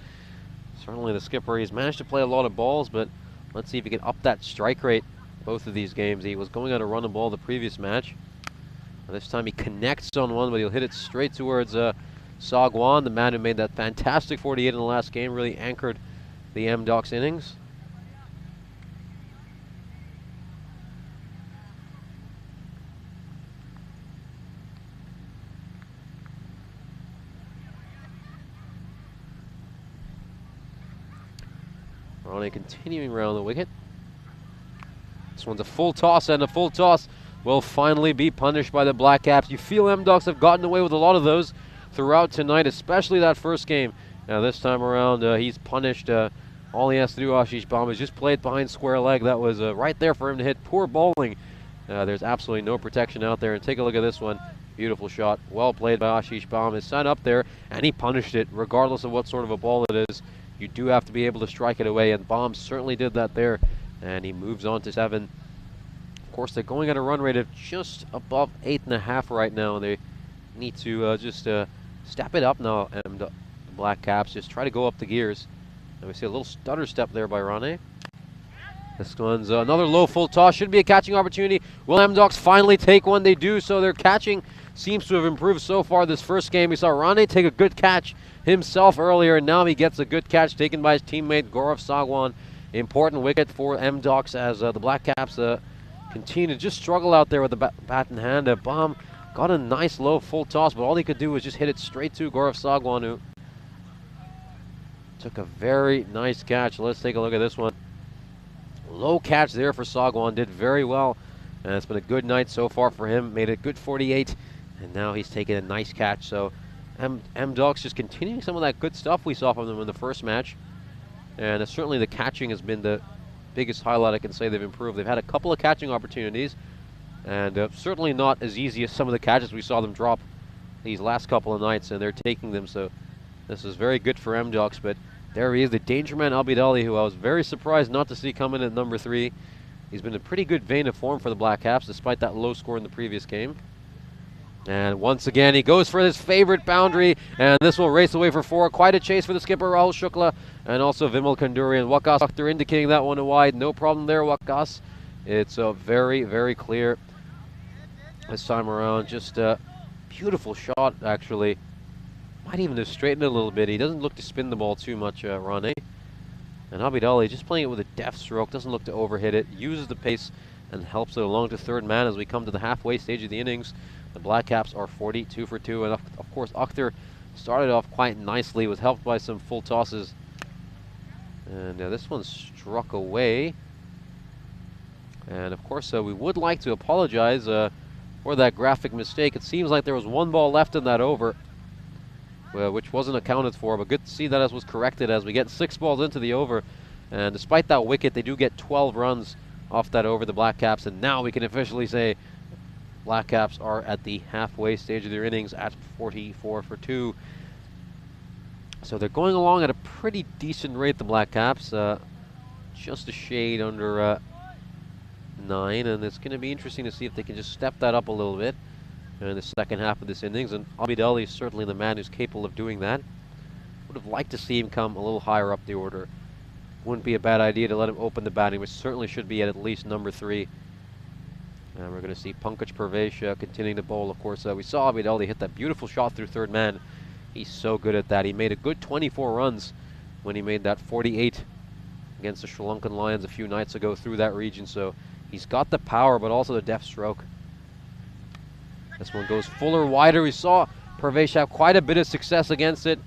Certainly the skipper, he's managed to play a lot of balls, but let's see if he can up that strike rate both of these games. He was going on a run and ball the previous match. This time he connects on one, but he'll hit it straight towards Sagwan, the man who made that fantastic 48 in the last game, really anchored the M-Docs innings. Ronnie continuing around the wicket. This one's a full toss, and a full toss will finally be punished by the Black Caps. You feel M-Docs have gotten away with a lot of those throughout tonight, especially that first game. Now this time around, he's punished. All he has to do, Ashish Baum, is just play it behind square leg. That was right there for him to hit. Poor bowling. There's absolutely no protection out there. And take a look at this one. Beautiful shot. Well played by Ashish Baum. It's sent up there, and he punished it, regardless of what sort of a ball it is. You do have to be able to strike it away, and Baum certainly did that there. And he moves on to 7. Of course, they're going at a run rate of just above 8.5 right now. They need to just step it up now, and the Black Caps just try to go up the gears. And we see a little stutter step there by Rane. This one's another low full toss. Should be a catching opportunity. Will M-Docs finally take one? They do, so their catching seems to have improved so far this first game. We saw Rane take a good catch himself earlier, and now he gets a good catch taken by his teammate Gaurav Sagwan. Important wicket for M-Docs as the Black Caps continue to just struggle out there with the bat in hand. Baum got a nice low full toss, but all he could do was just hit it straight to Gaurav Sagwan, who took a very nice catch. Let's take a look at this one. Low catch there for Sagwan, did very well, and it's been a good night so far for him. Made a good 48, and now he's taking a nice catch. So M-Docs just continuing some of that good stuff we saw from them in the first match, and certainly the catching has been the biggest highlight. I can say they've improved. They've had a couple of catching opportunities, and certainly not as easy as some of the catches we saw them drop these last couple of nights, and they're taking them. So this is very good for M-Docs, but there he is, the danger man Abid Ali, who I was very surprised not to see come in at number 3. He's been in a pretty good vein of form for the Black Caps, despite that low score in the previous game. And once again, he goes for his favorite boundary, and this will race away for 4. Quite a chase for the skipper, Rahul Shukla, and also Vimal Kanduri. And Waqas Akhtar indicating that one wide. No problem there, Waqas. It's very, very clear this time around. Just a beautiful shot, actually. Might even have straightened it a little bit. He doesn't look to spin the ball too much, Rane. And Abid Ali just playing it with a deft stroke. Doesn't look to overhit it. Uses the pace and helps it along to third man as we come to the halfway stage of the innings. The Black Caps are 42 for 2. And of course, Akhtar started off quite nicely. Was helped by some full tosses. And this one struck away. And of course, we would like to apologize for that graphic mistake. It seems like there was one ball left in that over, which wasn't accounted for, but good to see that as was corrected as we get 6 balls into the over. And despite that wicket, they do get 12 runs off that over, the Black Caps, and now we can officially say Black Caps are at the halfway stage of their innings at 44 for 2. So they're going along at a pretty decent rate, the Black Caps, just a shade under 9, and it's going to be interesting to see if they can just step that up a little bit in the second half of this innings, and Abid Ali is certainly the man who's capable of doing that. Would have liked to see him come a little higher up the order. Wouldn't be a bad idea to let him open the batting, which certainly should be at least number 3. And we're going to see Pankaj Parvesh continuing to bowl. Of course, we saw Abid Ali hit that beautiful shot through third man. He's so good at that. He made a good 24 runs when he made that 48 against the Sri Lankan Lions a few nights ago through that region. So he's got the power, but also the deft stroke. This one goes fuller, wider. We saw Parvesh have quite a bit of success against it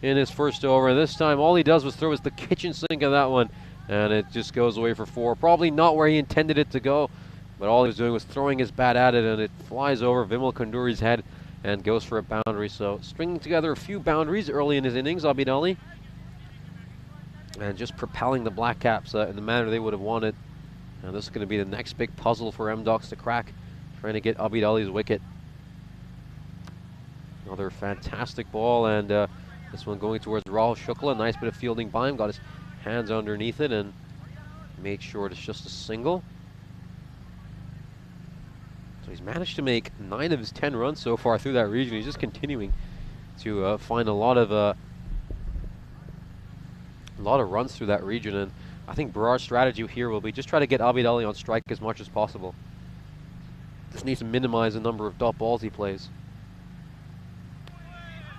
in his first over. This time, all he does was throw the kitchen sink of that one, and it just goes away for 4. Probably not where he intended it to go, but all he was doing was throwing his bat at it, and it flies over Vimal Kanduri's head and goes for a boundary. So stringing together a few boundaries early in his innings, Abid Ali, and just propelling the Black Caps in the manner they would have wanted. And this is going to be the next big puzzle for M-Docs to crack, trying to get Abid Ali's wicket. Another fantastic ball, and this one going towards Rahul Shukla. Nice bit of fielding by him. Got his hands underneath it and made sure it's just a single. So he's managed to make 9 of his 10 runs so far through that region. He's just continuing to find a lot of runs through that region, and I think Berar's strategy here will be just try to get Abid Ali on strike as much as possible. Just needs to minimize the number of dot balls he plays.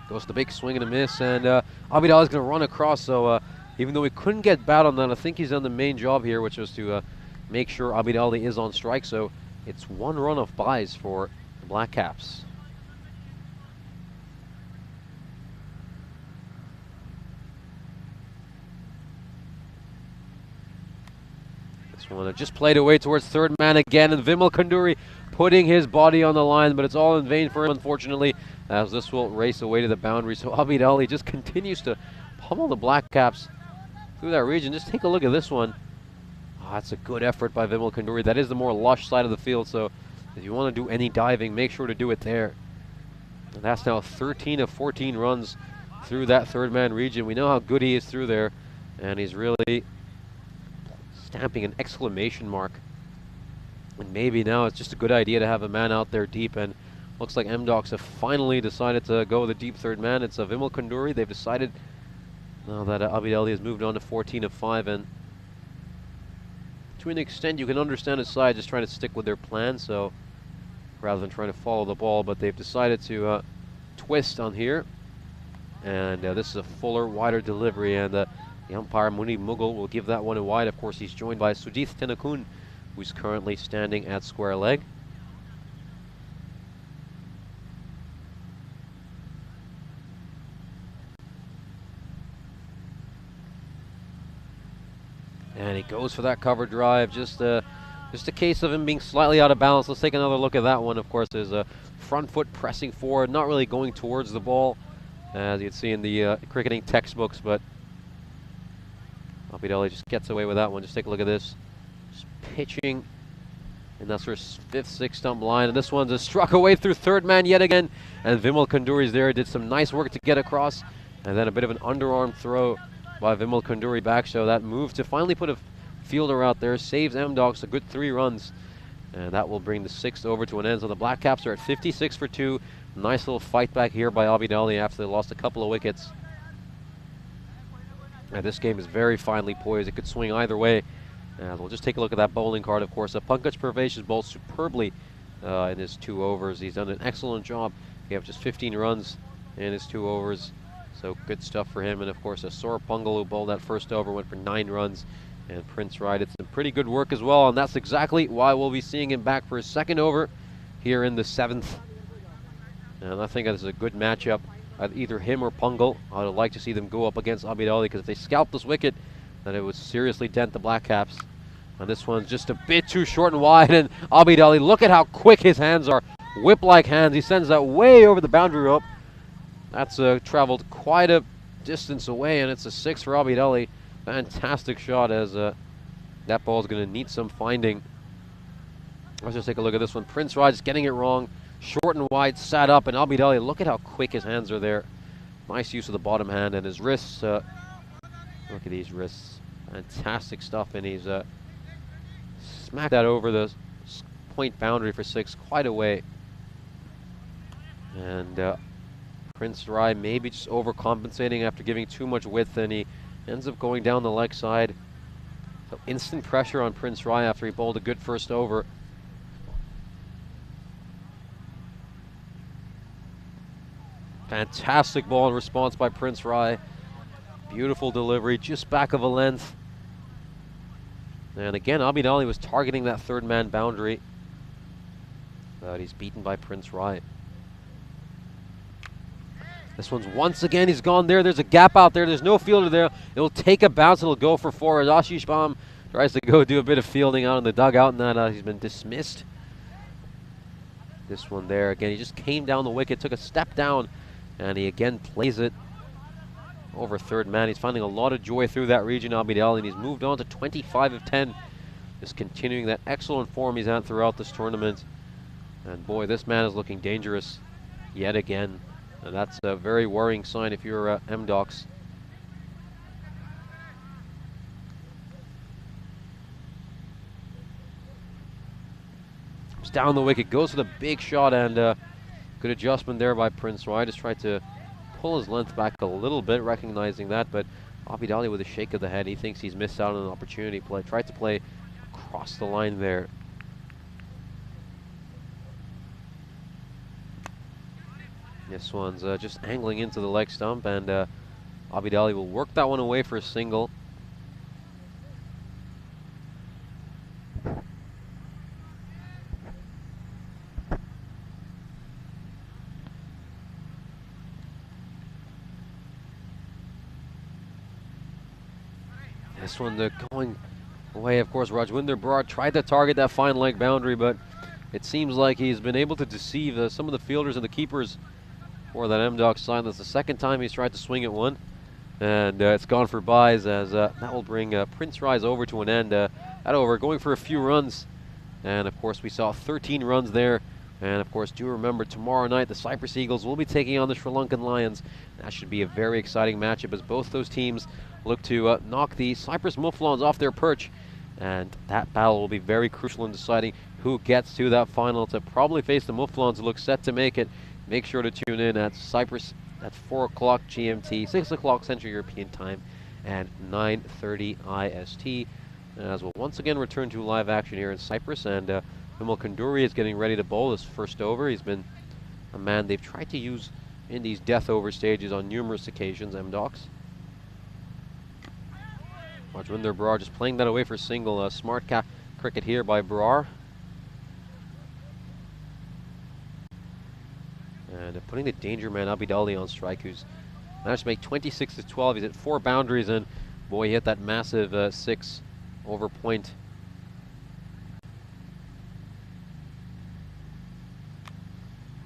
Goes to the big swing and a miss, and Abid Ali is going to run across, so even though he couldn't get bat on that, I think he's done the main job here, which was to make sure Abid Ali is on strike. So it's 1 run of buys for the Black Caps. This one just played away towards third man again, and Vimal Kanduri putting his body on the line, but it's all in vain for him, unfortunately, as this will race away to the boundary. So Abid Ali just continues to pummel the Black Caps through that region. Just take a look at this one. Oh, that's a good effort by Vimal Kanduri. That is the more lush side of the field, so if you want to do any diving, make sure to do it there. And that's now 13 of 14 runs through that third man region. We know how good he is through there, and he's really stamping an exclamation mark. And maybe now it's just a good idea to have a man out there deep, and looks like M-Docs have finally decided to go with a deep third man. It's Vimal Kanduri. They've decided now that Abid Ali has moved on to 14 of 5, and to an extent you can understand his side just trying to stick with their plan, so rather than trying to follow the ball, but they've decided to twist on here, and this is a fuller, wider delivery, and the umpire Muni Mughal will give that one a wide. Of course, he's joined by Sujith Tenakun, who's currently standing at square leg. And he goes for that cover drive. Just a case of him being slightly out of balance. Let's take another look at that one. Of course, there's a front foot pressing forward, not really going towards the ball, as you'd see in the cricketing textbooks, but Abid Ali just gets away with that one. Just take a look at this. Just pitching in that sort of 5th, 6th stump line. And this one's just struck away through third man yet again. And Vimal Kanduri's there. Did some nice work to get across. And then a bit of an underarm throw by Vimal Kanduri back. So that move to finally put a fielder out there saves M-Docs a good 3 runs. And that will bring the 6th over to an end. So the Black Caps are at 56 for 2. Nice little fight back here by Abid Ali after they lost a couple of wickets. And this game is very finely poised. It could swing either way. And we'll just take a look at that bowling card, of course. Pankaj Parvesh has bowled superbly in his 2 overs. He's done an excellent job. He has just 15 runs in his 2 overs. So good stuff for him. And of course, Saur Pungal, who bowled that first over, went for 9 runs. And Prince Rai did some pretty good work as well. And that's exactly why we'll be seeing him back for his 2nd over here in the 7th. And I think this is a good matchup. Either him or Pungal. I would like to see them go up against Abid Ali, because if they scalp this wicket, then it would seriously dent the Black Caps. And this one's just a bit too short and wide, and Abid Ali, look at how quick his hands are. Whip-like hands. He sends that way over the boundary rope. That's traveled quite a distance away, and it's a 6 for Abid Ali. Fantastic shot, as that ball is going to need some finding. Let's just take a look at this one. Prince Rai just getting it wrong. Short and wide, sat up, and Abid Ali, look at how quick his hands are there. Nice use of the bottom hand, and his wrists. Look at these wrists. Fantastic stuff, and he's smacked that over the point boundary for 6, quite a way. And Prince Rai maybe just overcompensating after giving too much width, and he ends up going down the leg side. So instant pressure on Prince Rai after he bowled a good first over. Fantastic ball in response by Prince Rai. Beautiful delivery, just back of a length. And again, Abid Ali was targeting that third man boundary, but he's beaten by Prince Rai. This one's once again, he's gone there. There's a gap out there. There's no fielder there. It'll take a bounce. It'll go for 4. As Ashish Baum tries to go do a bit of fielding out in the dugout, and that he's been dismissed. This one there, again, he just came down the wicket, took a step down, and he again plays it over third man. He's finding a lot of joy through that region, Abid Ali, and he's moved on to 25 of 10. Just continuing that excellent form he's had throughout this tournament. And boy, this man is looking dangerous yet again. And that's a very worrying sign if you're M-Docs. It's down the wicket, goes for the big shot, and good adjustment there by Prince Rai. Just tried to pull his length back a little bit, recognizing that, but Abid Ali with a shake of the head, he thinks he's missed out on an opportunity. Tried to play across the line there. This one's just angling into the leg stump, and Abidali will work that one away for a single. This one going away, of course. Rajwinder Brar tried to target that fine leg boundary, but it seems like he's been able to deceive some of the fielders and the keepers for that M-Doc side. That's the second time he's tried to swing at one, and it's gone for byes, as that will bring Prince Rise over to an end. That over, going for a few runs, and of course we saw 13 runs there. And of course, do remember, tomorrow night the Cyprus Eagles will be taking on the Sri Lankan Lions. That should be a very exciting matchup, as both those teams look to knock the Cyprus Mouflons off their perch. And that battle will be very crucial in deciding who gets to that final to probably face the Mouflons, who look set to make it. Make sure to tune in at Cyprus at 4 o'clock GMT, 6 o'clock Central European Time, and 9:30 IST. As we'll once again return to live action here in Cyprus. And Vimal Kanduri is getting ready to bowl his first over. He's been a man they've tried to use in these death over stages on numerous occasions, M-Docs. Rajwinder Brar just playing that away for single. Smart cricket here by Brar. And putting the danger man Abidali on strike, who's managed to make 26 to 12. He's hit 4 boundaries, and boy, he hit that massive 6 over point.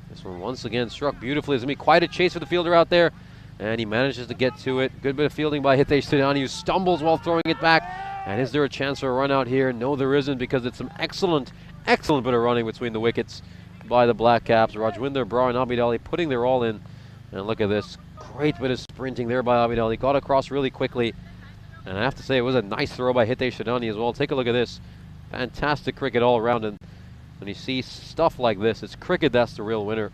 This one once again struck beautifully. It's going to be quite a chase for the fielder out there, and he manages to get to it. Good bit of fielding by Hitesh Sidani, who stumbles while throwing it back. And is there a chance for a run out here? No, there isn't, because it's some excellent bit of running between the wickets by the Black Caps. Rajwinder Brar and Abidali putting their all in. And look at this, great bit of sprinting there by Abidali. Got across really quickly. And I have to say, it was a nice throw by Hitesh Sidani as well. Take a look at this. Fantastic cricket all around. And when you see stuff like this, it's cricket that's the real winner.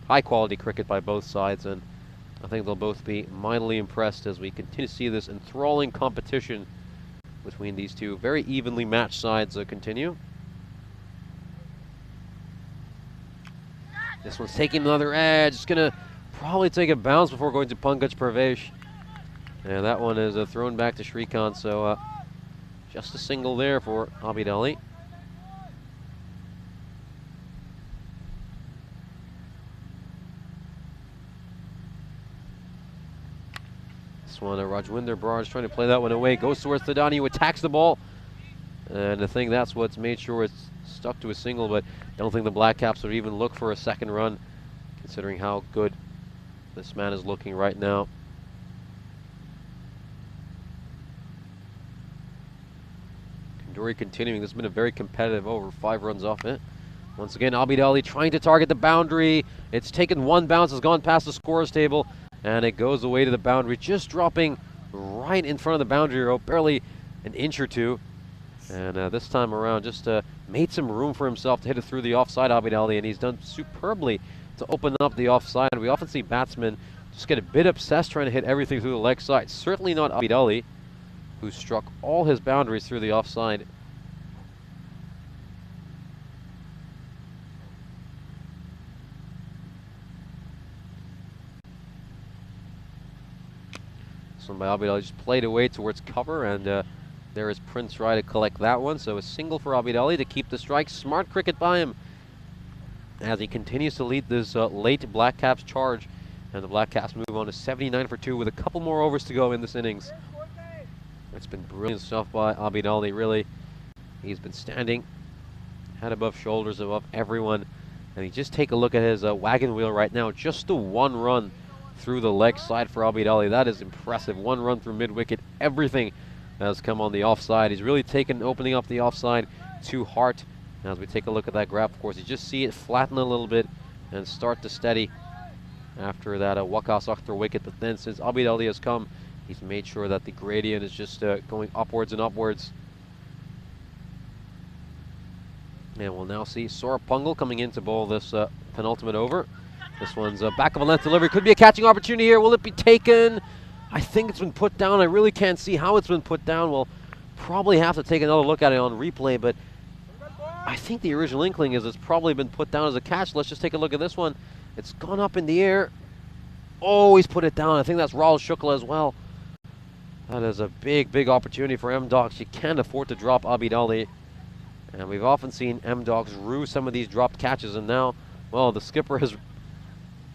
High quality cricket by both sides, and I think they'll both be mightily impressed as we continue to see this enthralling competition between these two very evenly matched sides continue. This one's taking another edge. It's going to probably take a bounce before going to Pankaj Pravesh. And that one is thrown back to Shrikant, so just a single there for Abidali. This one, Rajwinder Brar is trying to play that one away. Goes towards Sidani, who attacks the ball. And I think that's what's made sure it's stuck to a single, but don't think the Black Caps would even look for a second run, considering how good this man is looking right now. Kanduri continuing. This has been a very competitive over. 5 runs off it. Once again, Abidali trying to target the boundary. It's taken 1 bounce, has gone past the scorer's table, and it goes away to the boundary, just dropping right in front of the boundary rope, barely an inch or two. And this time around, just made some room for himself to hit it through the offside, Abidali, and he's done superbly to open up the offside. We often see batsmen just get a bit obsessed trying to hit everything through the leg side. Certainly not Abidali, who struck all his boundaries through the offside. This one by Abidali just played away towards cover, and there is Prince Rai to collect that one. So a single for Abidali to keep the strike. Smart cricket by him as he continues to lead this late Black Caps charge. And the Black Caps move on to 79 for 2 with a couple more overs to go in this innings. It's been brilliant stuff by Abidali, really. He's been standing head above shoulders above everyone. And you just take a look at his wagon wheel right now. Just the 1 run through the leg side for Abidali. That is impressive. 1 run through mid-wicket. Everything has come on the offside. He's really taken opening up the offside to heart. As we take a look at that graph, of course, you just see it flatten a little bit and start to steady after that Wakas Akhtar wicket. But then since Abidali has come, he's made sure that the gradient is just going upwards and upwards. And we'll now see Saurabh Pungal coming in to bowl this penultimate over. This one's back of a length delivery. Could be a catching opportunity here. Will it be taken? I think it's been put down. I really can't see how it's been put down. We'll probably have to take another look at it on replay, but I think the original inkling is it's probably been put down as a catch. Let's just take a look at this one. It's gone up in the air. Oh, he's put it down. I think that's Rahul Shukla as well. That is a big, big opportunity for M-Docs. You can't afford to drop Abid Ali. And we've often seen M-Docs rue some of these dropped catches, and now, well, the skipper has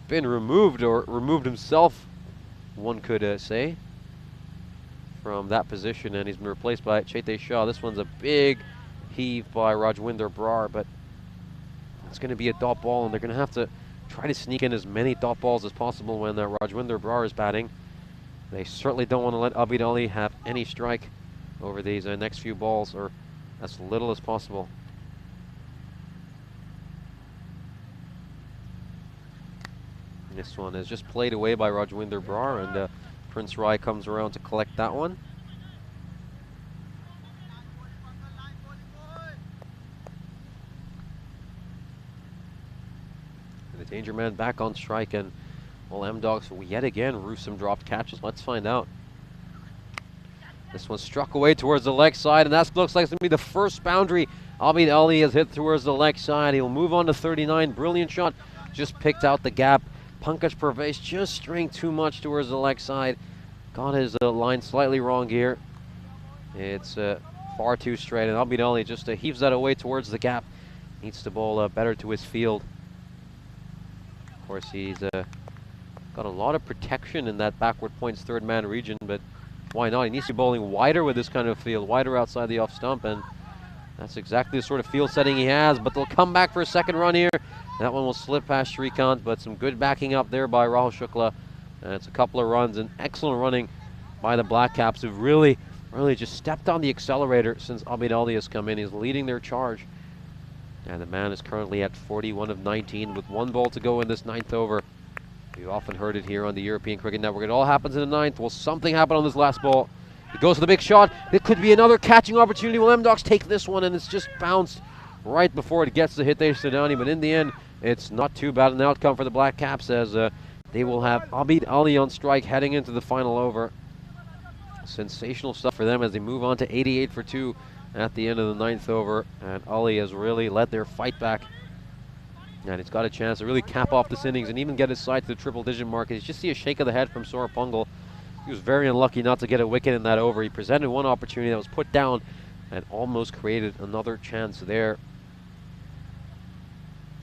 been removed, or removed himself, one could say, from that position, and he's been replaced by Chetan Shah. This one's a big heave by Rajwinder Brar, but it's going to be a dot ball, and they're going to have to try to sneak in as many dot balls as possible when Rajwinder Brar is batting. They certainly don't want to let Abid Ali have any strike over these next few balls, or as little as possible. And this one is just played away by Rajwinder Brar, and Prince Rai comes around to collect that one. And the danger man back on strike, and well, M-Dogs will yet again rue some dropped catches. Let's find out. This one struck away towards the leg side, and that looks like it's going to be the first boundary Abid Ali has hit towards the leg side. He'll move on to 39. Brilliant shot. Just picked out the gap. Pankaj Parvesh just straying too much towards the leg side. Got his line slightly wrong here. It's far too straight, and Abid Ali just heaves that away towards the gap. Needs to bowl better to his field. Of course, he's got a lot of protection in that backward points third man region, but why not? He needs to be bowling wider with this kind of field, wider outside the off stump, and that's exactly the sort of field setting he has. But they'll come back for a second run here. That one will slip past Shrikant, but some good backing up there by Rahul Shukla. And it's a couple of runs, and excellent running by the Black Caps, who've really just stepped on the accelerator since Abid Ali has come in. He's leading their charge. And the man is currently at 41 of 19 with one ball to go in this ninth over. We've often heard it here on the European Cricket Network. It all happens in the ninth. Will something happen on this last ball? He goes for the big shot. It could be another catching opportunity. Will M-Docs take this one? And it's just bounced right before it gets to Hitesh Sudani. But in the end, it's not too bad an outcome for the Black Caps, as they will have Abid Ali on strike heading into the final over. Sensational stuff for them as they move on to 88 for 2 at the end of the ninth over. And Ali has really led their fight back. And he's got a chance to really cap off this innings and even get his side to the triple-digit mark. You just see a shake of the head from Saurabh Pungal. He was very unlucky not to get a wicket in that over. He presented one opportunity that was put down and almost created another chance there.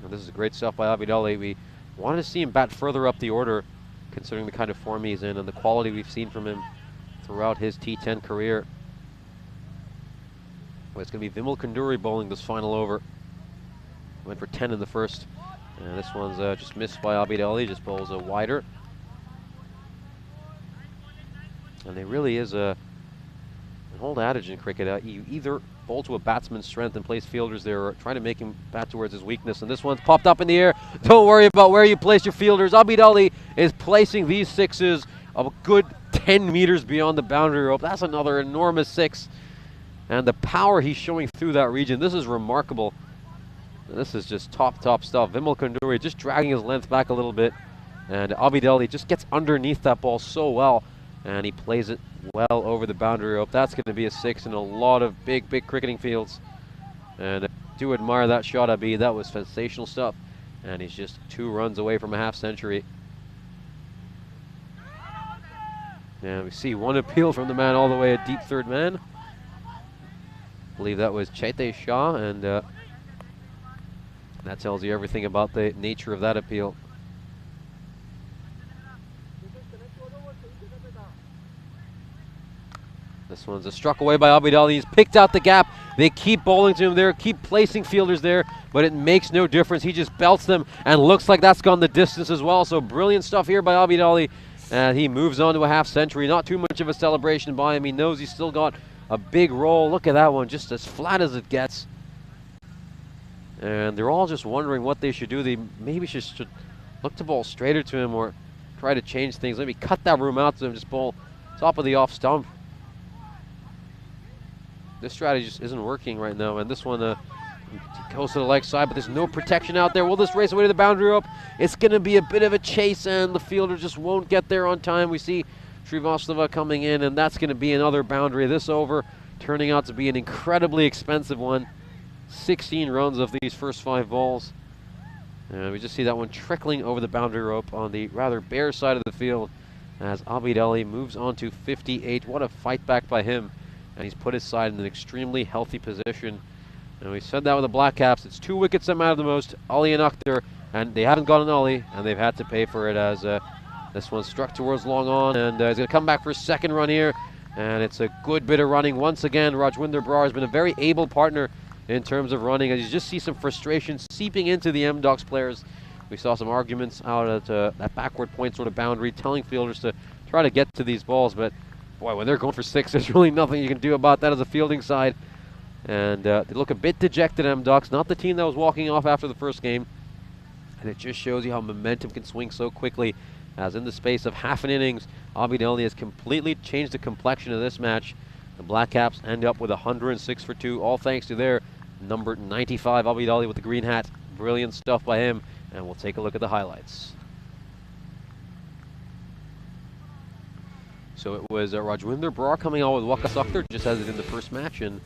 And this is great stuff by Abid Ali. We wanted to see him bat further up the order, considering the kind of form he's in and the quality we've seen from him throughout his T10 career. Well, it's going to be Vimal Kunduri bowling this final over. Went for 10 in the first. And this one's just missed by Abid Ali, just bowls a wider. And there really is an old adage in cricket. You either bowl to a batsman's strength and place fielders there, or try to make him bat towards his weakness. And this one's popped up in the air. Don't worry about where you place your fielders. Abid Ali is placing these sixes a good 10 meters beyond the boundary rope. That's another enormous six. And the power he's showing through that region, this is remarkable. This is just top stuff. Vimal Kunduri just dragging his length back a little bit. And Abid Ali just gets underneath that ball so well. And he plays it well over the boundary rope. That's going to be a six in a lot of big cricketing fields. And I do admire that shot, Abid. That was sensational stuff. And he's just 2 runs away from a half century. And we see one appeal from the man all the way at deep third man. I believe that was Chetan Shah, and that tells you everything about the nature of that appeal. This one's a struck away by Abid Ali. He's picked out the gap. They keep bowling to him there, keep placing fielders there, but it makes no difference. He just belts them, and looks like that's gone the distance as well. So brilliant stuff here by Abid Ali. And he moves on to a half century. Not too much of a celebration by him. He knows he's still got a big roll. Look at that one, just as flat as it gets. And they're all just wondering what they should do. They maybe should look to bowl straighter to him, or try to change things. Maybe cut that room out to him, just bowl top of the off stump. This strategy just isn't working right now, and this one goes to the leg side, but there's no protection out there. Will this race away to the boundary rope? It's going to be a bit of a chase, and the fielder just won't get there on time. We see Srivastava coming in, and that's going to be another boundary. This over turning out to be an incredibly expensive one. 16 runs of these first 5 balls. And we just see that one trickling over the boundary rope on the rather bare side of the field as Abid Ali moves on to 58. What a fight back by him. And he's put his side in an extremely healthy position. And we said that with the Black Caps. It's 2 wickets that matter the most, Ali and Akhtar. And they haven't got an Ali, and they've had to pay for it as this one struck towards long on. And he's going to come back for a second run here. And it's a good bit of running. Once again, Rajwinder Brar has been a very able partner in terms of running. As you just see some frustration seeping into the M-Docs players. We saw some arguments out at that backward point sort of boundary, telling fielders to try to get to these balls. But boy, when they're going for 6, there's really nothing you can do about that as a fielding side. And they look a bit dejected, M-Docs. Not the team that was walking off after the first game. And it just shows you how momentum can swing so quickly, as in the space of half an innings, Abid Ali has completely changed the complexion of this match. The Black Caps end up with 106 for 2, all thanks to their number 95, Abid Ali with the green hat. Brilliant stuff by him, and we'll take a look at the highlights. So it was Rajwinder Brar coming on with Waqas Akhtar, just as it in the first match, and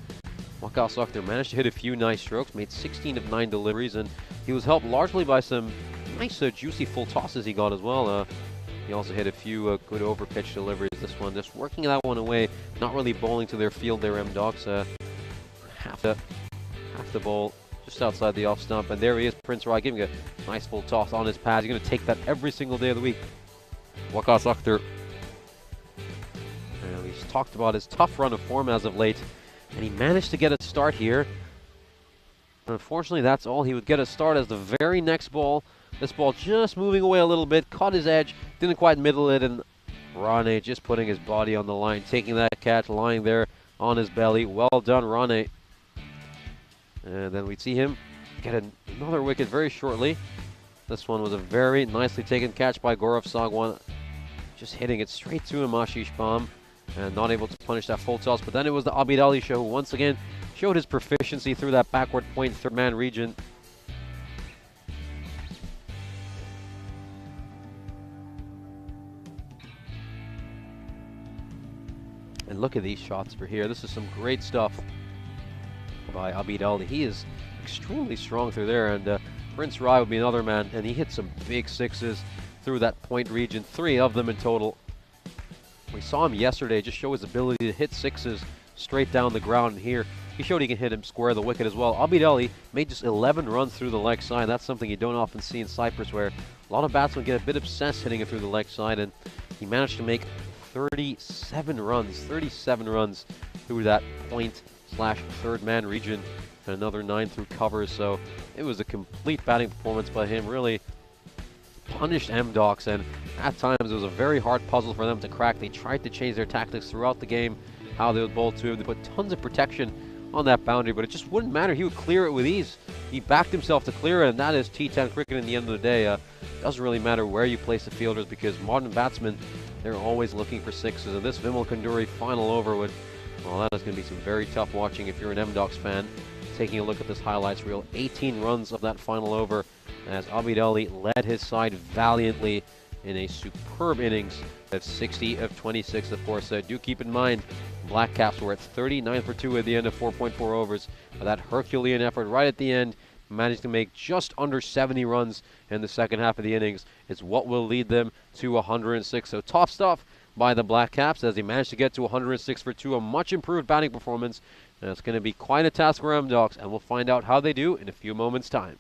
Waqas Akhtar managed to hit a few nice strokes, made 16 of 9 deliveries, and he was helped largely by some nice juicy full tosses he got as well. He also hit a few good over-pitch deliveries. This one just working that one away, not really bowling to their field there, M-Docs. Half the ball just outside the off stump, and there he is, Prince Rai, giving a nice full toss on his pad. He's going to take that every single day of the week. Waqas Akhtar, and he's talked about his tough run of form as of late, and he managed to get a start here. Unfortunately, that's all. He would get a start as the very next ball. This ball just moving away a little bit, caught his edge, didn't quite middle it, and Rane just putting his body on the line, taking that catch, lying there on his belly. Well done, Rane. And then we'd see him get another wicket very shortly. This one was a very nicely taken catch by Gaurav Sagwan, just hitting it straight to him, Ashish Bam, and not able to punish that full toss. But then it was the Abid Ali show, who once again showed his proficiency through that backward point third man region. And look at these shots for here. This is some great stuff by Abid Ali. He is extremely strong through there, and Prince Rai would be another man, and he hit some big sixes through that point region, 3 of them in total. We saw him yesterday just show his ability to hit sixes straight down the ground, and here he showed he can hit him square the wicket as well. Abid Ali made just 11 runs through the leg side. That's something you don't often see in Cyprus, where a lot of batsmen get a bit obsessed hitting it through the leg side, and he managed to make 37 runs through that point/third man region, and another 9 through covers. So it was a complete batting performance by him. Really punished M-Docs, and at times it was a very hard puzzle for them to crack. They tried to change their tactics throughout the game, how they would bowl to him. They put tons of protection on that boundary, but it just wouldn't matter. He would clear it with ease. He backed himself to clear it, and that is T10 cricket in the end of the day. Doesn't really matter where you place the fielders, because modern batsmen, they're always looking for sixes. And this Vimal Kunduri final over would, well, that is going to be some very tough watching if you're an M-Docs fan. Taking a look at this highlights reel, 18 runs of that final over, as Abid Ali led his side valiantly in a superb innings of 60 of 26, of course. Do keep in mind, Black Caps were at 39 for 2 at the end of 4.4 overs. But that Herculean effort right at the end, managed to make just under 70 runs in the second half of the innings, is what will lead them to 106. So top stuff by the Black Caps as they managed to get to 106 for 2, a much improved batting performance. And it's going to be quite a task for M-Docs, and we'll find out how they do in a few moments' time.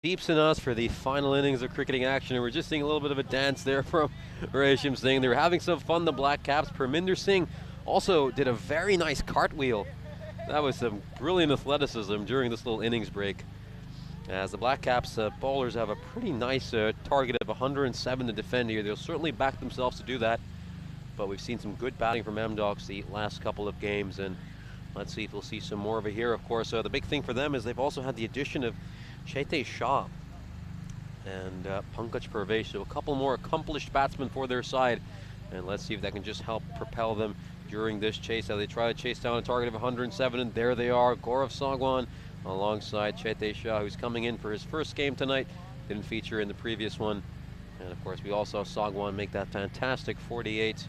Deeps in us for the final innings of cricketing action, and we're just seeing a little bit of a dance there from Resham Singh. They were having some fun, the Black Caps. Parminder Singh also did a very nice cartwheel. That was some brilliant athleticism during this little innings break. As the Black Caps bowlers have a pretty nice target of 107 to defend here. They'll certainly back themselves to do that, but we've seen some good batting from M-Docs the last couple of games, and let's see if we'll see some more of it here. Of course, the big thing for them is they've also had the addition of Chetan Shah and Pankaj Purvesh, so a couple more accomplished batsmen for their side, and let's see if that can just help propel them during this chase as they try to chase down a target of 107, and there they are, Gaurav Sagwan alongside Chetan Shah, who's coming in for his first game tonight, didn't feature in the previous one, and of course we also saw Sagwan make that fantastic 48,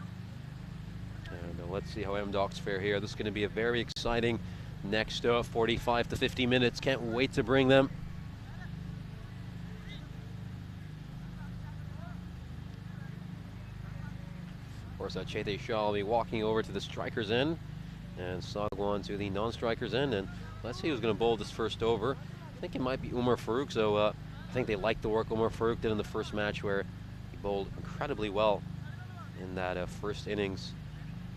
and let's see how M-Docs fare here. This is going to be a very exciting next 45 to 50 minutes, can't wait to bring them. Of course, Chetan Shah will be walking over to the striker's end, and Sagwan to the non-striker's end, and let's see who's going to bowl this first over. I think it might be Umar Farooq, so I think they like the work Umar Farooq did in the first match, where he bowled incredibly well in that first innings.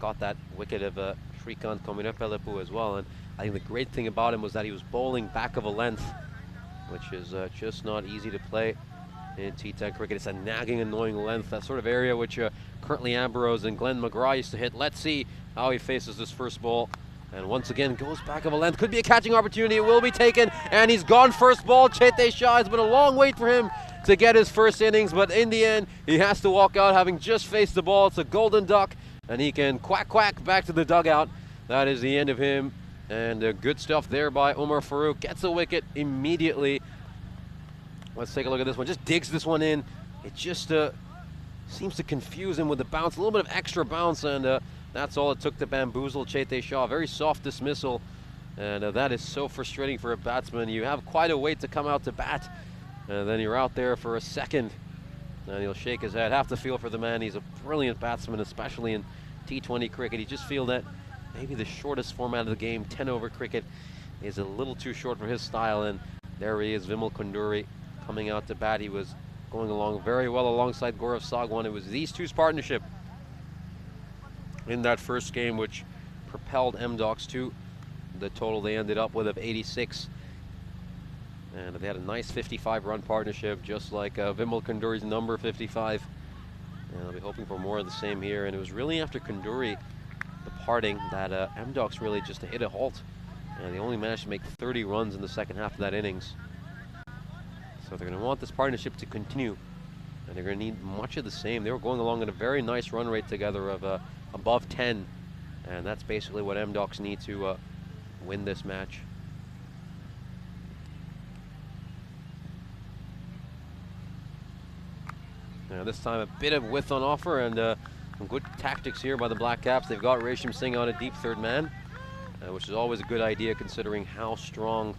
Got that wicket of Shrikant Komirapelepu as well, and I think the great thing about him was that he was bowling back of a length, which is just not easy to play in T10 cricket. It's a nagging, annoying length, that sort of area which Curtly Ambrose and Glenn McGrath used to hit. Let's see how he faces this first ball. And once again, goes back of a length. Could be a catching opportunity. It will be taken. And he's gone first ball. Chetan Shah, has been a long wait for him to get his first innings. But in the end, he has to walk out having just faced the ball. It's a golden duck. And he can quack, quack back to the dugout. That is the end of him. And good stuff there by Umar Farooq. Gets a wicket immediately. Let's take a look at this one. Just digs this one in. It just seems to confuse him with the bounce. A little bit of extra bounce, and that's all it took to bamboozle Chetan Shah. Very soft dismissal, and that is so frustrating for a batsman. You have quite a wait to come out to bat, and then you're out there for a second, and he'll shake his head. Have to feel for the man. He's a brilliant batsman, especially in T20 cricket. You just feel that maybe the shortest format of the game, 10-over cricket, is a little too short for his style, and there he is, Vimal Kunduri, coming out to bat. He was going along very well alongside Gaurav Sagwan. It was these two's partnership in that first game which propelled M-Docs to the total they ended up with of 86. And they had a nice 55-run partnership, just like Vimal Kunduri's number 55. And I'll be hoping for more of the same here. And it was really after Kunduri departing that M-Docs really just hit a halt. And they only managed to make 30 runs in the second half of that innings. So they're going to want this partnership to continue, and they're going to need much of the same. They were going along at a very nice run rate together of above 10, and that's basically what M-Docs need to win this match. Now this time a bit of width on offer, and some good tactics here by the Black Caps. They've got Resham Singh on a deep third man, which is always a good idea considering how strong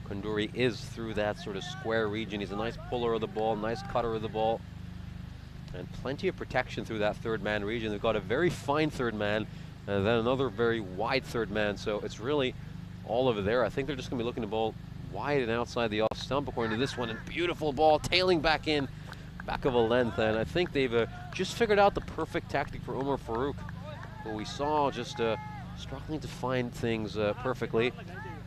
Kunduri is through that sort of square region. He's a nice puller of the ball, nice cutter of the ball, and plenty of protection through that third man region. They've got a very fine third man, and then another very wide third man, so it's really all over there. I think they're just going to be looking to bowl wide and outside the off stump according to this one, and beautiful ball tailing back in, back of a length, and I think they've just figured out the perfect tactic for Umar Farooq, who we saw just struggling to find things perfectly.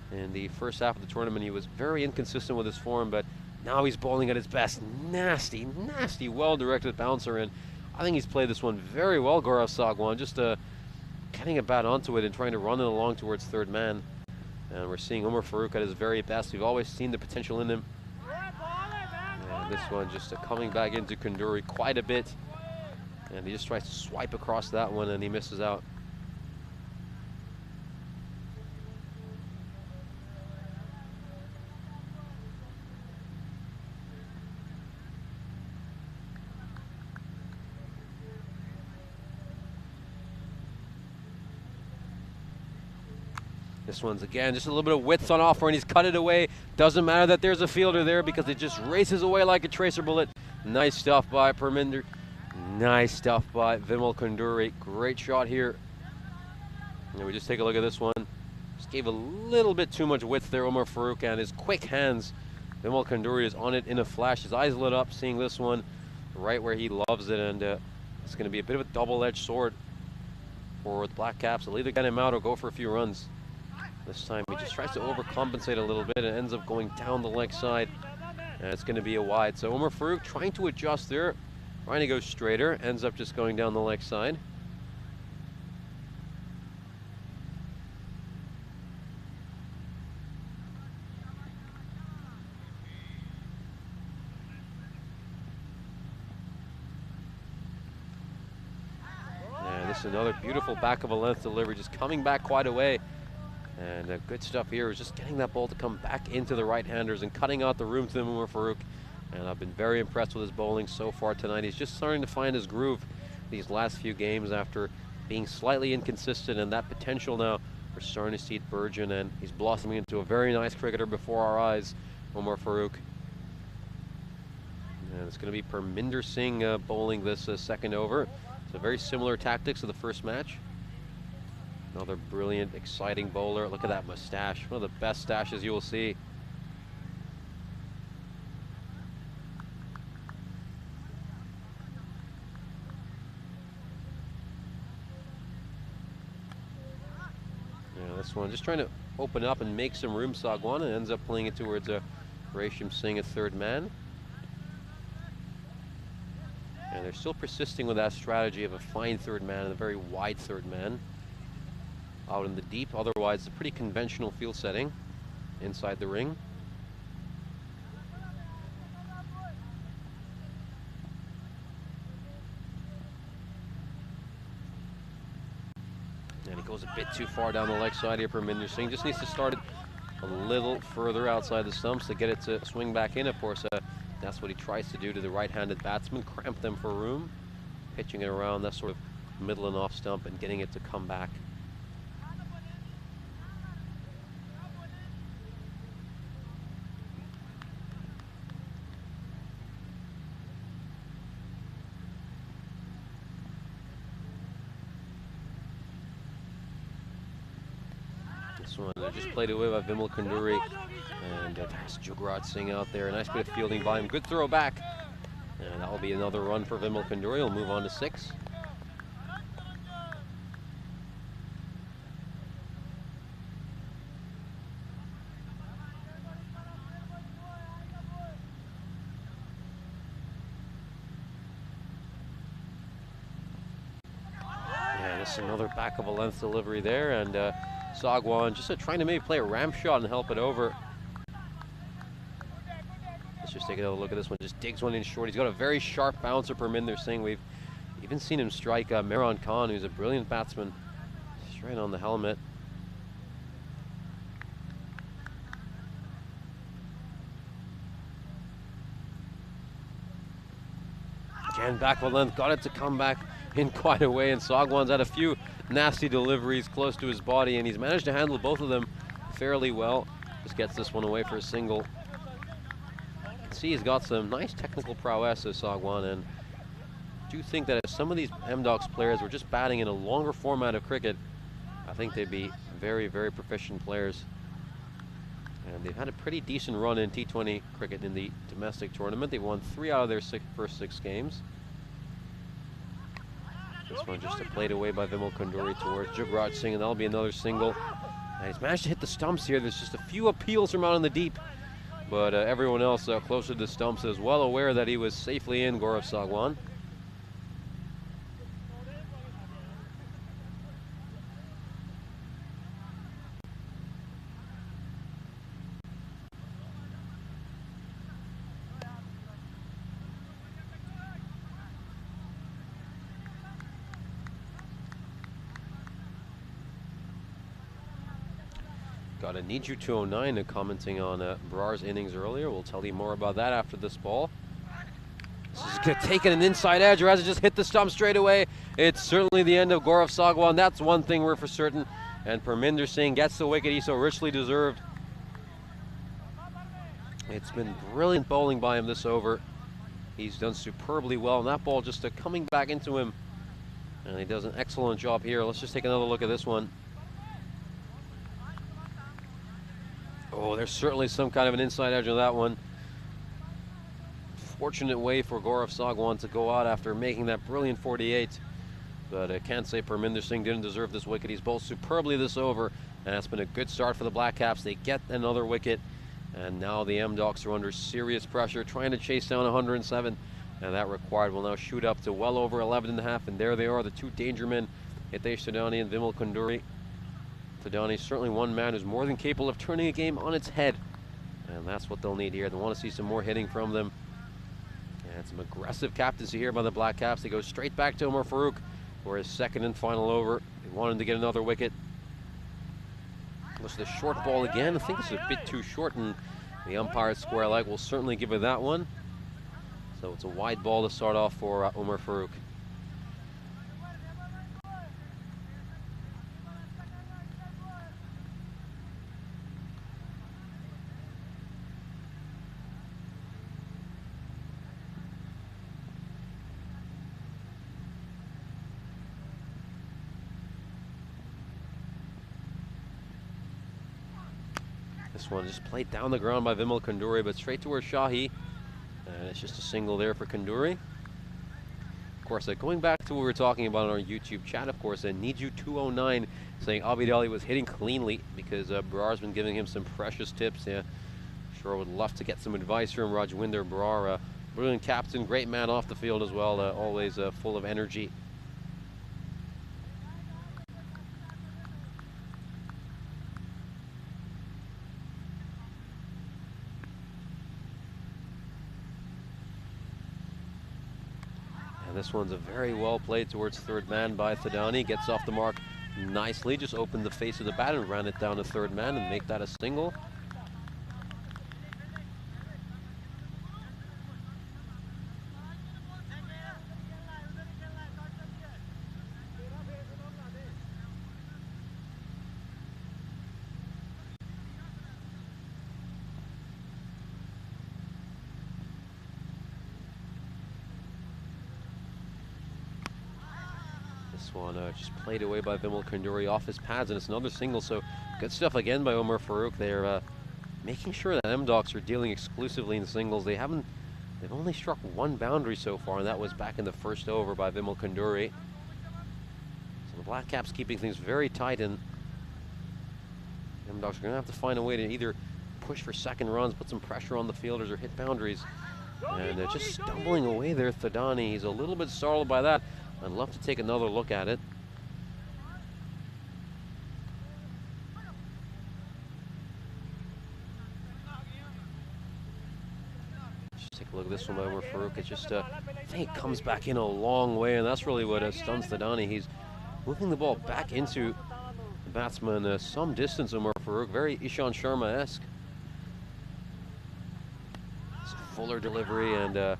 In the first half of the tournament, he was very inconsistent with his form, but now he's bowling at his best. Nasty, nasty, well-directed bouncer, and I think he's played this one very well, Gaurav Sagwan, just getting a bat onto it and trying to run it along towards third man. And we're seeing Umar Farooq at his very best. We've always seen the potential in him. And this one just coming back into Kunduri quite a bit, and he just tries to swipe across that one, and he misses out. This one's again just a little bit of width on offer, and he's cut it away. Doesn't matter that there's a fielder there because it just races away like a tracer bullet. Nice stuff by Parminder. Nice stuff by Vimal Kunduri. Great shot here. And we just take a look at this one. Just gave a little bit too much width there, Umar Farooq, and his quick hands Vimal Kanduri is on it in a flash. His eyes lit up seeing this one right where he loves it, and it's going to be a bit of a double-edged sword for the Black Caps. They'll either get him out or go for a few runs. This time he just tries to overcompensate a little bit and ends up going down the leg side, and it's going to be a wide. So Omar Farouk trying to adjust there, trying to go straighter, ends up just going down the leg side. This is another beautiful back of a length delivery, just coming back quite a way. And good stuff here is just getting that ball to come back into the right-handers and cutting out the room to Umar Farouk. And I've been very impressed with his bowling so far tonight. He's just starting to find his groove these last few games after being slightly inconsistent, and that potential now for starting to see it burgeon, and he's blossoming into a very nice cricketer before our eyes, Omar Farouk. And it's going to be Parminder Singh bowling this second over. So very similar tactics to the first match. Another brilliant, exciting bowler. Look at that mustache. One of the best stashes you will see. Yeah, this one just trying to open up and make some room, Sagwan, and ends up playing it towards Resham Singh at third man. And they're still persisting with that strategy of a fine third man and a very wide third man out in the deep. Otherwise, it's a pretty conventional field setting inside the ring. And he goes a bit too far down the leg side here for Parminder Singh. Just needs to start it a little further outside the stumps to get it to swing back in. Of course, that's what he tries to do to the right-handed batsman, cramp them for room, pitching it around that sort of middle and off stump and getting it to come back. This one just played away by Vimal Kanduri. And there's Jugraj Singh out there. A nice bit of fielding by him. Good throw back. And that will be another run for Vimal Kanduri. He'll move on to 6. Yeah, this is another back of a length delivery there. And Sagwan just trying to maybe play a ramp shot and help it over. Let's just take another look at this one. Just digs one in short. He's got a very sharp bouncer, Parminder Singh. We've even seen him strike Mehran Khan, who's a brilliant batsman, straight on the helmet. Again, back of a length, got it to come back in quite a way, and Sagwan's had a few nasty deliveries close to his body, and he's managed to handle both of them fairly well. Just gets this one away for a single. You can see he's got some nice technical prowess as Sagwan, and I do think that if some of these MDOX players were just batting in a longer format of cricket, I think they'd be very, very proficient players. And they've had a pretty decent run in T20 cricket in the domestic tournament. They've won 3 out of their first 6 games. This one just played away by Vimal Kanduri towards Jugraj Singh, and that'll be another single. And he's managed to hit the stumps here. There's just a few appeals from out in the deep, but everyone else closer to the stumps is well aware that he was safely in, Gaurav Sagwan. Got a Need You 209 commenting on Brar's innings earlier. We'll tell you more about that after this ball. This is taking an inside edge, or has it just hit the stump straight away? It's certainly the end of Gaurav Sagwan. That's one thing we're for certain. And Parminder Singh gets the wicket he so richly deserved. It's been brilliant bowling by him this over. He's done superbly well, and that ball just coming back into him. And he does an excellent job here. Let's just take another look at this one. Oh, there's certainly some kind of an inside edge on that one. unfortunate way for Gaurav Sagwan to go out after making that brilliant 48. But I can't say Parminder Singh didn't deserve this wicket. He's bowled superbly this over, and it's been a good start for the Black Caps. They get another wicket, and now the M-Docs are under serious pressure, trying to chase down 107, and that required will now shoot up to well over 11.5, and there they are, the two danger men, Hitesh Thadani and Vimal Kunduri. Thadani is certainly one man who's more than capable of turning a game on its head, and that's what they'll need here. They want to see some more hitting from them, and some aggressive captaincy here by the Black Caps. They go straight back to Umar Farooq for his second and final over. They want him to get another wicket. Looks the short ball again. I think it's a bit too short, and the umpire's square leg will certainly give it that one. So it's a wide ball to start off for Umar Farooq. This one just played down the ground by Vimal Kunduri, but straight towards Shahi. And it's just a single there for Kunduri. Of course, going back to what we were talking about on our YouTube chat, of course, Need You 209 saying Abid Ali was hitting cleanly because Brar's been giving him some precious tips. Yeah, sure would love to get some advice from Rajwinder Brar. Brilliant captain, great man off the field as well, always full of energy. This one's a very well played towards third man by Thadani. Gets off the mark nicely. Just opened the face of the bat and ran it down to third man and make that a single. This one just played away by Vimal Kunduri off his pads, and it's another single. So good stuff again by Umar Farooq. They're making sure that M-Docs are dealing exclusively in singles. They've only struck one boundary so far, and that was back in the first over by Vimal Kunduri. So the Black Caps keeping things very tight, and M-Docs are going to have to find a way to either push for second runs, put some pressure on the fielders, or hit boundaries. And they're just stumbling away there, Thadani. He's a little bit startled by that. I'd love to take another look at it. Just take a look at this one by Umar Farooq. It's just, I think it comes back in a long way, and that's really what stuns Thadani. He's moving the ball back into the batsman some distance, Umar Farooq. Very Ishan Sharma-esque. It's a fuller delivery, and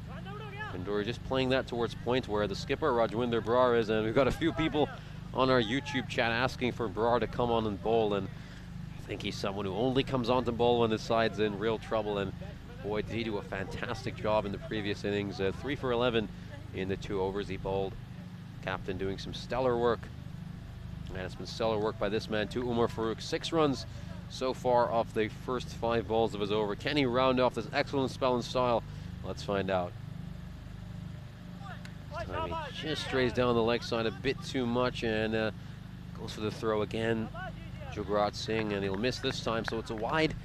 Kunduri just playing that towards point where the skipper Rajwinder Brar is, and we've got a few people on our YouTube chat asking for Brar to come on and bowl, and I think he's someone who only comes on to bowl when his side's in real trouble, and boy did he do a fantastic job in the previous innings. 3 for 11 in the 2 overs he bowled. Captain doing some stellar work, and it's been stellar work by this man too, Umar Farooq. 6 runs so far off the first 5 balls of his over. Can he round off this excellent spell and style? Let's find out. He just strays down the leg side a bit too much, and goes for the throw again. Jugrat Singh, and he'll miss this time, so it's a wide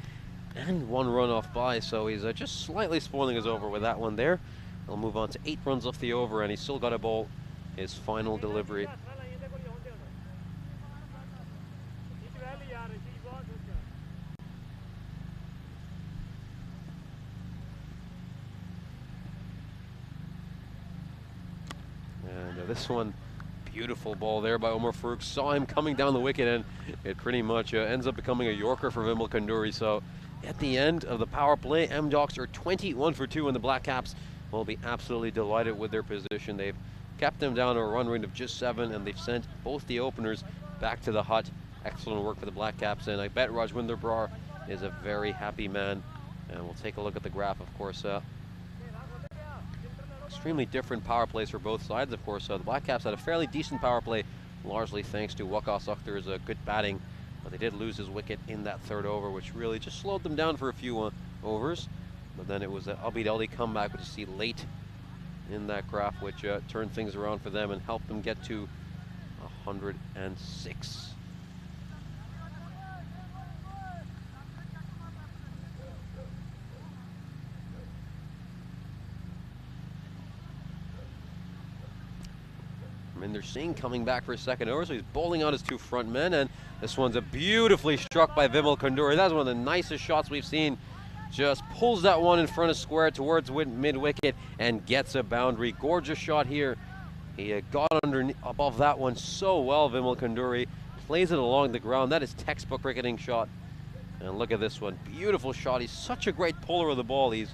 and 1 run off by, so he's just slightly spoiling his over with that one there. He'll move on to 8 runs off the over, and he's still got to bowl his final delivery. And this one, beautiful ball there by Umar Farooq. Saw him coming down the wicket, and it pretty much ends up becoming a Yorker for Vimal Kunduri. So at the end of the power play, M-Docs are 21 for 2, and the Black Caps will be absolutely delighted with their position. They've kept them down to a run rate of just 7, and they've sent both the openers back to the hut. Excellent work for the Black Caps, and I bet Rajwinder Brar is a very happy man. And we'll take a look at the graph, of course. Extremely different power plays for both sides, of course. The Black Caps had a fairly decent power play, largely thanks to Waqas Akhtar's good batting, but they did lose his wicket in that 3rd over, which really just slowed them down for a few overs. But then it was an Abid Ali comeback, which you see late in that graph, which turned things around for them and helped them get to 106. Minder Singh coming back for a second over, so he's bowling out his two front men, and this one's a beautifully struck by Vimal Kanduri. That's one of the nicest shots we've seen. Just pulls that one in front of square towards mid-wicket and gets a boundary. Gorgeous shot here. He got above that one so well, Vimal Kanduri. Plays it along the ground. That is textbook cricketing shot. And look at this one. Beautiful shot. He's such a great puller of the ball. He's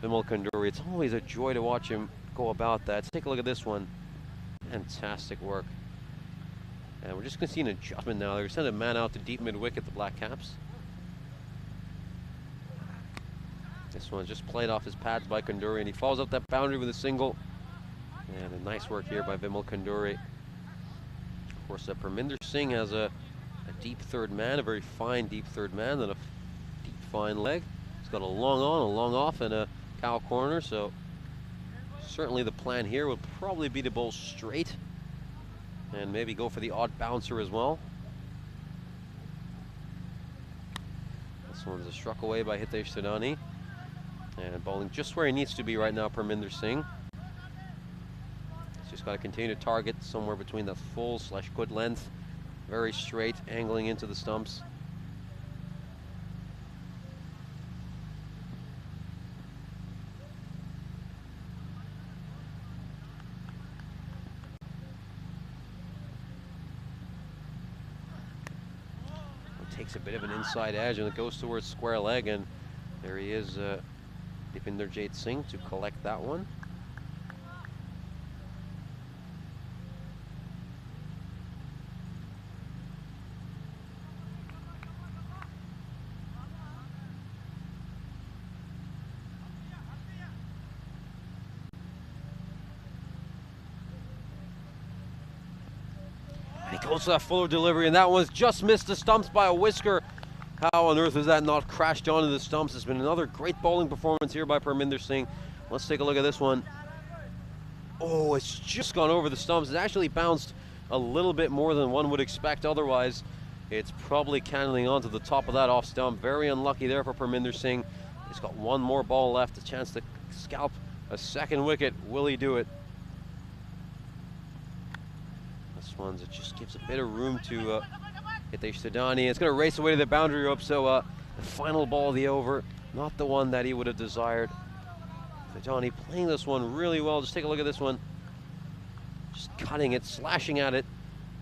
Vimal Kanduri. It's always a joy to watch him go about that. Take a look at this one. Fantastic work. And we're just going to see an adjustment now. They're going to send a man out to deep mid-wicket, the Black Caps. This one just played off his pads by Kanduri, and he follows up that boundary with a single. And a nice work here by Vimal Kanduri. Of course, Parminder Singh has a deep third man, a very fine deep third man, and a deep fine leg. He's got a long on, a long off, and a cow corner, so certainly the plan here would probably be to bowl straight and maybe go for the odd bouncer as well. This one's a struck away by Hitesh Sidani. And bowling just where he needs to be right now, Parminder Singh. He's just got to continue to target somewhere between that full/good length. Very straight, angling into the stumps. Takes a bit of an inside edge and it goes towards square leg, and there he is, Dipinderjit Singh to collect that one. And he goes to that fuller delivery, and that one's just missed the stumps by a whisker. How on earth has that not crashed onto the stumps? It's been another great bowling performance here by Parminder Singh. Let's take a look at this one. Oh, it's just gone over the stumps. It actually bounced a little bit more than one would expect otherwise. It's probably cannonading onto the top of that off stump. Very unlucky there for Parminder Singh. He's got one more ball left, a chance to scalp a second wicket. Will he do it? This one just gives a bit of room to Hitesh Sidani. It's going to race away to the boundary rope, so the final ball of the over, not the one that he would have desired. Sidani playing this one really well. Just take a look at this one. Just cutting it, slashing at it,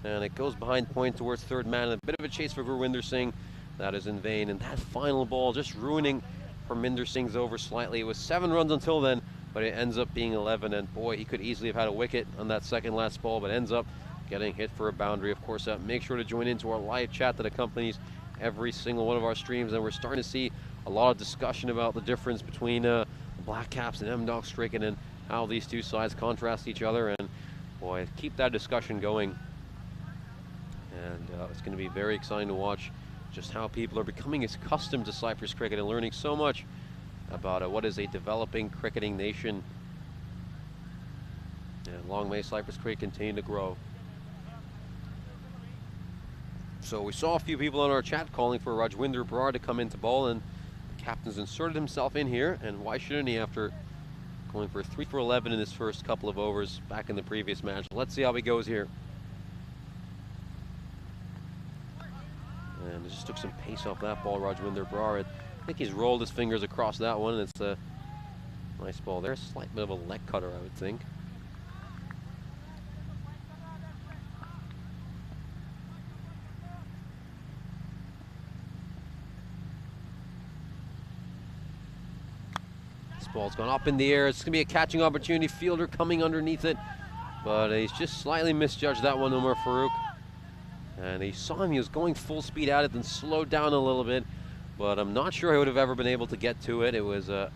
and it goes behind point towards third man. A bit of a chase for Gurwinder Singh. That is in vain, and that final ball just ruining Parminder Singh's over slightly. It was 7 runs until then, but it ends up being 11, and boy, he could easily have had a wicket on that second last ball, but ends up getting hit for a boundary. Of course, make sure to join into our live chat that accompanies every single one of our streams, and we're starting to see a lot of discussion about the difference between the Black Caps and M-Doc Stricken and how these two sides contrast each other, and boy, keep that discussion going. And it's going to be very exciting to watch just how people are becoming accustomed to Cyprus cricket and learning so much about what is a developing cricketing nation. And long may Cyprus cricket continue to grow. So we saw a few people on our chat calling for Rajwinder Brar to come into bowl, and the captain's inserted himself in here, and why shouldn't he after going for 3 for 11 in his first couple of overs back in the previous match. Let's see how he goes here. And just took some pace off that ball, Rajwinder Brar. I think he's rolled his fingers across that one, and it's a nice ball there. Slight bit of a leg cutter, I would think. Ball's gone up in the air. It's going to be a catching opportunity. Fielder coming underneath it, but he's just slightly misjudged that one, Umar Farooq. And he saw him. He was going full speed at it, then slowed down a little bit, but I'm not sure he would have ever been able to get to it. It was a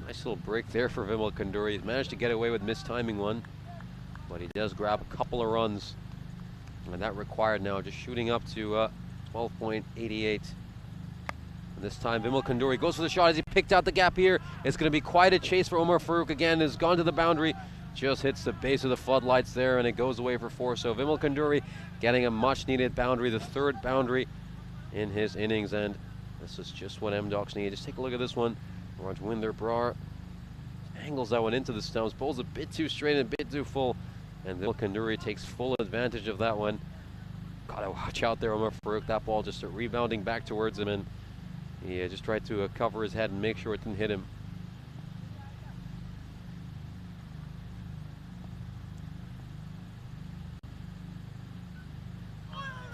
nice little break there for Vimal Kanduri. He's managed to get away with mistiming one, but he does grab a couple of runs, and that required now just shooting up to 12.88. And this time Vimal Kanduri goes for the shot as he picked out the gap here. It's going to be quite a chase for Omar Farouk again. Has gone to the boundary, just hits the base of the floodlights there, and it goes away for 4. So Vimal Kanduri getting a much needed boundary, the 3rd boundary in his innings, and this is just what M-Docs need. Just take a look at this one. Rajwinder Brar angles that one into the stumps, bowls a bit too straight and a bit too full, and Vimal Kanduri takes full advantage of that one. Gotta watch out there, Omar Farouk. That ball just rebounding back towards him, and he just tried to cover his head and make sure it didn't hit him.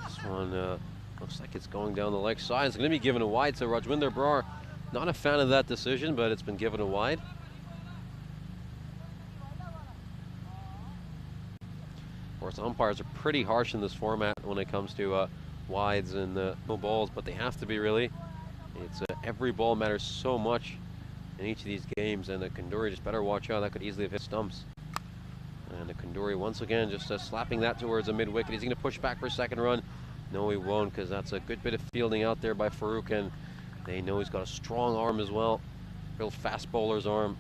This one looks like it's going down the leg side. It's going to be given a wide, so Rajwinder Brar, not a fan of that decision, but it's been given a wide. Of course, umpires are pretty harsh in this format when it comes to wides and no balls, but they have to be, really. It's every ball matters so much in each of these games, and the Kanduri just better watch out. That could easily have hit stumps. And the Kanduri once again just slapping that towards a mid-wicket. He's going to push back for a 2nd run. No, he won't, because that's a good bit of fielding out there by Farouk, and they know he's got a strong arm as well. Real fast bowler's arm.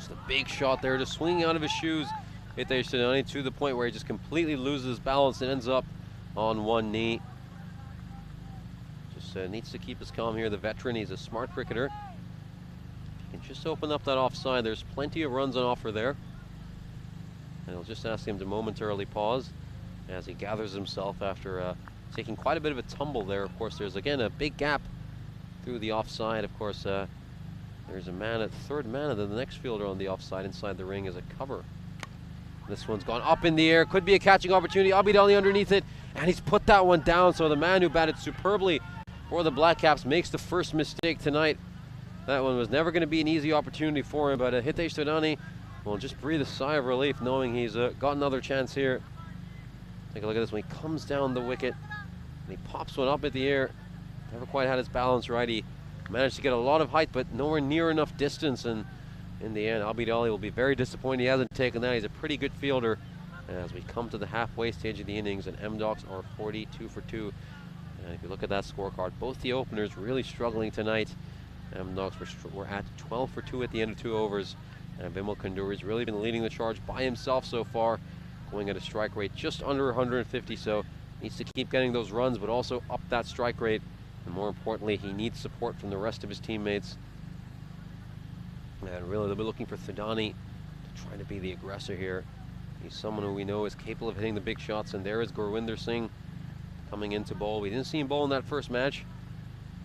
The big shot there, just swinging out of his shoes. Hitesh Sidani to the point where he just completely loses balance and ends up on one knee. Just needs to keep his calm here. The veteran, he's a smart cricketer. He can just open up that offside. There's plenty of runs on offer there. And he'll just ask him to momentarily pause as he gathers himself after taking quite a bit of a tumble there. Of course, there's again a big gap through the offside. Of course, there's a man at 3rd man, and then the next fielder on the offside inside the ring is a cover. This one's gone up in the air. Could be a catching opportunity. Abid Ali underneath it, and he's put that one down. So the man who batted superbly for the Black Caps makes the first mistake tonight. That one was never going to be an easy opportunity for him, but Hitesh Sidani will just breathe a sigh of relief knowing he's got another chance here. Take a look at this when he comes down the wicket, and he pops one up at the air. Never quite had his balance right. He managed to get a lot of height, but nowhere near enough distance, and in the end, Abid Ali will be very disappointed he hasn't taken that. He's a pretty good fielder as we come to the halfway stage of the innings, and M-Docs are 42 for 2. And if you look at that scorecard, both the openers really struggling tonight. M-Docs were at 12 for 2 at the end of 2 overs, and Vimal Kanduri's really been leading the charge by himself so far, going at a strike rate just under 150, so needs to keep getting those runs, but also up that strike rate. And more importantly, he needs support from the rest of his teammates. And really, they'll be looking for Thadani to try to be the aggressor here. He's someone who we know is capable of hitting the big shots, and there is Gurwinder Singh coming into bowl. We didn't see him bowl in that first match,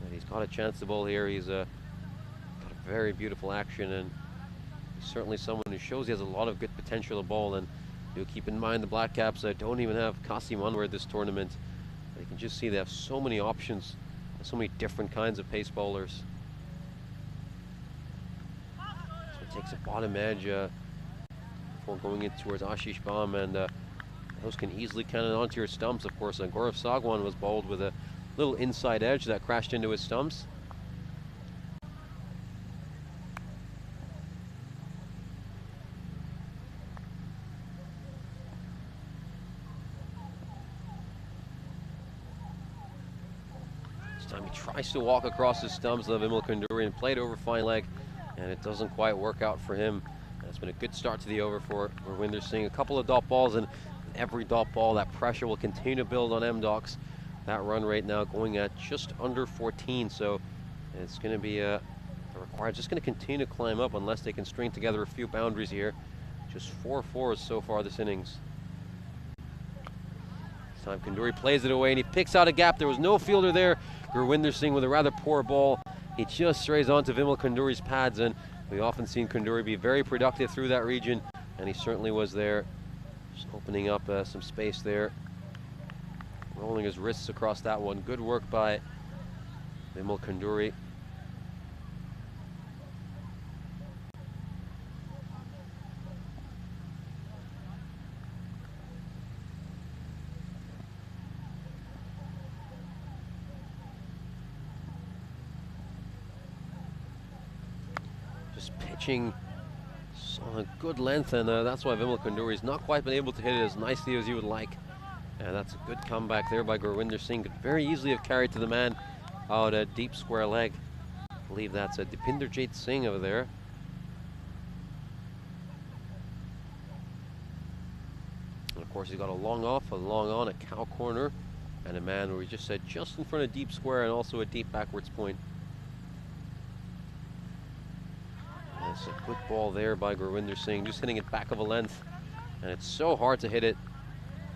but he's got a chance to bowl here. He's got a very beautiful action, and he's certainly someone who shows he has a lot of good potential to bowl. And do keep in mind the Black Caps don't even have Qasim Anwar this tournament. You can just see they have so many options, so many different kinds of pace bowlers. So he takes a bottom edge before going in towards Ashish Bam, and those can easily cannon onto your stumps. Of course, Gaurav Sagwan was bowled with a little inside edge that crashed into his stumps. Time he tries to walk across his stumps, Vimal Kanduri, and played over fine leg, and it doesn't quite work out for him. It's been a good start to the over for Gurwinder Singh. A couple of dot balls, and every dot ball, that pressure will continue to build on M-Docs. That run rate now going at just under 14, so it's going to be required. Just going to continue to climb up unless they can string together a few boundaries here. Just 4 fours so far this innings. This time Kanduri plays it away, and he picks out a gap. There was no fielder there. Gurwinder Singh with a rather poor ball. He just strays onto Vimal Kanduri's pads, and we've often seen Kanduri be very productive through that region, and he certainly was there. Just opening up some space there. Rolling his wrists across that one. Good work by Vimal Kanduri. just pitching on a good length, and that's why Vimal Kanduri's not quite been able to hit it as nicely as you would like. And that's a good comeback there by Gurwinder Singh. Could very easily have carried to the man out a deep square leg. I believe that's a Dipinderjit Singh over there. And of course, he's got a long off, a long on, a cow corner, and a man where he just said just in front of deep square and also a deep backwards point. That's a good ball there by Gurwinder Singh, just hitting it back of a length. And it's so hard to hit it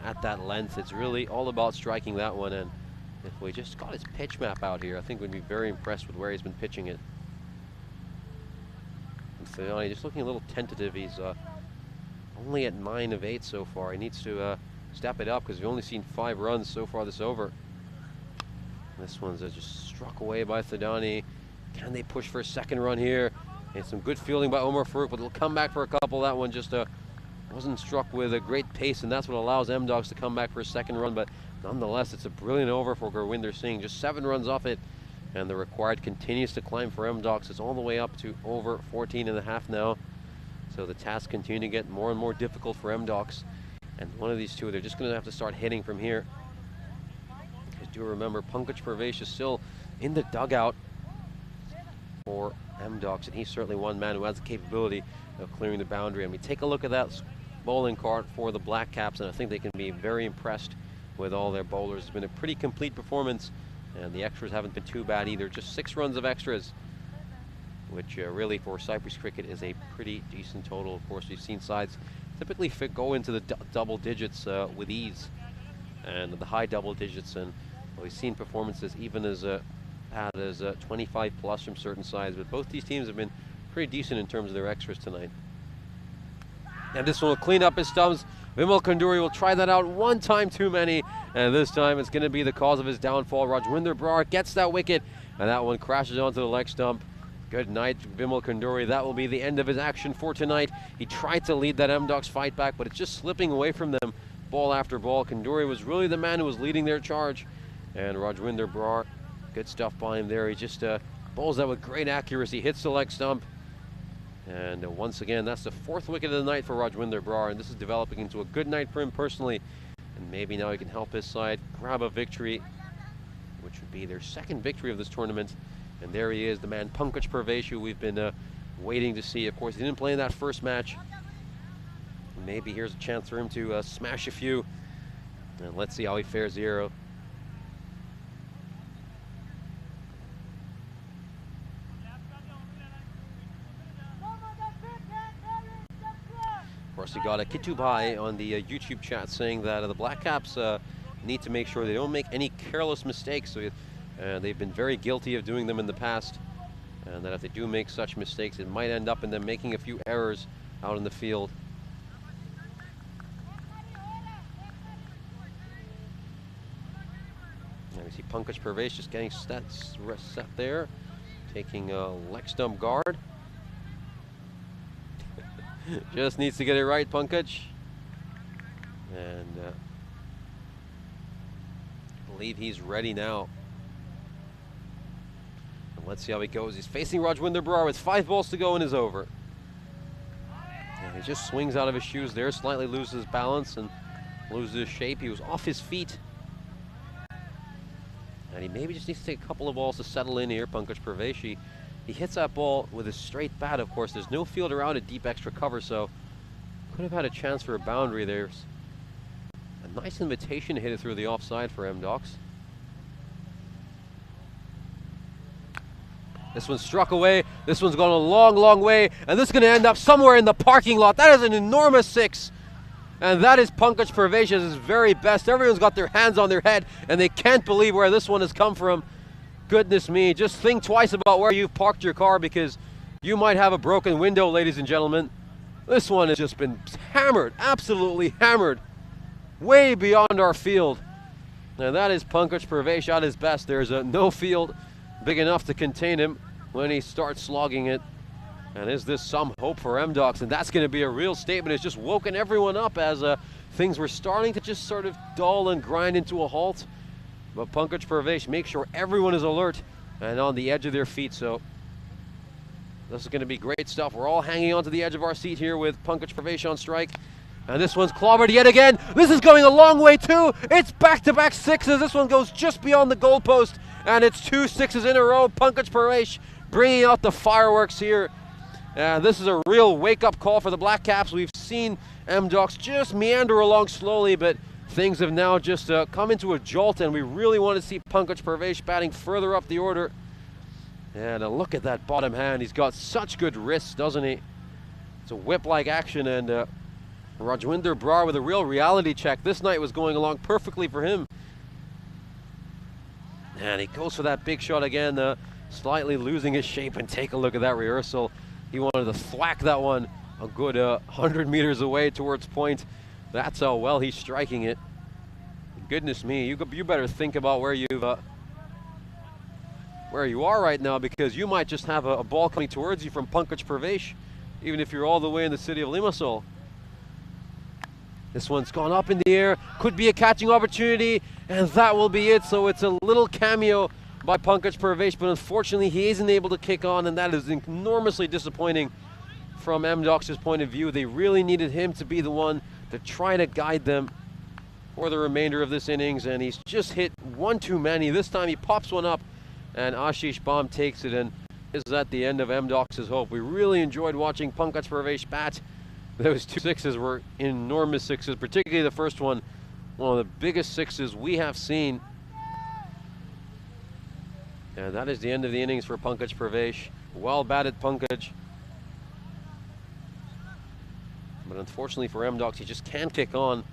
at that length. It's really all about striking that one. And if we just got his pitch map out here, I think we'd be very impressed with where he's been pitching it. And Thayani just looking a little tentative. He's only at 9 of 8 so far. He needs to step it up because we've only seen 5 runs so far this over. This one's just struck away by Thadani. Can they push for a second run here? And some good fielding by Omar Farooq, but it'll come back for a couple. That one just wasn't struck with a great pace, and that's what allows M-Dogs to come back for a second run. But nonetheless, it's a brilliant over for Gurwinder Singh. Just 7 runs off it, and the required continues to climb for M-Dogs. It's all the way up to over 14.5 now. So the tasks continue to get more and more difficult for M-Dogs. And one of these two, they're just going to have to start hitting from here. Because do remember, Pankaj Parvesh is still in the dugout for M-Dogs, and he's certainly one man who has the capability of clearing the boundary. And we take a look at that bowling card for the Black Caps, and I think they can be very impressed with all their bowlers. It's been a pretty complete performance, and the extras haven't been too bad either. Just 6 runs of extras, which really for Cyprus cricket is a pretty decent total. Of course, we've seen sides typically go into the double digits with ease, and the high double digits, and we've seen performances even as bad as 25 plus from certain sides, but both these teams have been pretty decent in terms of their extras tonight. And this one will clean up his stumps. Vimal Kanduri will try that out one time too many, and this time it's going to be the cause of his downfall. Rajwinder Brar gets that wicket, and that one crashes onto the leg stump. Good night, Vimal Kanduri. That will be the end of his action for tonight. He tried to lead that M-Dogs fight back, but it's just slipping away from them ball after ball. Kanduri was really the man who was leading their charge, and Rajwinder Brar, good stuff by him there. He just bowls that with great accuracy, hits the leg stump. And once again, that's the 4th wicket of the night for Rajwinder Brar, and this is developing into a good night for him personally. And maybe now he can help his side grab a victory, which would be their 2nd victory of this tournament. And there he is, the man Pankaj Parvesh, who we've been waiting to see. Of course, he didn't play in that first match. Maybe here's a chance for him to smash a few. And let's see how he fares here. Of course, we got a Kitubai on the YouTube chat saying that the Black Caps need to make sure they don't make any careless mistakes. So they've been very guilty of doing them in the past, and that if they do make such mistakes, it might end up in them making a few errors out in the field. And we see Pankaj Parvesh just getting set there, taking a leg stump guard. Just needs to get it right, Pankaj. And I believe he's ready now. And let's see how he goes. He's facing Rajwinder Brar with 5 balls to go in his over. And he just swings out of his shoes there, slightly loses balance and loses his shape. He was off his feet. And he maybe just needs to take a couple of balls to settle in here, Pankaj Parvesh. He hits that ball with a straight bat, of course. There's no field around it, deep extra cover, so could have had a chance for a boundary there. A nice invitation to hit it through the offside for M-Dogs. This one struck away. This one's gone a long, long way, and this is going to end up somewhere in the parking lot. That is an enormous 6. And that is Pankaj Parvesh at his very best. Everyone's got their hands on their head, and they can't believe where this one has come from. Goodness me, just think twice about where you've parked your car, because you might have a broken window, ladies and gentlemen. This one has just been hammered, absolutely hammered, way beyond our field. And that is Pankaj Parvesh at his best. There's no field big enough to contain him when he starts slogging it. And is this some hope for M-Dogs? And that's going to be a real statement. It's just woken everyone up as things were starting to just sort of dull and grind into a halt. But Pankaj Parvesh makes sure everyone is alert and on the edge of their feet. So This is going to be great stuff. We're all hanging onto the edge of our seat here with Pankaj Pravesh on strike. And this one's clobbered yet again. This is going a long way too. It's back-to-back sixes. This one goes just beyond the goalpost. And it's 2 sixes in a row. Pankaj Pravesh bringing out the fireworks here. And this is a real wake-up call for the Black Caps. We've seen M-Docs just meander along slowly, but things have now just come into a jolt, and we really want to see Pankaj Pravesh batting further up the order. And look at that bottom hand. He's got such good wrists, doesn't he? It's a whip-like action, and Rajwinder Brar with a real reality check. This night was going along perfectly for him. And he goes for that big shot again, slightly losing his shape, and take a look at that rehearsal. He wanted to thwack that one a good 100 meters away towards point. That's how well he's striking it. Goodness me, you better think about where you are right now, because you might just have a ball coming towards you from Pankaj Pravesh, even if you're all the way in the city of Limassol. This one's gone up in the air, could be a catching opportunity, and that will be it. So it's a little cameo by Pankaj Pravesh, but unfortunately he isn't able to kick on, and that is enormously disappointing from M-Docs' point of view. They really needed him to be the one to try to guide them for the remainder of this innings, and he's just hit one too many. This time he pops one up, and Ashish Baum takes it, and is at the end of M-Docs' hope. We really enjoyed watching Pankaj Pravesh bat. Those 2 sixes were enormous sixes, particularly the first one of the biggest sixes we have seen. And that is the end of the innings for Pankaj Pravesh. Well batted, Pankaj. But unfortunately for M-Docs, he just can't kick on.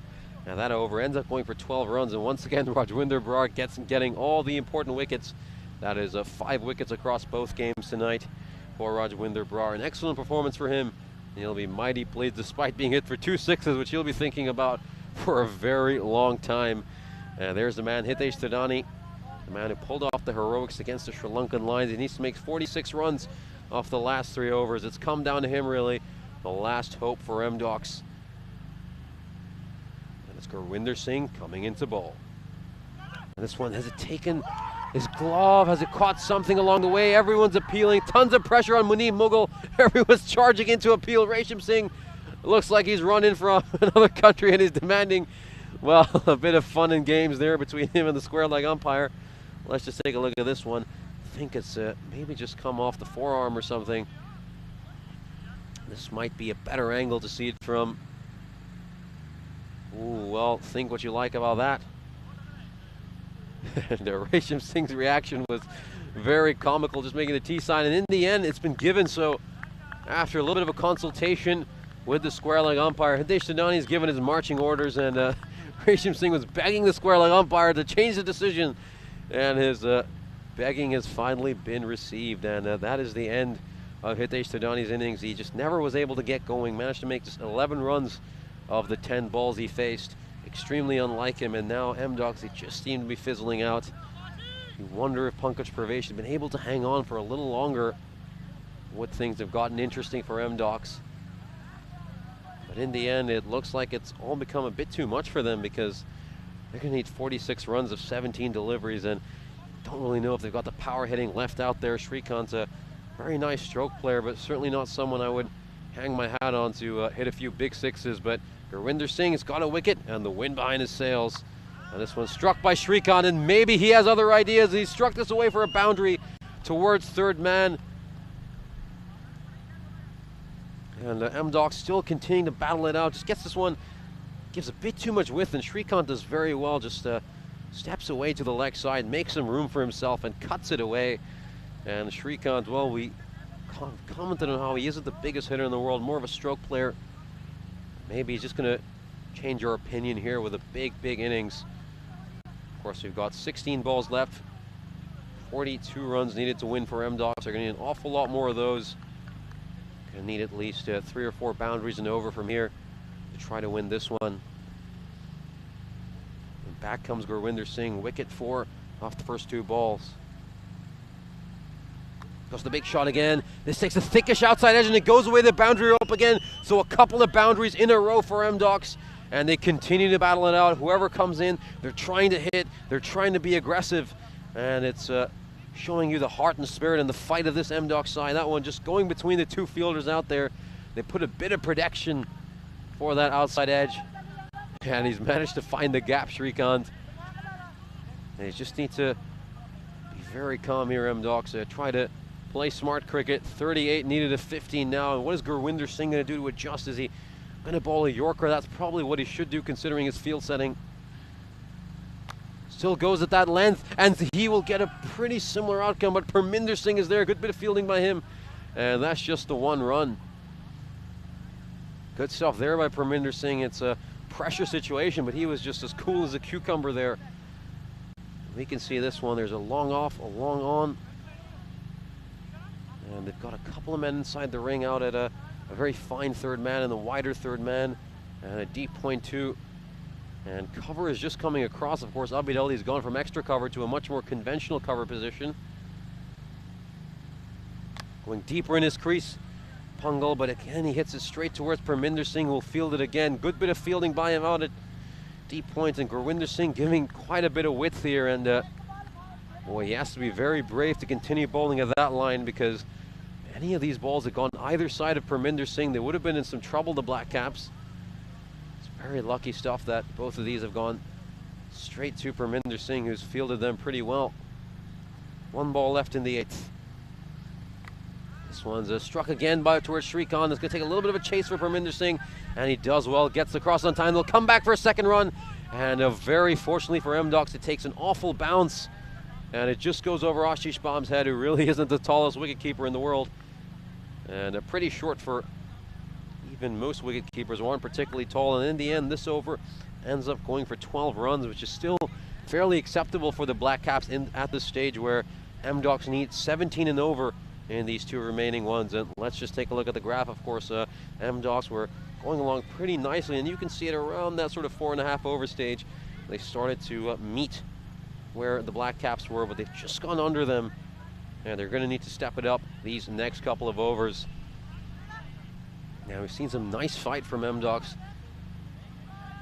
And that over ends up going for 12 runs. And once again, Rajwinder Brar getting all the important wickets. That is 5 wickets across both games tonight for Rajwinder Brar. An excellent performance for him. And he'll be mighty pleased despite being hit for 2 sixes, which he'll be thinking about for a very long time. And there's the man, Hitesh Thadani, the man who pulled off the heroics against the Sri Lankan Lions. He needs to make 46 runs off the last 3 overs. It's come down to him, really. The last hope for M-Docs. And it's Gurwinder Singh coming into bowl. And this one, has it taken his glove? Has it caught something along the way? Everyone's appealing. Tons of pressure on Muneeb Mughal. Everyone's charging into appeal. Resham Singh looks like he's run in from another country and he's demanding, well, a bit of fun and games there between him and the square leg umpire. Let's just take a look at this one. I think it's maybe just come off the forearm or something. This might be a better angle to see it from. Ooh, well, think what you like about that. And Resham Singh's reaction was very comical, just making the T sign. And in the end, it's been given. So after a little bit of a consultation with the square leg umpire, Hitesh Thadani's given his marching orders, and Resham Singh was begging the square leg umpire to change the decision. And his begging has finally been received. And that is the end of Hitesh Thadani's innings. He just never was able to get going. Managed to make just 11 runs of the 10 balls he faced. Extremely unlike him, and now M-Docs, they just seem to be fizzling out. You wonder if Pankaj Pravesh had been able to hang on for a little longer, would things have gotten interesting for M-Docs. But in the end, it looks like it's all become a bit too much for them, because they're going to need 46 runs of 17 deliveries, and don't really know if they've got the power hitting left out there. Shrikant's a very nice stroke player, but certainly not someone I would hang my hat on to hit a few big sixes. But Gurwinder Singh has got a wicket and the wind behind his sails. And this one's struck by Shrikant, and maybe he has other ideas. He struck this away for a boundary towards third man. And M-Docs still continuing to battle it out. Just gets this one, gives a bit too much width, and Shrikant does very well. Just steps away to the leg side, makes some room for himself, and cuts it away. And Shrikant, well, we commented on how he isn't the biggest hitter in the world, more of a stroke player. Maybe he's just going to change our opinion here with a big, big innings. Of course, we've got 16 balls left, 42 runs needed to win for M-Docs. They're going to need an awful lot more of those. Going to need at least 3 or 4 boundaries and over from here to try to win this one. And back comes Gurwinder Singh, wicket 4 off the first 2 balls. Goes the big shot again. This takes a thickish outside edge, and it goes away the boundary rope again. So a couple of boundaries in a row for M-Docs, and they continue to battle it out. Whoever comes in, they're trying to hit, they're trying to be aggressive, and it's showing you the heart and spirit and the fight of this M-Doc side. That one just going between the two fielders out there. They put a bit of protection for that outside edge. And he's managed to find the gap, Shrikant. And he just needs to be very calm here, M-Docs. Try to play smart cricket. 38 needed a 15 now. And what is Gurwinder Singh going to do to adjust? Is he going to bowl a Yorker? That's probably what he should do considering his field setting. Still goes at that length, and he will get a pretty similar outcome, but Parminder Singh is there. Good bit of fielding by him, and that's just the one run. Good stuff there by Parminder Singh. It's a pressure situation, but he was just as cool as a cucumber there. We can see this one. There's a long off, a long on. And they've got a couple of men inside the ring out at a very fine third man and the wider third man, and a deep point too. And cover is just coming across. Of course, Abid Ali has gone from extra cover to a much more conventional cover position. Going deeper in his crease, Pungal, but again he hits it straight towards Parminder Singh, who will field it again. Good bit of fielding by him out at deep point, and Gurwinder Singh giving quite a bit of width here. And boy, he has to be very brave to continue bowling at that line, because any of these balls had gone either side of Parminder Singh, they would have been in some trouble, the Black Caps. Very lucky stuff that both of these have gone straight to Parminder Singh, who's fielded them pretty well. One ball left in the 8th. This one's struck again towards Shrikant. It's going to take a little bit of a chase for Parminder Singh, and he does well, gets across on time. They'll come back for a second run, and very fortunately for M-Docs, it takes an awful bounce, and it just goes over Ashish Baum's head, who really isn't the tallest wicketkeeper in the world, and pretty short for even most wicket keepers who aren't particularly tall. And in the end, this over ends up going for 12 runs, which is still fairly acceptable for the Black Caps at this stage, where M-Docs need 17 and over in these two remaining ones. And let's just take a look at the graph. Of course, M-Docs were going along pretty nicely, and you can see it around that sort of 4.5 over stage. They started to meet where the Black Caps were, but they've just gone under them, and they're going to need to step it up these next couple of overs. Now, we've seen some nice fight from M-Docs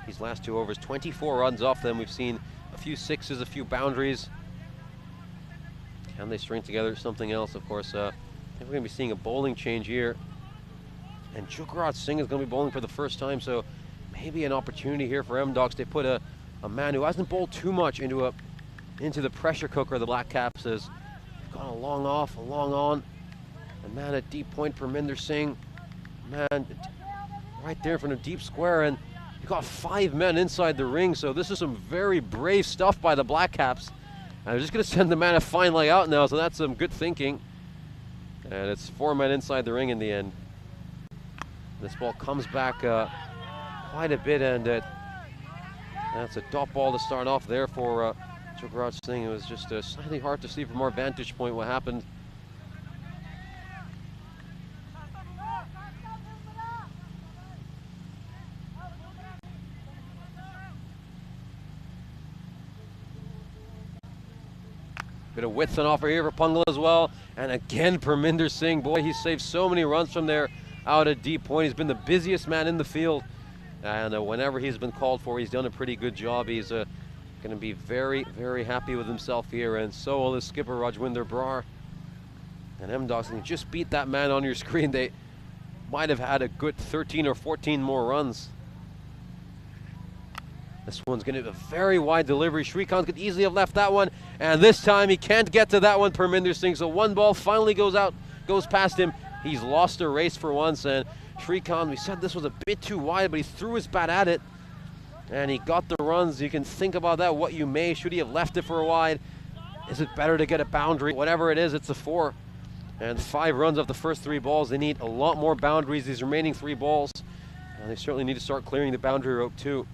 these last two overs. 24 runs off them. We've seen a few sixes, a few boundaries. Can they string together something else? Of course, I think we're going to be seeing a bowling change here. And Jugraj Singh is going to be bowling for the first time, so maybe an opportunity here for M-Docs. They put a man who hasn't bowled too much into the pressure cooker. The Black Caps has gone a long off, a long on. A man at deep point, Parminder Singh. Man, right there from the deep square, and you've got 5 men inside the ring, so this is some very brave stuff by the Black Caps. And they're just going to send the man a fine leg out now, so that's some good thinking. And it's 4 men inside the ring in the end. This ball comes back quite a bit, and that's a dot ball to start off there for Jugraj Singh. It was just slightly hard to see from our vantage point what happened. Bit of width and offer here for Pungal as well. And again, Parminder Singh, boy, he's saved so many runs from there out at deep point. He's been the busiest man in the field. And whenever he's been called for, he's done a pretty good job. He's going to be very, very happy with himself here. And so will his skipper, Rajwinder Brar. And M-Docs can just beat that man on your screen. They might have had a good 13 or 14 more runs. This one's going to be a very wide delivery. Shrikant could easily have left that one, and this time he can't get to that one, Parminder Singh. So one ball finally goes past him. He's lost a race for once, and Shrikant, we said this was a bit too wide, but he threw his bat at it, and he got the runs. You can think about that what you may. Should he have left it for a wide? Is it better to get a boundary? Whatever it is, it's a 4. And 5 runs off the first 3 balls. They need a lot more boundaries, these remaining 3 balls. And they certainly need to start clearing the boundary rope too.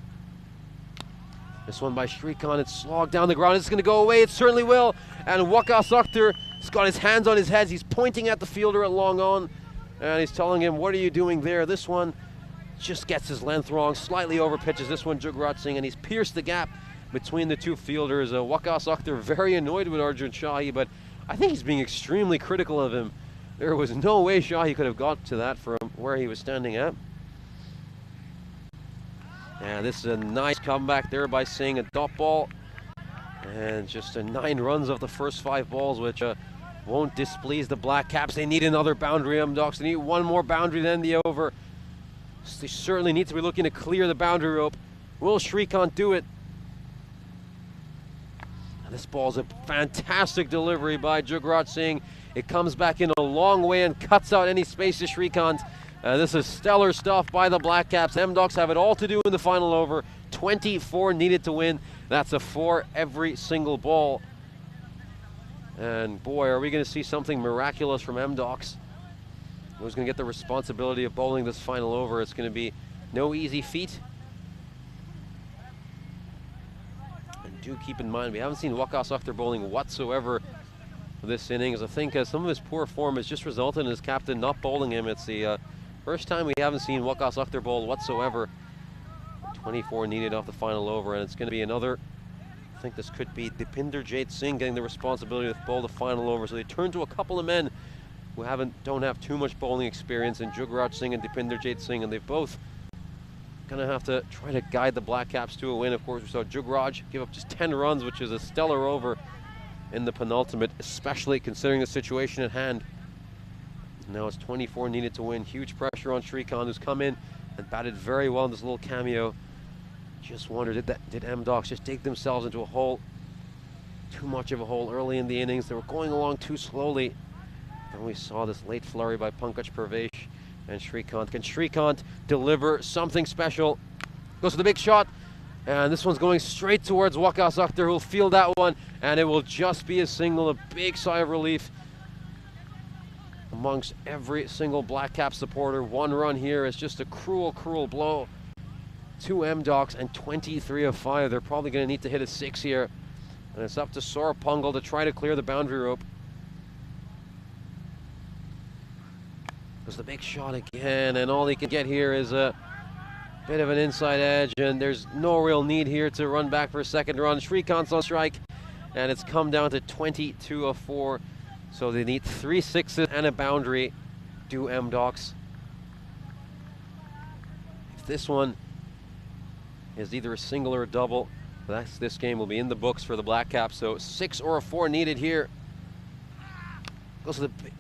This one by Shrikant, it's slogged down the ground. It's going to go away. It certainly will. And Waqas Akhtar has got his hands on his head. He's pointing at the fielder at long on, and he's telling him, what are you doing there? This one just gets his length wrong, slightly over pitches this one, Jugraj Singh, and he's pierced the gap between the two fielders. Waqas Akhtar very annoyed with Arjun Shahi, but I think he's being extremely critical of him. There was no way Shahi could have got to that from where he was standing at. And this is a nice comeback there by Singh, a dot ball. And just 9 runs off the first 5 balls, which won't displease the Black Caps. They need another boundary, Ducks. They need one more boundary than the over. They certainly need to be looking to clear the boundary rope. Will Shrikant do it? And this ball's a fantastic delivery by Jugraj Singh. It comes back in a long way and cuts out any space to Shrikant. This is stellar stuff by the Black Caps. Ducks have it all to do in the final over. 24 needed to win. That's a 4 every single ball. And boy, are we going to see something miraculous from Ducks. Who's going to get the responsibility of bowling this final over? It's going to be no easy feat. And do keep in mind, we haven't seen Waqas Akhtar bowling whatsoever this innings. I think some of his poor form has just resulted in his captain not bowling him. It's the first time we haven't seen Waqas Akhtar bowl whatsoever. 24 needed off the final over, and it's going to be another. I think this could be Dipinderjit Singh getting the responsibility to bowl the final over. So they turn to a couple of men who don't have too much bowling experience in Jugraj Singh and Dipinderjit Singh, and they've both going to have to try to guide the Black Caps to a win. Of course, we saw Jugraj give up just 10 runs, which is a stellar over in the penultimate, especially considering the situation at hand. Now it's 24 needed to win. Huge pressure on Shrikant, who's come in and batted very well in this little cameo. Just wonder, did Ducks just dig themselves into a hole? Too much of a hole early in the innings. They were going along too slowly. Then we saw this late flurry by Pankaj Pravesh and Shrikant. Can Shrikant deliver something special? Goes for the big shot. And this one's going straight towards Waqas Akhtar, who'll field that one. And it will just be a single, a big sigh of relief amongst every single Black Cap supporter. 1 run here is just a cruel, cruel blow to Ducks, and 23 of 5. They're probably going to need to hit a 6 here. And it's up to Sorapungal to try to clear the boundary rope. There's the big shot again, and all he can get here is a bit of an inside edge, and there's no real need here to run back for a second run. Shrikant's on strike, and it's come down to 22 of 4. So they need 3 sixes and a boundary. Do Ducks. If this one is either a single or a double, this game will be in the books for the Black Caps. So 6 or a 4 needed here.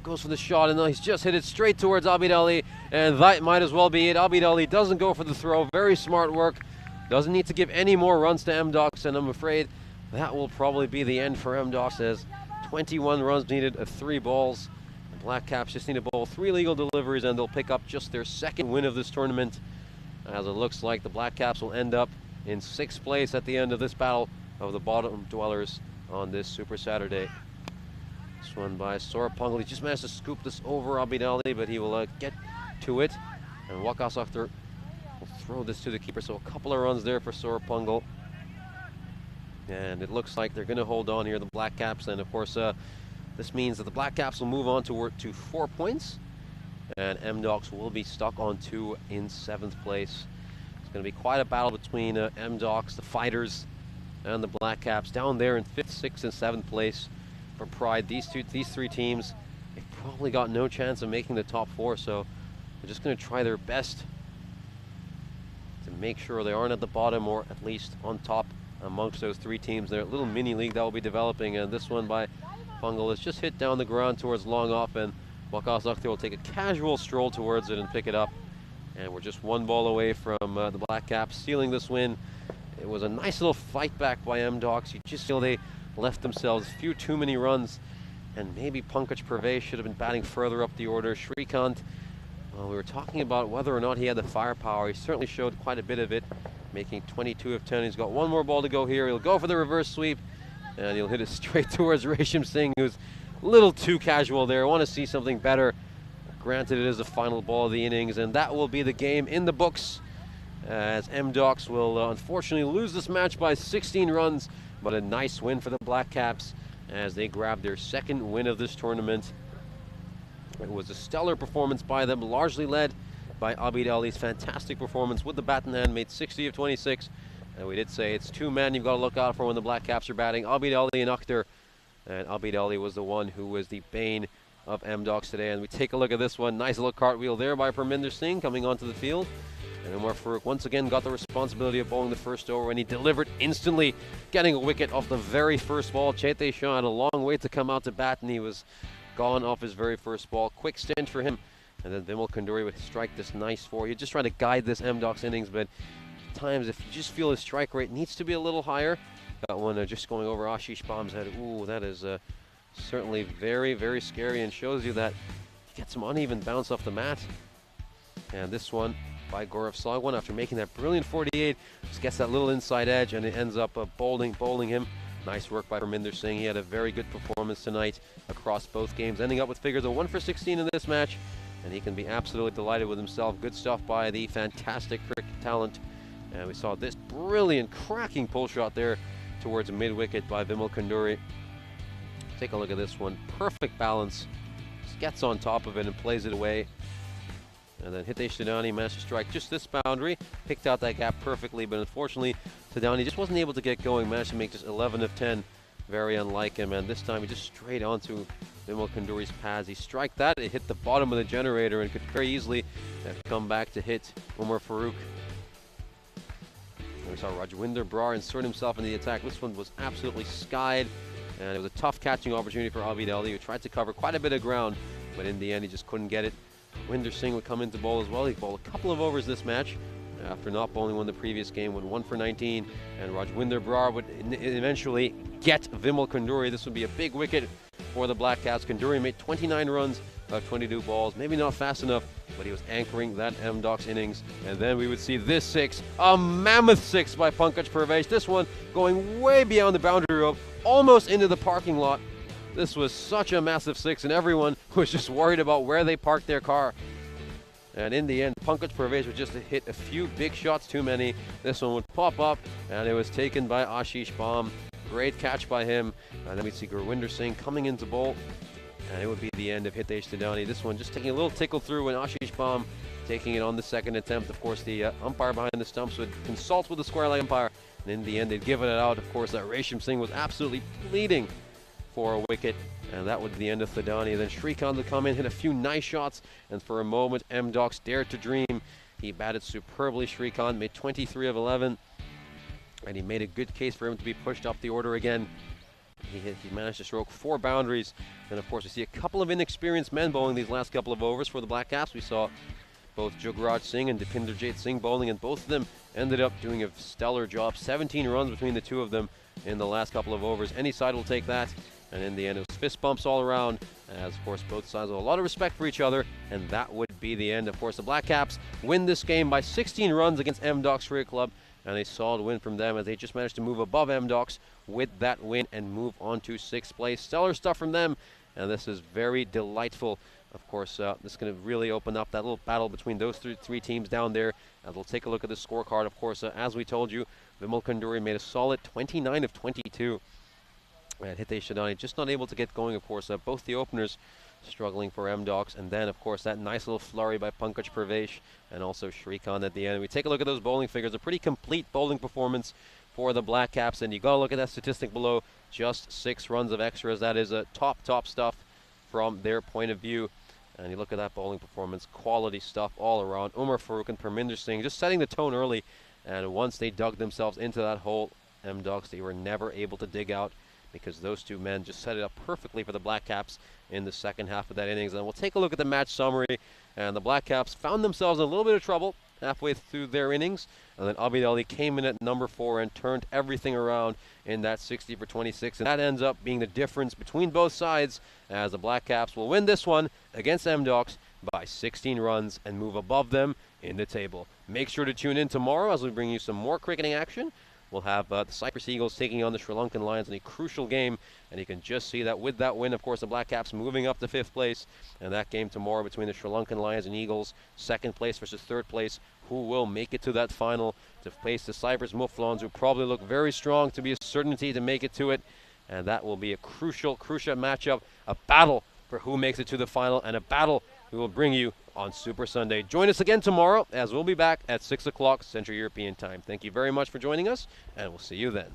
Goes for the shot, and he's just hit it straight towards Abid Ali, and that might as well be it. Abid Ali doesn't go for the throw. Very smart work. Doesn't need to give any more runs to Ducks, and I'm afraid that will probably be the end for Ducks, as 21 runs needed of 3 balls. The Black Caps just need to bowl 3 legal deliveries, and they'll pick up just their 2nd win of this tournament, as it looks like the Black Caps will end up in 6th place at the end of this battle of the bottom dwellers on this Super Saturday. This one by Sorapungal. He just managed to scoop this over Abid Ali, but he will get to it. And Waqas Akhtar will throw this to the keeper. So a couple of runs there for Sorapungal. And it looks like they're going to hold on here, the Black Caps. And of course, this means that the Black Caps will move on to 4 points. And Ducks will be stuck on 2 in 7th place. It's going to be quite a battle between Ducks, the fighters, and the Black Caps down there in 5th, 6th, and 7th place. For pride, these 3 teams, they've probably got no chance of making the top 4, so they're just going to try their best to make sure they aren't at the bottom, or at least on top amongst those 3 teams. Their little mini league that will be developing, and this one by Pungal is just hit down the ground towards long off, and Waqas Akhtar will take a casual stroll towards it and pick it up. And we're just 1 ball away from the Black Caps sealing this win. It was a nice little fight back by Ducks. You just feel they left themselves a few too many runs, and maybe Pankaj Pravesh should have been batting further up the order. Shrikant, well, we were talking about whether or not he had the firepower. He certainly showed quite a bit of it, making 22 of 10. He's got 1 more ball to go here. He'll go for the reverse sweep, and he'll hit it straight towards Resham Singh, who's a little too casual there. I want to see something better. Granted, it is the final ball of the innings, and that will be the game in the books, as Ducks will unfortunately lose this match by 16 runs. But a nice win for the Black Caps as they grab their 2nd win of this tournament. It was a stellar performance by them, largely led by Abid Ali's fantastic performance with the bat in hand, made 60 of 26. And we did say it's 2 men you've got to look out for when the Black Caps are batting, Abid Ali and Akhtar. And Abid Ali was the one who was the bane of Ducks today. And we take a look at this one. Nice little cartwheel there by Parminder Singh coming onto the field. And Omar Farouk once again got the responsibility of bowling the first over, and he delivered instantly, getting a wicket off the very first ball. T10 had a long way to come out to bat, and he was gone off his very first ball. Quick stint for him. And then Vimal Kunduri would strike this nice four. You just try to guide this M-Docs innings, but at times if you just feel his strike rate needs to be a little higher. That one just going over Ashish Bam's head. Ooh, that is certainly very, very scary, and shows you that you get some uneven bounce off the mat. And this one by Gaurav Sagwan, after making that brilliant 48, just gets that little inside edge, and it ends up bowling him. Nice work by Parminder Singh. He had a very good performance tonight across both games, ending up with figures of 1 for 16 in this match, and he can be absolutely delighted with himself. Good stuff by the fantastic cricket talent. And we saw this brilliant, cracking pull shot there towards mid-wicket by Vimal Kunduri. Take a look at this one. Perfect balance. Just gets on top of it and plays it away. And then Hitesh Thadani managed to strike just this boundary. Picked out that gap perfectly, but unfortunately, Thadani just wasn't able to get going. Managed to make just 11 of 10. Very unlike him, and this time he just straight onto Vimal Kunduri's pads. He struck that, it hit the bottom of the generator, and could very easily come back to hit Omar Farouk. And we saw Rajwinder Brar insert himself in the attack. This one was absolutely skied, and it was a tough catching opportunity for Abid Ali, who tried to cover quite a bit of ground, but in the end he just couldn't get it. Winder Singh would come into bowl as well. He bowled a couple of overs this match after not bowling one the previous game, went 1 for 19, and Rajwinder Brar would eventually get Vimal Kunduri. This would be a big wicket for the Black Caps. Kunduri made 29 runs out of 22 balls, maybe not fast enough, but he was anchoring that M-Docs innings. And then we would see this six, a mammoth six by Pankaj Parvesh. This one going way beyond the boundary rope, almost into the parking lot. This was such a massive six, and everyone was just worried about where they parked their car. And in the end, Pankaj Parvesh would just hit a few big shots too many. This one would pop up, and it was taken by Ashish Bam. Great catch by him. And then we'd see Gurwinder Singh coming into bowl, and it would be the end of Hitesh Thadani. This one just taking a little tickle through, and Ashish Bam taking it on the second attempt. Of course, the umpire behind the stumps would consult with the square leg umpire, and in the end, they'd given it out. Of course, that Resham Singh was absolutely bleeding for a wicket, and that would be the end of Thadani. Then Shrikant would come in, hit a few nice shots, and for a moment, M-Docs dared to dream. He batted superbly. Shrikant made 23 of 11, and he made a good case for him to be pushed up the order again. He managed to stroke 4 boundaries. And of course, we see a couple of inexperienced men bowling these last couple of overs for the Black Caps. We saw both Jugraj Singh and Dipinderjit Singh bowling, and both of them ended up doing a stellar job. 17 runs between the two of them in the last couple of overs. Any side will take that. And in the end, it was fist bumps all around, as of course both sides have a lot of respect for each other, and that would be the end. Of course, the Black Caps win this game by 16 runs against M-Docs Cricket Club, and a solid win from them as they just managed to move above M-Docs with that win and move on to 6th place. Stellar stuff from them, and this is very delightful. Of course, this is going to really open up that little battle between those three teams down there. And we'll take a look at the scorecard. Of course, as we told you, Vimal Kunduri made a solid 29 of 22. And Hitesh Thadani just not able to get going, of course. Both the openers struggling for M-Docs. And then, of course, that nice little flurry by Pankaj Parvesh and also Shrikant at the end. We take a look at those bowling figures. A pretty complete bowling performance for the Black Caps. And you got to look at that statistic below. Just 6 runs of extras. That is top stuff from their point of view. And you look at that bowling performance. Quality stuff all around. Omar Farouk and Parminder Singh just setting the tone early. And once they dug themselves into that hole, M-Docs, they were never able to dig out, because those two men just set it up perfectly for the Black Caps in the second half of that innings. And we'll take a look at the match summary. And the Black Caps found themselves in a little bit of trouble halfway through their innings. And then Abid Ali came in at number 4 and turned everything around in that 60 for 26. And that ends up being the difference between both sides, as the Black Caps will win this one against M-Docs by 16 runs and move above them in the table. Make sure to tune in tomorrow as we bring you some more cricketing action. We'll have the Cyprus Eagles taking on the Sri Lankan Lions in a crucial game, and you can just see that with that win, of course, the Black Caps moving up to 5th place, and that game tomorrow between the Sri Lankan Lions and Eagles, 2nd place versus 3rd place, who will make it to that final to face the Cyprus Muflons, who probably look very strong to be a certainty to make it to it, and that will be a crucial matchup, a battle for who makes it to the final, and a battle we will bring you on Super Sunday. Join us again tomorrow, as we'll be back at 6 o'clock Central European Time. Thank you very much for joining us, and we'll see you then.